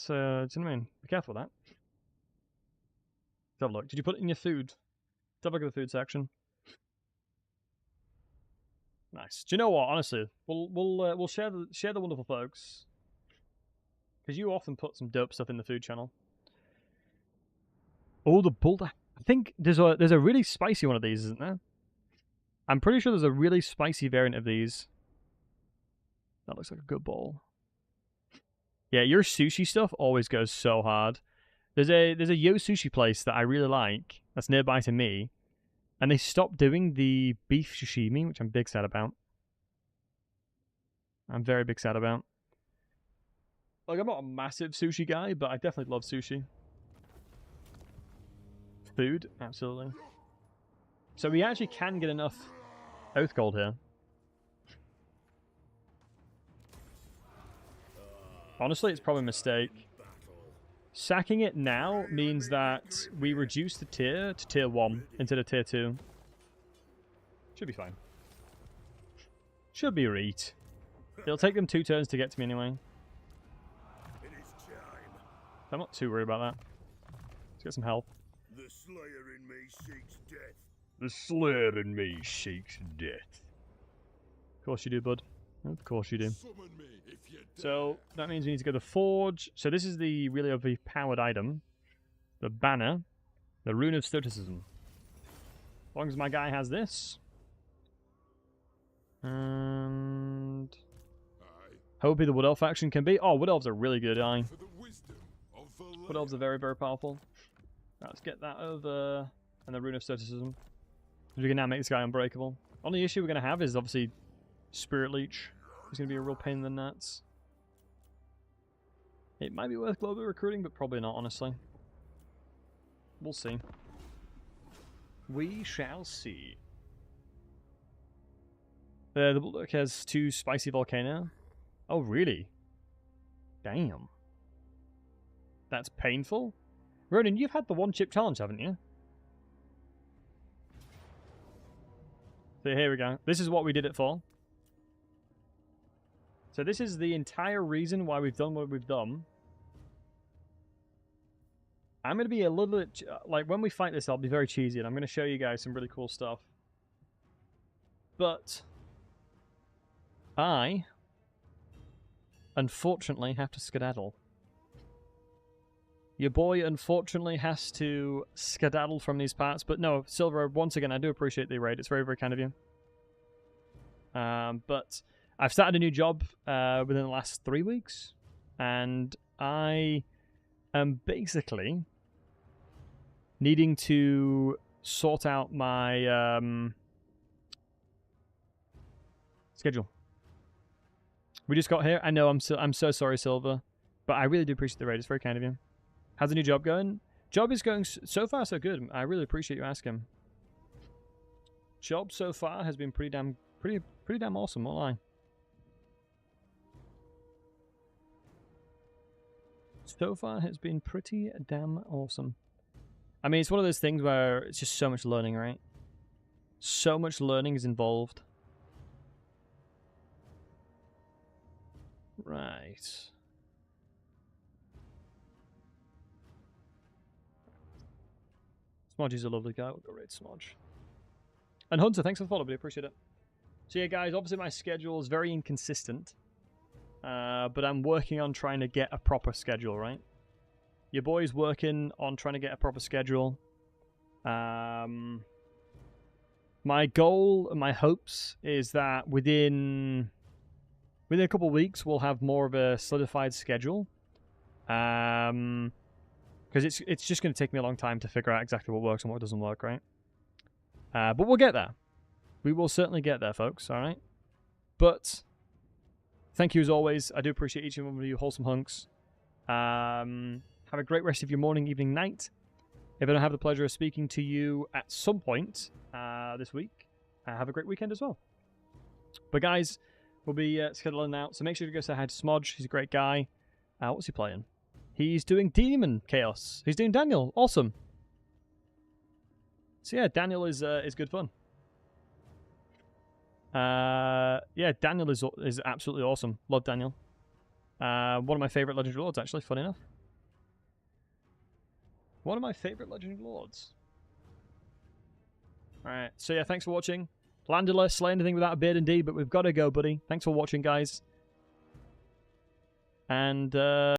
do you know what I mean? Be careful with that. Let's have a look. Did you put it in your food? Let's have a look at the food section. Nice. Do you know what? Honestly, we'll share the wonderful folks, because you often put some dope stuff in the food channel. Oh, the bulldog. I think there's a really spicy one of these, isn't there? I'm pretty sure there's a really spicy variant of these. That looks like a good bowl. Yeah, your sushi stuff always goes so hard. There's a Yo Sushi place that I really like that's nearby to me, and they stopped doing the beef sashimi, which I'm big sad about. I'm very big sad about. Like, I'm not a massive sushi guy, but I definitely love sushi. Food, absolutely. So we actually can get enough Oath Gold here. Honestly, it's probably a mistake. Sacking it now means that we reduce the tier to tier 1 instead of tier 2. Should be fine. Should be right. It'll take them 2 turns to get to me anyway. I'm not too worried about that. Let's get some health. The slayer in me seeks death. The slayer in me seeks death. Of course you do, bud. Of course you do. So that means we need to go to Forge. So this is the really overpowered item. The banner. The Rune of Stoicism. As long as my guy has this. And... hopefully the Wood Elf faction can be... oh, Wood Elves are really good, Wood Elves are very, very powerful. Right, let's get that over. And the Rune of Stoicism. We can now make this guy unbreakable. Only issue we're going to have is obviously Spirit Leech. It's going to be a real pain in the nuts. It might be worth global recruiting, but probably not, honestly. We'll see. We shall see. The Bullock has 2 Spicy Volcano. Oh, really? Damn. That's painful. Ronan, you've had the 1-chip challenge, haven't you? So here we go. This is what we did it for. So this is the entire reason why we've done what we've done. I'm going to be a little bit... like, when we fight this, I'll be very cheesy, and I'm going to show you guys some really cool stuff. But... I... unfortunately have to skedaddle. Your boy, unfortunately, has to skedaddle from these parts. But no, Silver, once again, I do appreciate the raid. It's very, very kind of you. But I've started a new job within the last 3 weeks. And I am basically needing to sort out my schedule. We just got here. I know, I'm so sorry, Silver. But I really do appreciate the raid. It's very kind of you. How's the new job going? Job is going so far so good. I really appreciate you asking. Job so far has been pretty damn awesome, won't lie. So far has been pretty damn awesome. I mean, it's one of those things where it's just so much learning, right? So much learning is involved. Right. Smodge is a lovely guy. We'll go raid Smodge. And Hunter, thanks for the follow, buddy. Appreciate it. So yeah, guys, obviously my schedule is very inconsistent. But I'm working on trying to get a proper schedule, right? Your boy's working on trying to get a proper schedule. My goal and my hopes is that within a couple of weeks we'll have more of a solidified schedule. Because it's just going to take me a long time to figure out exactly what works and what doesn't work, right? But we'll get there. We will certainly get there, folks, alright? But, thank you as always. I do appreciate each and one of you wholesome hunks. Have a great rest of your morning, evening, night. If I don't have the pleasure of speaking to you at some point this week, have a great weekend as well. But guys, we'll be scheduling out, so make sure to go say hi to Smodge. He's a great guy. What's he playing? He's doing Demon Chaos. He's doing Daniel. Awesome. So yeah, Daniel is good fun. Yeah, Daniel is absolutely awesome. Love Daniel. One of my favorite Legendary Lords, actually, funny enough. One of my favorite Legendary Lords. Alright, so yeah, thanks for watching. Landula, slay anything without a beard indeed, but we've got to go, buddy. Thanks for watching, guys. And,